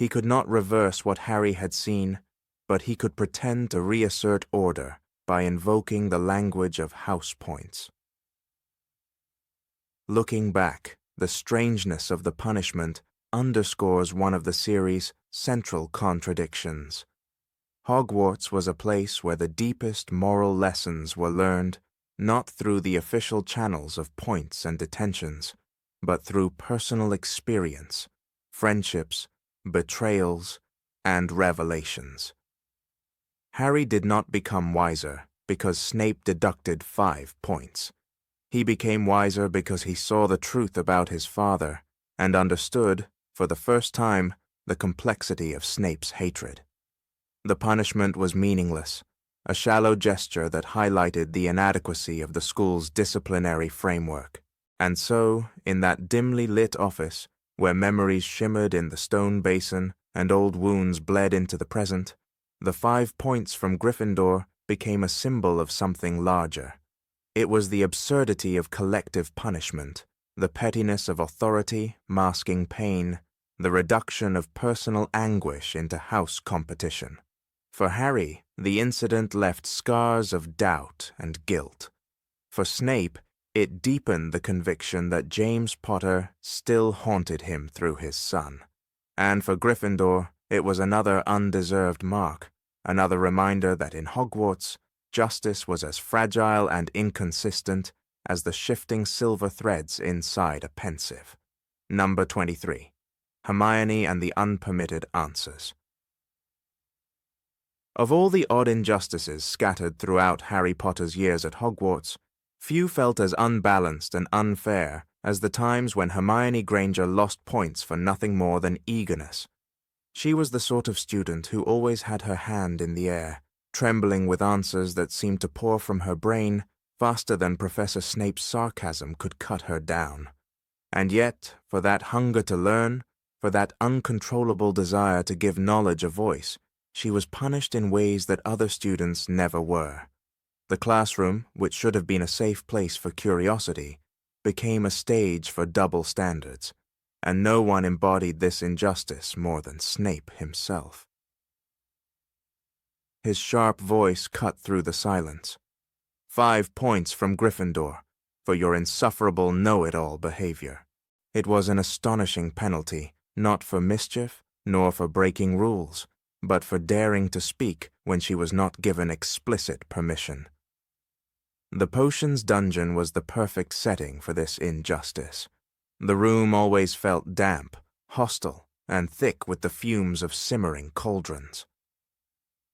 He could not reverse what Harry had seen, but he could pretend to reassert order by invoking the language of house points. Looking back, the strangeness of the punishment underscores one of the series' central contradictions. Hogwarts was a place where the deepest moral lessons were learned not through the official channels of points and detentions, but through personal experience, friendships, betrayals, and revelations. Harry did not become wiser because Snape deducted 5 points. He became wiser because he saw the truth about his father and understood, for the first time, the complexity of Snape's hatred. The punishment was meaningless, a shallow gesture that highlighted the inadequacy of the school's disciplinary framework. And so, in that dimly lit office, where memories shimmered in the stone basin and old wounds bled into the present, the 5 points from Gryffindor became a symbol of something larger. It was the absurdity of collective punishment, the pettiness of authority masking pain, the reduction of personal anguish into house competition. For Harry, the incident left scars of doubt and guilt. For Snape, it deepened the conviction that James Potter still haunted him through his son. And for Gryffindor, it was another undeserved mark, another reminder that in Hogwarts, justice was as fragile and inconsistent as the shifting silver threads inside a pensieve. Number 23. Hermione and the Unpermitted Answers. Of all the odd injustices scattered throughout Harry Potter's years at Hogwarts, few felt as unbalanced and unfair as the times when Hermione Granger lost points for nothing more than eagerness. She was the sort of student who always had her hand in the air, trembling with answers that seemed to pour from her brain faster than Professor Snape's sarcasm could cut her down. And yet, for that hunger to learn, for that uncontrollable desire to give knowledge a voice, she was punished in ways that other students never were. The classroom, which should have been a safe place for curiosity, became a stage for double standards, and no one embodied this injustice more than Snape himself. His sharp voice cut through the silence. 5 points from Gryffindor for your insufferable know-it-all behavior. It was an astonishing penalty, not for mischief, nor for breaking rules, but for daring to speak when she was not given explicit permission. The potions dungeon was the perfect setting for this injustice. The room always felt damp, hostile, and thick with the fumes of simmering cauldrons.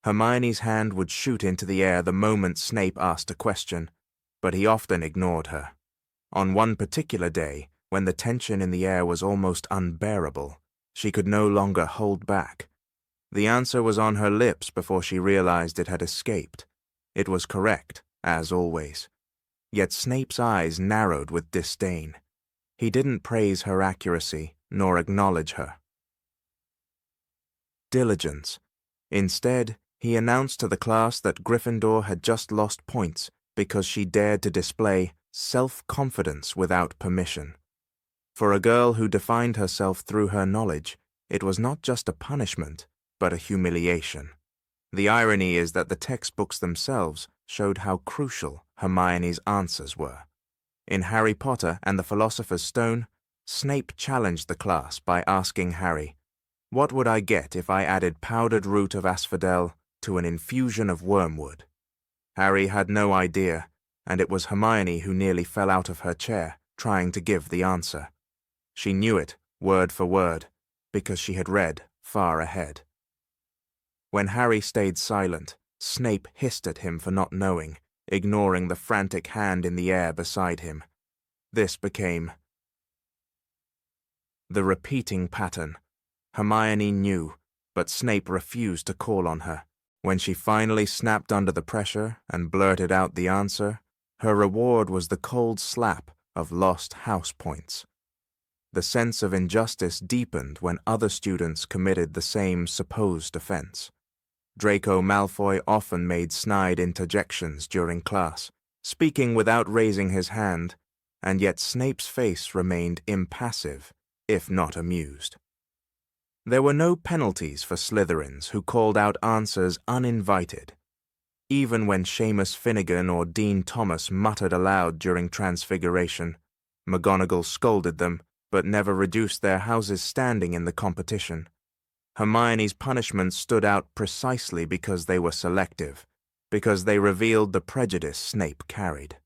Hermione's hand would shoot into the air the moment Snape asked a question, but he often ignored her. On one particular day, when the tension in the air was almost unbearable, she could no longer hold back. The answer was on her lips before she realized it had escaped. It was correct, as always. Yet Snape's eyes narrowed with disdain. He didn't praise her accuracy, nor acknowledge her diligence. Instead, he announced to the class that Gryffindor had just lost points because she dared to display self-confidence without permission. For a girl who defined herself through her knowledge, it was not just a punishment, but a humiliation. The irony is that the textbooks themselves showed how crucial Hermione's answers were. In Harry Potter and the Philosopher's Stone, Snape challenged the class by asking Harry, "What would I get if I added powdered root of asphodel to an infusion of wormwood?" Harry had no idea, and it was Hermione who nearly fell out of her chair, trying to give the answer. She knew it, word for word, because she had read far ahead. When Harry stayed silent, Snape hissed at him for not knowing, ignoring the frantic hand in the air beside him. This became the repeating pattern. Hermione knew, but Snape refused to call on her. When she finally snapped under the pressure and blurted out the answer, her reward was the cold slap of lost house points. The sense of injustice deepened when other students committed the same supposed offense. Draco Malfoy often made snide interjections during class, speaking without raising his hand, and yet Snape's face remained impassive, if not amused. There were no penalties for Slytherins who called out answers uninvited. Even when Seamus Finnegan or Dean Thomas muttered aloud during Transfiguration, McGonagall scolded them, but never reduced their house's standing in the competition. Hermione's punishments stood out precisely because they were selective, because they revealed the prejudice Snape carried.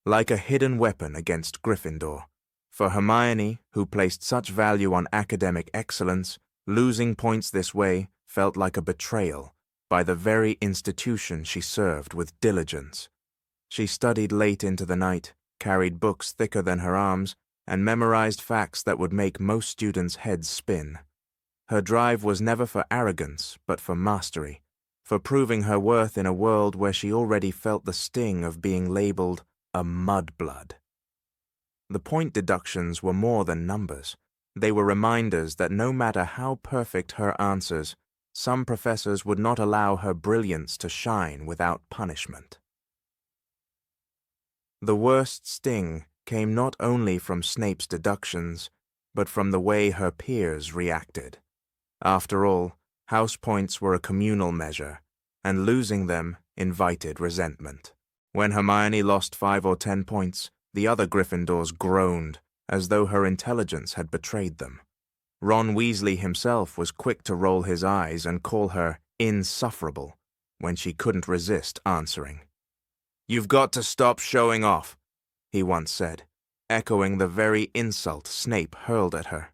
Like a hidden weapon against Gryffindor, for Hermione, who placed such value on academic excellence, losing points this way felt like a betrayal by the very institution she served with diligence. She studied late into the night, carried books thicker than her arms, and memorized facts that would make most students' heads spin. Her drive was never for arrogance, but for mastery, for proving her worth in a world where she already felt the sting of being labeled a mudblood. The point deductions were more than numbers. They were reminders that no matter how perfect her answers, some professors would not allow her brilliance to shine without punishment. The worst sting came not only from Snape's deductions, but from the way her peers reacted. After all, house points were a communal measure, and losing them invited resentment. When Hermione lost 5 or 10 points, the other Gryffindors groaned, as though her intelligence had betrayed them. Ron Weasley himself was quick to roll his eyes and call her insufferable when she couldn't resist answering. "You've got to stop showing off," he once said, echoing the very insult Snape hurled at her.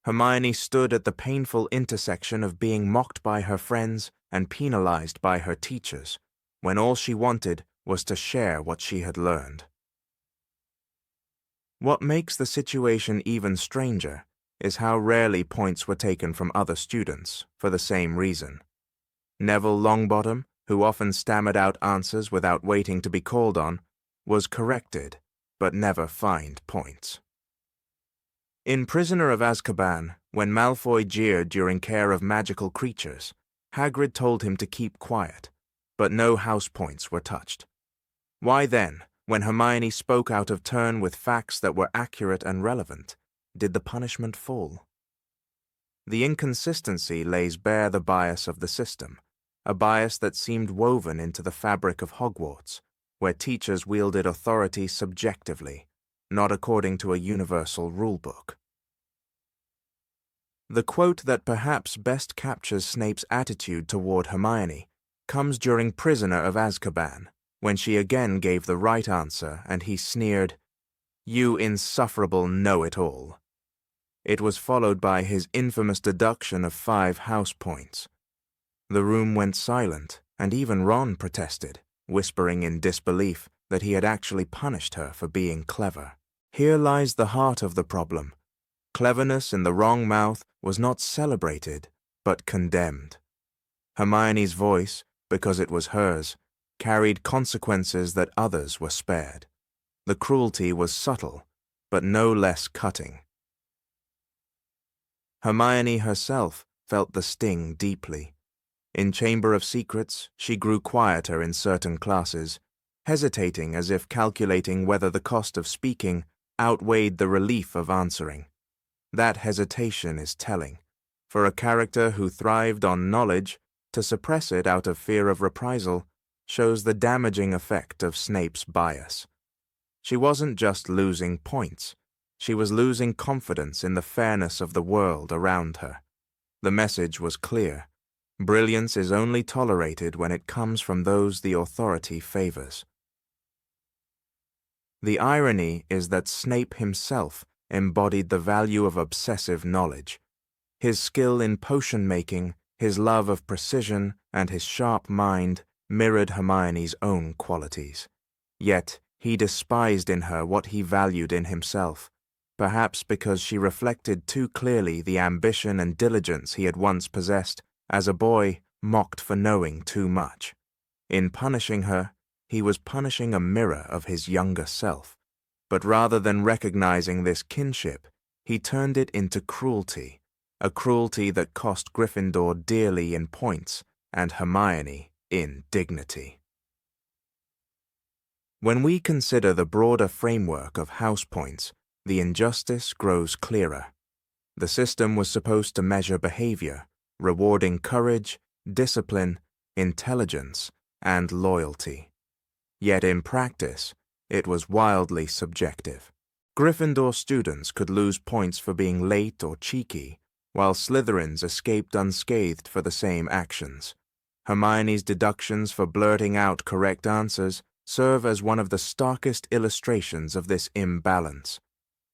Hermione stood at the painful intersection of being mocked by her friends and penalized by her teachers, when all she wanted was to share what she had learned. What makes the situation even stranger is how rarely points were taken from other students for the same reason. Neville Longbottom, who often stammered out answers without waiting to be called on, was corrected, but never fined points. In Prisoner of Azkaban, when Malfoy jeered during care of magical creatures, Hagrid told him to keep quiet, but no house points were touched. Why then, when Hermione spoke out of turn with facts that were accurate and relevant, did the punishment fall? The inconsistency lays bare the bias of the system, a bias that seemed woven into the fabric of Hogwarts, where teachers wielded authority subjectively, not according to a universal rulebook. The quote that perhaps best captures Snape's attitude toward Hermione comes during Prisoner of Azkaban, when she again gave the right answer and he sneered, "You insufferable know-it-all." It was followed by his infamous deduction of 5 house points. The room went silent, and even Ron protested, whispering in disbelief that he had actually punished her for being clever. Here lies the heart of the problem. Cleverness in the wrong mouth was not celebrated, but condemned. Hermione's voice, because it was hers, carried consequences that others were spared. The cruelty was subtle, but no less cutting. Hermione herself felt the sting deeply. In Chamber of Secrets, she grew quieter in certain classes, hesitating as if calculating whether the cost of speaking outweighed the relief of answering. That hesitation is telling. For a character who thrived on knowledge, to suppress it out of fear of reprisal shows the damaging effect of Snape's bias. She wasn't just losing points. She was losing confidence in the fairness of the world around her. The message was clear. Brilliance is only tolerated when it comes from those the authority favors. The irony is that Snape himself embodied the value of obsessive knowledge. His skill in potion-making, his love of precision, and his sharp mind mirrored Hermione's own qualities. Yet he despised in her what he valued in himself, perhaps because she reflected too clearly the ambition and diligence he had once possessed as a boy mocked for knowing too much. In punishing her, he was punishing a mirror of his younger self, but rather than recognizing this kinship, he turned it into cruelty, a cruelty that cost Gryffindor dearly in points and Hermione in dignity. When we consider the broader framework of house points, the injustice grows clearer. The system was supposed to measure behavior, rewarding courage, discipline, intelligence, and loyalty. Yet in practice, it was wildly subjective. Gryffindor students could lose points for being late or cheeky, while Slytherins escaped unscathed for the same actions. Hermione's deductions for blurting out correct answers serve as one of the starkest illustrations of this imbalance.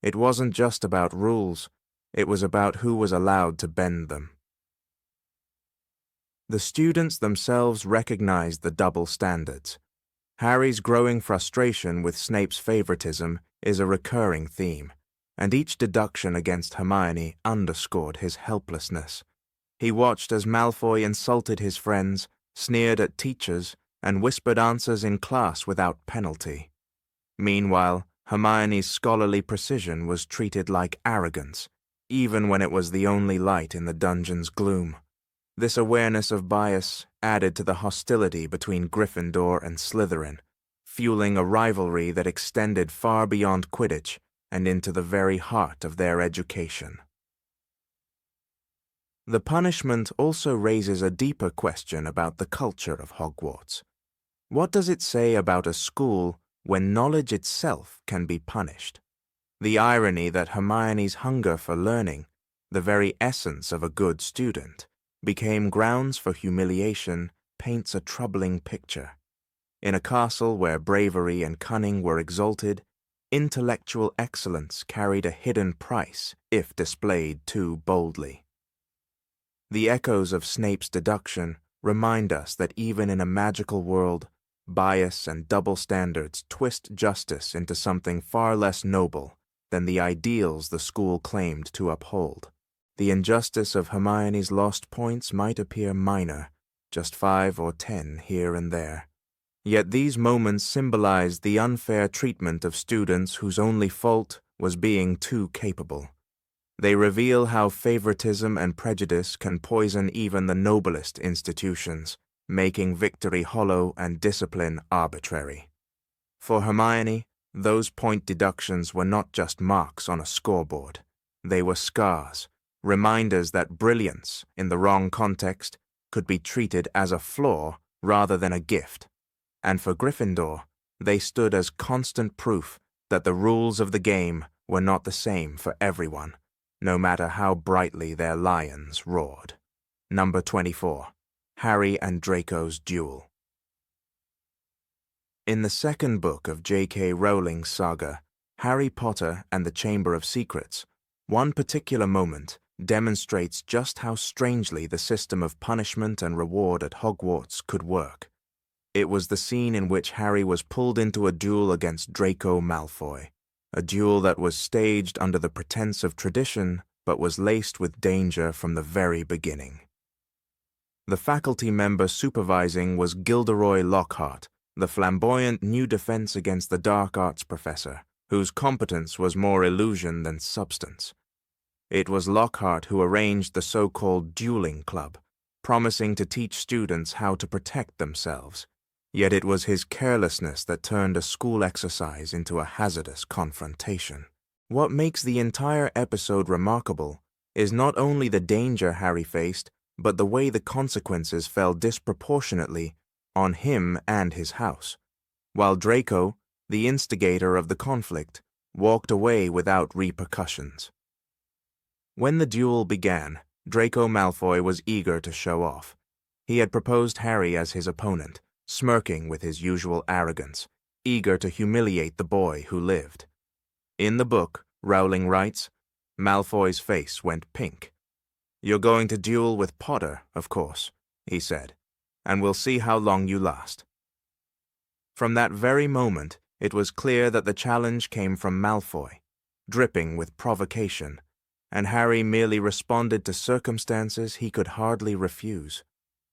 It wasn't just about rules, it was about who was allowed to bend them. The students themselves recognized the double standards. Harry's growing frustration with Snape's favoritism is a recurring theme, and each deduction against Hermione underscored his helplessness. He watched as Malfoy insulted his friends, sneered at teachers, and whispered answers in class without penalty. Meanwhile, Hermione's scholarly precision was treated like arrogance, even when it was the only light in the dungeon's gloom. This awareness of bias added to the hostility between Gryffindor and Slytherin, fueling a rivalry that extended far beyond Quidditch and into the very heart of their education. The punishment also raises a deeper question about the culture of Hogwarts. What does it say about a school when knowledge itself can be punished? The irony that Hermione's hunger for learning, the very essence of a good student, became grounds for humiliation paints a troubling picture. In a castle where bravery and cunning were exalted, intellectual excellence carried a hidden price if displayed too boldly. The echoes of Snape's deduction remind us that even in a magical world, bias and double standards twist justice into something far less noble than the ideals the school claimed to uphold. The injustice of Hermione's lost points might appear minor, just 5 or 10 here and there. Yet these moments symbolized the unfair treatment of students whose only fault was being too capable. They reveal how favoritism and prejudice can poison even the noblest institutions, making victory hollow and discipline arbitrary. For Hermione, those point deductions were not just marks on a scoreboard. They were scars, reminders that brilliance, in the wrong context, could be treated as a flaw rather than a gift. And for Gryffindor, they stood as constant proof that the rules of the game were not the same for everyone, no matter how brightly their lions roared. Number 24. Harry and Draco's Duel. In the second book of J.K. Rowling's saga, Harry Potter and the Chamber of Secrets, one particular moment demonstrates just how strangely the system of punishment and reward at Hogwarts could work. It was the scene in which Harry was pulled into a duel against Draco Malfoy, a duel that was staged under the pretense of tradition but was laced with danger from the very beginning. The faculty member supervising was Gilderoy Lockhart, the flamboyant new defense against the dark arts professor, whose competence was more illusion than substance. It was Lockhart who arranged the so-called dueling club, promising to teach students how to protect themselves. Yet it was his carelessness that turned a school exercise into a hazardous confrontation. What makes the entire episode remarkable is not only the danger Harry faced, but the way the consequences fell disproportionately on him and his house, while Draco, the instigator of the conflict, walked away without repercussions. When the duel began, Draco Malfoy was eager to show off. He had proposed Harry as his opponent, smirking with his usual arrogance, eager to humiliate the boy who lived. In the book, Rowling writes, Malfoy's face went pink. "You're going to duel with Potter, of course," he said, "and we'll see how long you last." From that very moment, it was clear that the challenge came from Malfoy, dripping with provocation, and Harry merely responded to circumstances he could hardly refuse.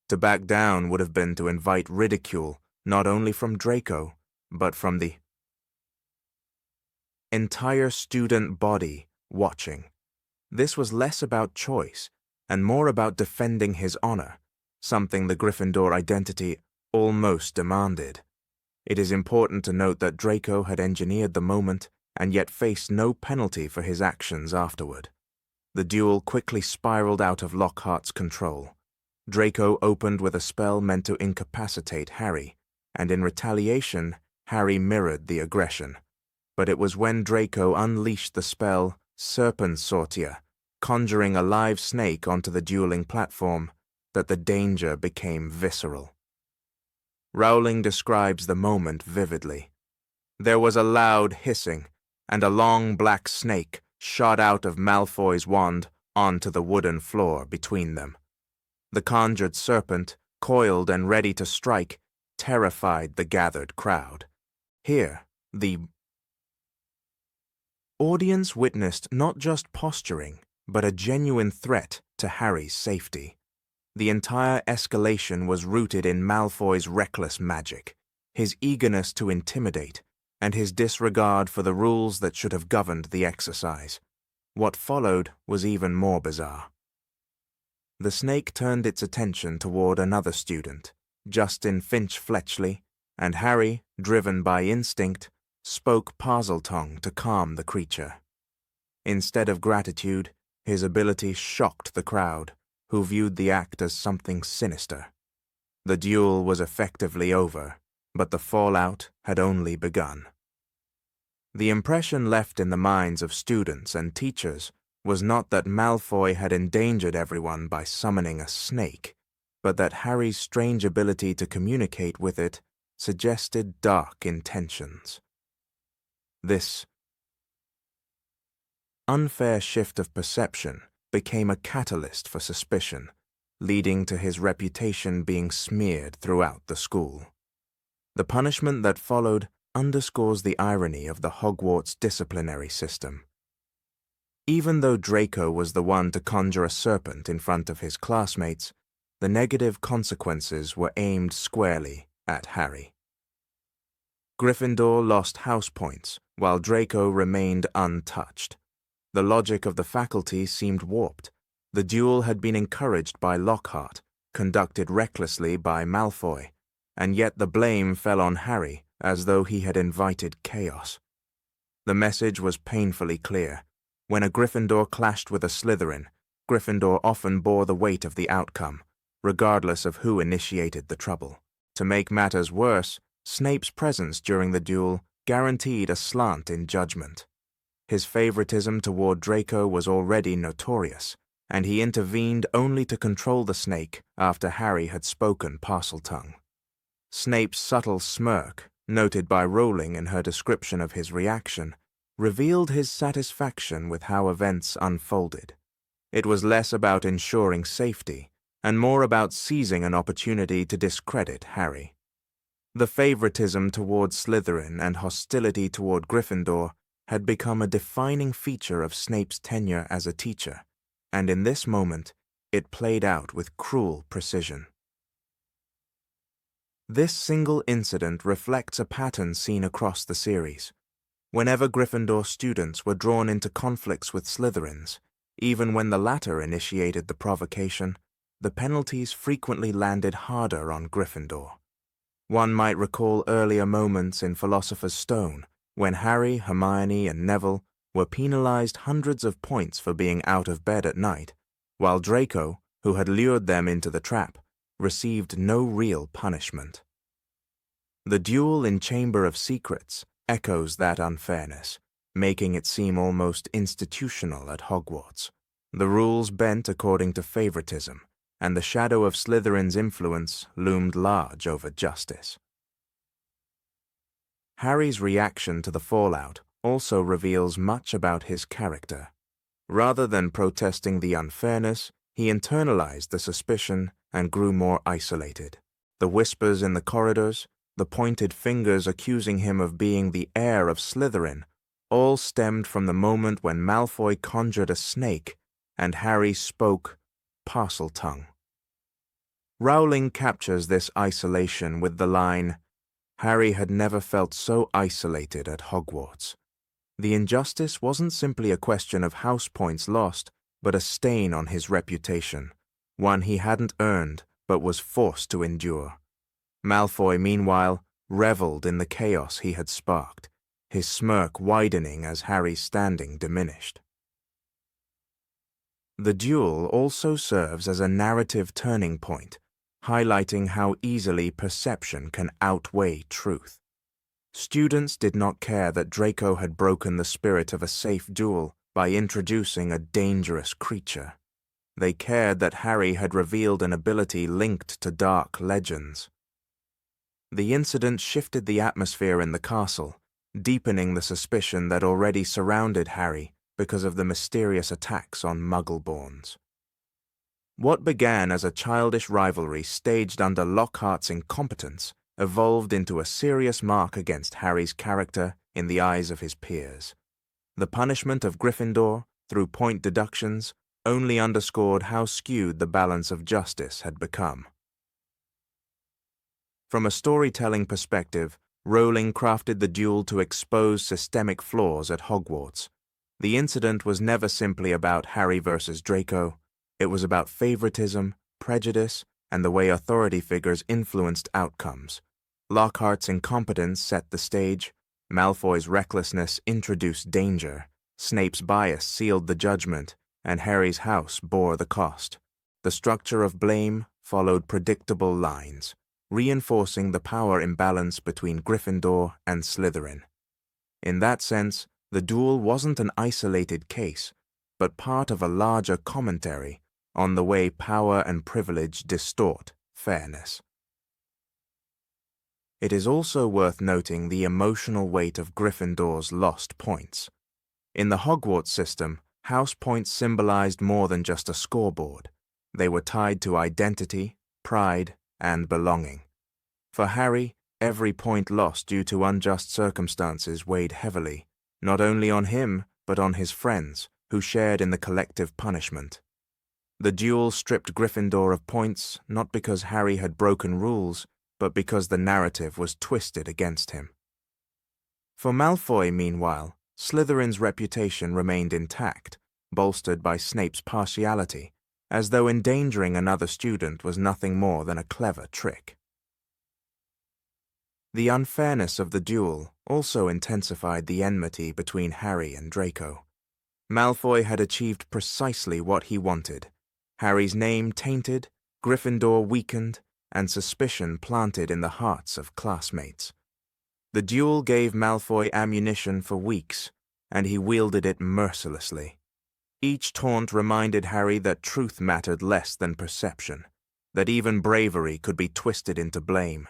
To back down would have been to invite ridicule not only from Draco, but from the entire student body watching. This was less about choice and more about defending his honor, something the Gryffindor identity almost demanded. It is important to note that Draco had engineered the moment and yet faced no penalty for his actions afterward. The duel quickly spiraled out of Lockhart's control. Draco opened with a spell meant to incapacitate Harry, and in retaliation, Harry mirrored the aggression. But it was when Draco unleashed the spell Serpent Sortia, conjuring a live snake onto the dueling platform, that the danger became visceral. Rowling describes the moment vividly. There was a loud hissing, and a long black snake shot out of Malfoy's wand onto the wooden floor between them. The conjured serpent, coiled and ready to strike, terrified the gathered crowd. Here, the audience witnessed not just posturing, but a genuine threat to Harry's safety. The entire escalation was rooted in Malfoy's reckless magic, his eagerness to intimidate, and his disregard for the rules that should have governed the exercise. What followed was even more bizarre. The snake turned its attention toward another student, Justin Finch-Fletchley, and Harry, driven by instinct, spoke Parseltongue to calm the creature. Instead of gratitude, his ability shocked the crowd, who viewed the act as something sinister. The duel was effectively over, but the fallout had only begun. The impression left in the minds of students and teachers was not that Malfoy had endangered everyone by summoning a snake, but that Harry's strange ability to communicate with it suggested dark intentions. This unfair shift of perception became a catalyst for suspicion, leading to his reputation being smeared throughout the school. The punishment that followed underscores the irony of the Hogwarts disciplinary system. Even though Draco was the one to conjure a serpent in front of his classmates, the negative consequences were aimed squarely at Harry. Gryffindor lost house points, while Draco remained untouched. The logic of the faculty seemed warped. The duel had been encouraged by Lockhart, conducted recklessly by Malfoy, and yet the blame fell on Harry as though he had invited chaos. The message was painfully clear. When a Gryffindor clashed with a Slytherin, Gryffindor often bore the weight of the outcome, regardless of who initiated the trouble. To make matters worse, Snape's presence during the duel guaranteed a slant in judgment. His favoritism toward Draco was already notorious, and he intervened only to control the snake after Harry had spoken Parseltongue. Snape's subtle smirk, noted by Rowling in her description of his reaction, revealed his satisfaction with how events unfolded. It was less about ensuring safety, and more about seizing an opportunity to discredit Harry. The favoritism toward Slytherin and hostility toward Gryffindor had become a defining feature of Snape's tenure as a teacher, and in this moment, it played out with cruel precision. This single incident reflects a pattern seen across the series. Whenever Gryffindor students were drawn into conflicts with Slytherins, even when the latter initiated the provocation, the penalties frequently landed harder on Gryffindor. One might recall earlier moments in Philosopher's Stone, when Harry, Hermione, and Neville were penalized hundreds of points for being out of bed at night, while Draco, who had lured them into the trap, received no real punishment. The duel in Chamber of Secrets echoes that unfairness, making it seem almost institutional at Hogwarts. The rules bent according to favoritism, and the shadow of Slytherin's influence loomed large over justice. Harry's reaction to the fallout also reveals much about his character. Rather than protesting the unfairness, he internalized the suspicion and grew more isolated. The whispers in the corridors, the pointed fingers accusing him of being the heir of Slytherin, all stemmed from the moment when Malfoy conjured a snake and Harry spoke Parseltongue. Rowling captures this isolation with the line, "Harry had never felt so isolated at Hogwarts." The injustice wasn't simply a question of house points lost, but a stain on his reputation, one he hadn't earned but was forced to endure. Malfoy, meanwhile, reveled in the chaos he had sparked, his smirk widening as Harry's standing diminished. The duel also serves as a narrative turning point, highlighting how easily perception can outweigh truth. Students did not care that Draco had broken the spirit of a safe duel by introducing a dangerous creature. They cared that Harry had revealed an ability linked to dark legends. The incident shifted the atmosphere in the castle, deepening the suspicion that already surrounded Harry because of the mysterious attacks on Muggleborns. What began as a childish rivalry staged under Lockhart's incompetence evolved into a serious mark against Harry's character in the eyes of his peers. The punishment of Gryffindor, through point deductions, only underscored how skewed the balance of justice had become. From a storytelling perspective, Rowling crafted the duel to expose systemic flaws at Hogwarts. The incident was never simply about Harry versus Draco. It was about favoritism, prejudice, and the way authority figures influenced outcomes. Lockhart's incompetence set the stage, Malfoy's recklessness introduced danger, Snape's bias sealed the judgment, and Harry's house bore the cost. The structure of blame followed predictable lines, reinforcing the power imbalance between Gryffindor and Slytherin. In that sense, the duel wasn't an isolated case, but part of a larger commentary on the way power and privilege distort fairness. It is also worth noting the emotional weight of Gryffindor's lost points. In the Hogwarts system, house points symbolized more than just a scoreboard. They were tied to identity, pride, and belonging. For Harry, every point lost due to unjust circumstances weighed heavily, not only on him, but on his friends, who shared in the collective punishment. The duel stripped Gryffindor of points, not because Harry had broken rules, but because the narrative was twisted against him. For Malfoy, meanwhile, Slytherin's reputation remained intact, bolstered by Snape's partiality, as though endangering another student was nothing more than a clever trick. The unfairness of the duel also intensified the enmity between Harry and Draco. Malfoy had achieved precisely what he wanted. Harry's name tainted, Gryffindor weakened, and suspicion planted in the hearts of classmates. The duel gave Malfoy ammunition for weeks, and he wielded it mercilessly. Each taunt reminded Harry that truth mattered less than perception, that even bravery could be twisted into blame.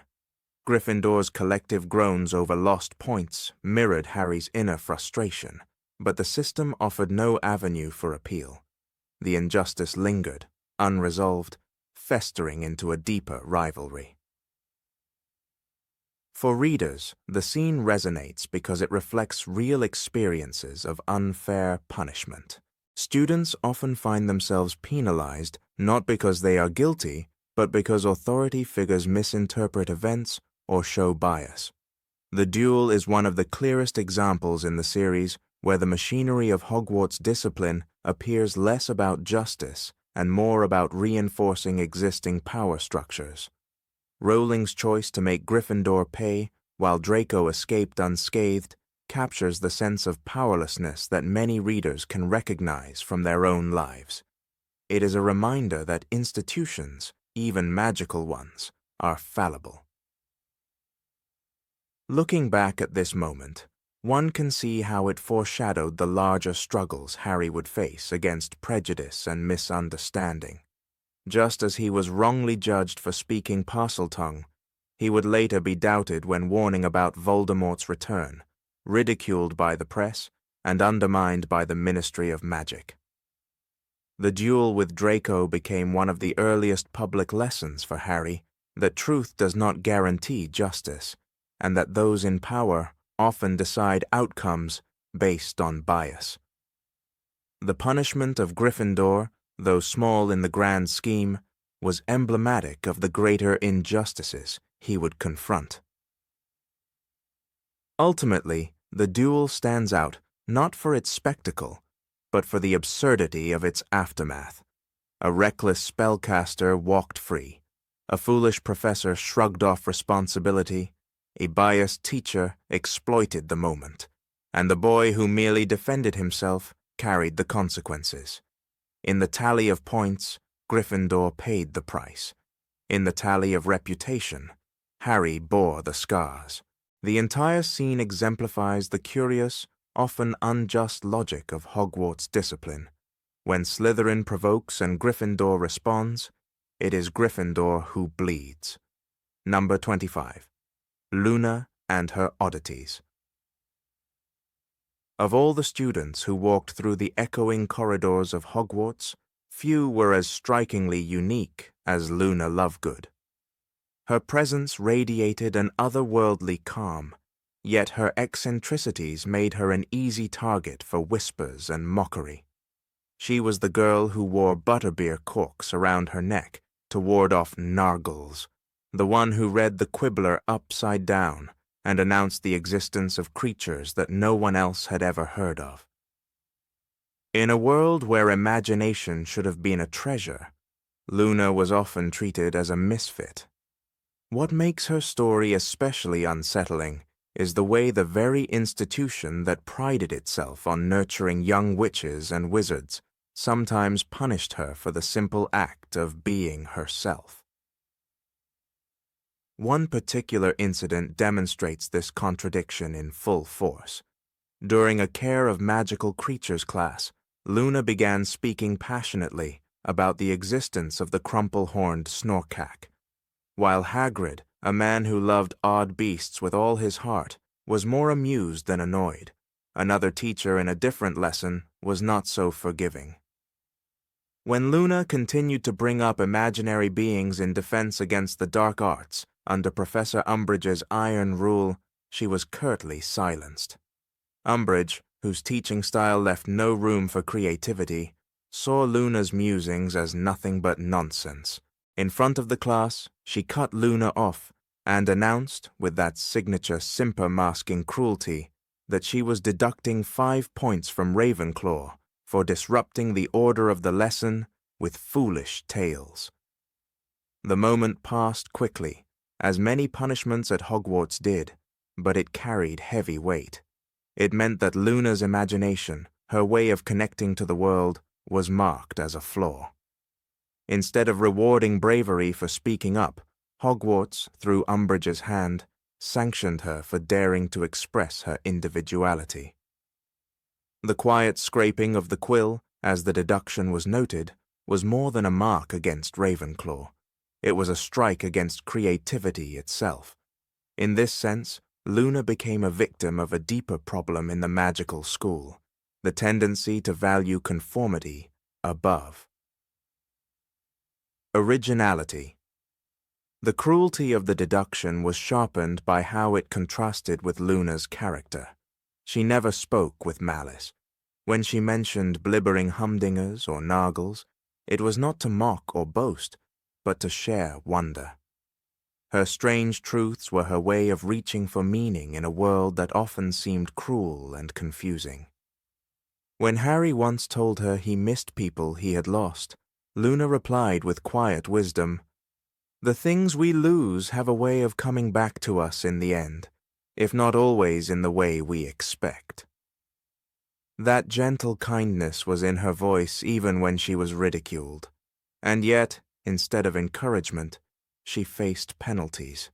Gryffindor's collective groans over lost points mirrored Harry's inner frustration, but the system offered no avenue for appeal. The injustice lingered, unresolved, festering into a deeper rivalry. For readers, the scene resonates because it reflects real experiences of unfair punishment. Students often find themselves penalized not because they are guilty, but because authority figures misinterpret events or show bias. The duel is one of the clearest examples in the series where the machinery of Hogwarts discipline appears less about justice and more about reinforcing existing power structures. Rowling's choice to make Gryffindor pay while Draco escaped unscathed captures the sense of powerlessness that many readers can recognize from their own lives. It is a reminder that institutions, even magical ones, are fallible. Looking back at this moment, one can see how it foreshadowed the larger struggles Harry would face against prejudice and misunderstanding. Just as he was wrongly judged for speaking Parseltongue, he would later be doubted when warning about Voldemort's return, ridiculed by the press, and undermined by the Ministry of Magic. The duel with Draco became one of the earliest public lessons for Harry that truth does not guarantee justice, and that those in power often decide outcomes based on bias. The punishment of Gryffindor, though small in the grand scheme, was emblematic of the greater injustices he would confront. Ultimately, the duel stands out not for its spectacle, but for the absurdity of its aftermath. A reckless spellcaster walked free, a foolish professor shrugged off responsibility, a biased teacher exploited the moment, and the boy who merely defended himself carried the consequences. In the tally of points, Gryffindor paid the price. In the tally of reputation, Harry bore the scars. The entire scene exemplifies the curious, often unjust logic of Hogwarts discipline. When Slytherin provokes and Gryffindor responds, it is Gryffindor who bleeds. Number 25. Luna and her oddities. Of all the students who walked through the echoing corridors of Hogwarts, few were as strikingly unique as Luna Lovegood. Her presence radiated an otherworldly calm, yet her eccentricities made her an easy target for whispers and mockery. She was the girl who wore butterbeer corks around her neck to ward off nargles, the one who read the Quibbler upside down and announced the existence of creatures that no one else had ever heard of. In a world where imagination should have been a treasure, Luna was often treated as a misfit. What makes her story especially unsettling is the way the very institution that prided itself on nurturing young witches and wizards sometimes punished her for the simple act of being herself. One particular incident demonstrates this contradiction in full force. During a Care of Magical Creatures class, Luna began speaking passionately about the existence of the crumple-horned Snorkack, while Hagrid, a man who loved odd beasts with all his heart, was more amused than annoyed. Another teacher in a different lesson was not so forgiving. When Luna continued to bring up imaginary beings in defense against the dark arts under Professor Umbridge's iron rule, she was curtly silenced. Umbridge, whose teaching style left no room for creativity, saw Luna's musings as nothing but nonsense. In front of the class, she cut Luna off and announced, with that signature simper masking cruelty, that she was deducting 5 points from Ravenclaw for disrupting the order of the lesson with foolish tales. The moment passed quickly, as many punishments at Hogwarts did, but it carried heavy weight. It meant that Luna's imagination, her way of connecting to the world, was marked as a flaw. Instead of rewarding bravery for speaking up, Hogwarts, through Umbridge's hand, sanctioned her for daring to express her individuality. The quiet scraping of the quill, as the deduction was noted, was more than a mark against Ravenclaw. It was a strike against creativity itself. In this sense, Luna became a victim of a deeper problem in the magical school, the tendency to value conformity above originality. The cruelty of the deduction was sharpened by how it contrasted with Luna's character. She never spoke with malice. When she mentioned blibbering humdingers or nargles, it was not to mock or boast, but to share wonder. Her strange truths were her way of reaching for meaning in a world that often seemed cruel and confusing. When Harry once told her he missed people he had lost, Luna replied with quiet wisdom, "The things we lose have a way of coming back to us in the end, if not always in the way we expect." That gentle kindness was in her voice even when she was ridiculed, and yet, instead of encouragement, she faced penalties.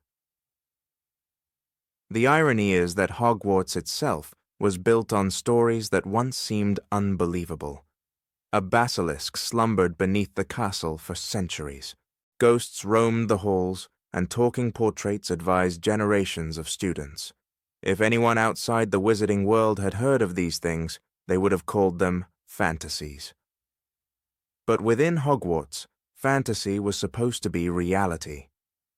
The irony is that Hogwarts itself was built on stories that once seemed unbelievable. A basilisk slumbered beneath the castle for centuries. Ghosts roamed the halls, and talking portraits advised generations of students. If anyone outside the wizarding world had heard of these things, they would have called them fantasies. But within Hogwarts, fantasy was supposed to be reality.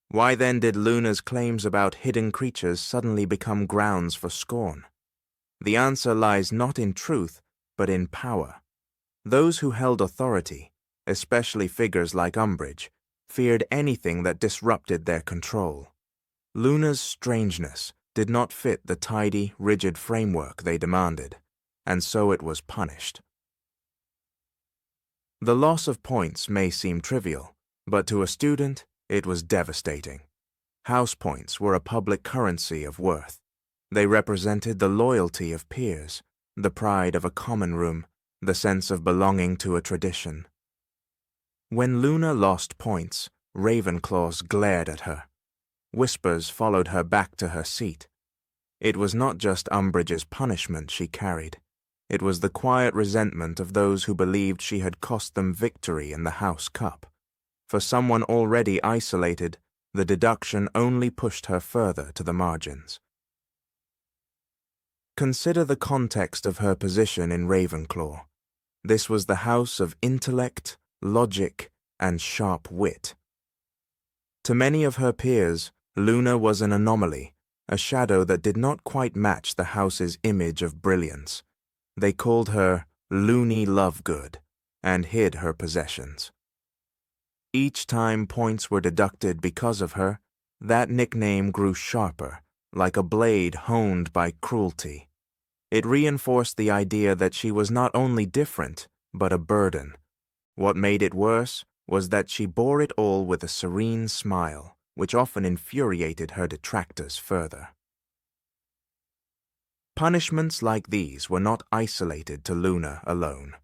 Why then did Luna's claims about hidden creatures suddenly become grounds for scorn? The answer lies not in truth, but in power. Those who held authority, especially figures like Umbridge, feared anything that disrupted their control. Luna's strangeness did not fit the tidy, rigid framework they demanded, and so it was punished. The loss of points may seem trivial, but to a student, it was devastating. House points were a public currency of worth. They represented the loyalty of peers, the pride of a common room, the sense of belonging to a tradition. When Luna lost points, Ravenclaws glared at her. Whispers followed her back to her seat. It was not just Umbridge's punishment she carried. It was the quiet resentment of those who believed she had cost them victory in the House Cup. For someone already isolated, the deduction only pushed her further to the margins. Consider the context of her position in Ravenclaw. This was the house of intellect, logic, and sharp wit. To many of her peers, Luna was an anomaly, a shadow that did not quite match the house's image of brilliance. They called her Loony Lovegood and hid her possessions. Each time points were deducted because of her, that nickname grew sharper, like a blade honed by cruelty. It reinforced the idea that she was not only different, but a burden. What made it worse was that she bore it all with a serene smile, which often infuriated her detractors further. Punishments like these were not isolated to Luna alone.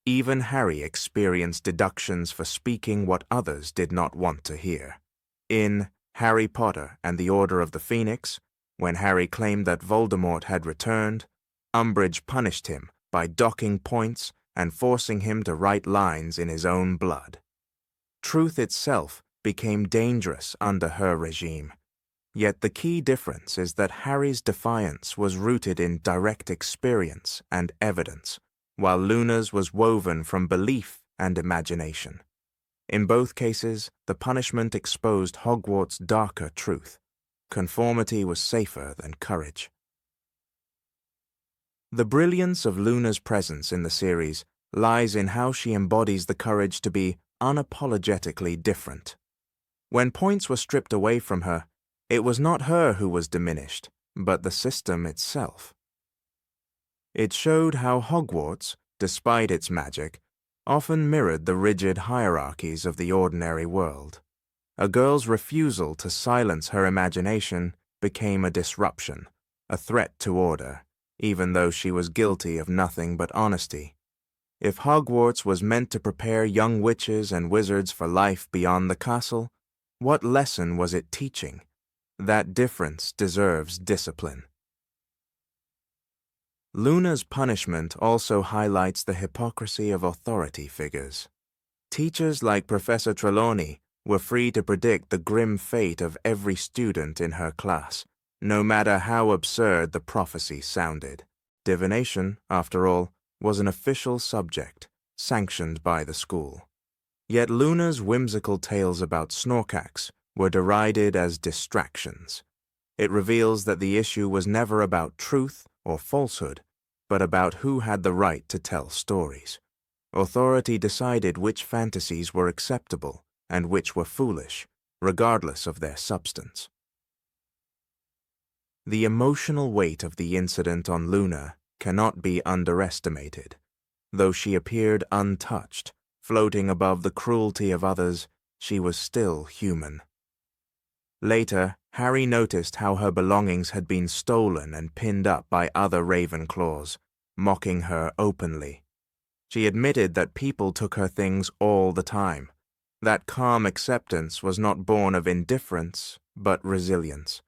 Even Harry experienced deductions for speaking what others did not want to hear. In Harry Potter and the Order of the Phoenix, when Harry claimed that Voldemort had returned, Umbridge punished him by docking points and forcing him to write lines in his own blood. Truth itself became dangerous under her regime. Yet the key difference is that Harry's defiance was rooted in direct experience and evidence, while Luna's was woven from belief and imagination. In both cases, the punishment exposed Hogwarts' darker truth. Conformity was safer than courage. The brilliance of Luna's presence in the series lies in how she embodies the courage to be unapologetically different. When points were stripped away from her, it was not her who was diminished, but the system itself. It showed how Hogwarts, despite its magic, often mirrored the rigid hierarchies of the ordinary world. A girl's refusal to silence her imagination became a disruption, a threat to order, even though she was guilty of nothing but honesty. If Hogwarts was meant to prepare young witches and wizards for life beyond the castle, what lesson was it teaching? That difference deserves discipline. Luna's punishment also highlights the hypocrisy of authority figures. Teachers like Professor Trelawney were free to predict the grim fate of every student in her class, no matter how absurd the prophecy sounded. Divination, after all, was an official subject, sanctioned by the school. Yet Luna's whimsical tales about Snorkax were derided as distractions. It reveals that the issue was never about truth or falsehood, but about who had the right to tell stories. Authority decided which fantasies were acceptable and which were foolish, regardless of their substance. The emotional weight of the incident on Luna cannot be underestimated. Though she appeared untouched, floating above the cruelty of others, she was still human. Later, Harry noticed how her belongings had been stolen and pinned up by other Ravenclaws, mocking her openly. She admitted that people took her things all the time. That calm acceptance was not born of indifference, but resilience.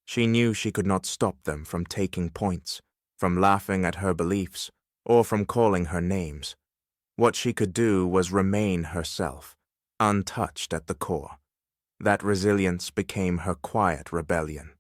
She knew she could not stop them from taking points, from laughing at her beliefs, or from calling her names. What she could do was remain herself, untouched at the core. That resilience became her quiet rebellion.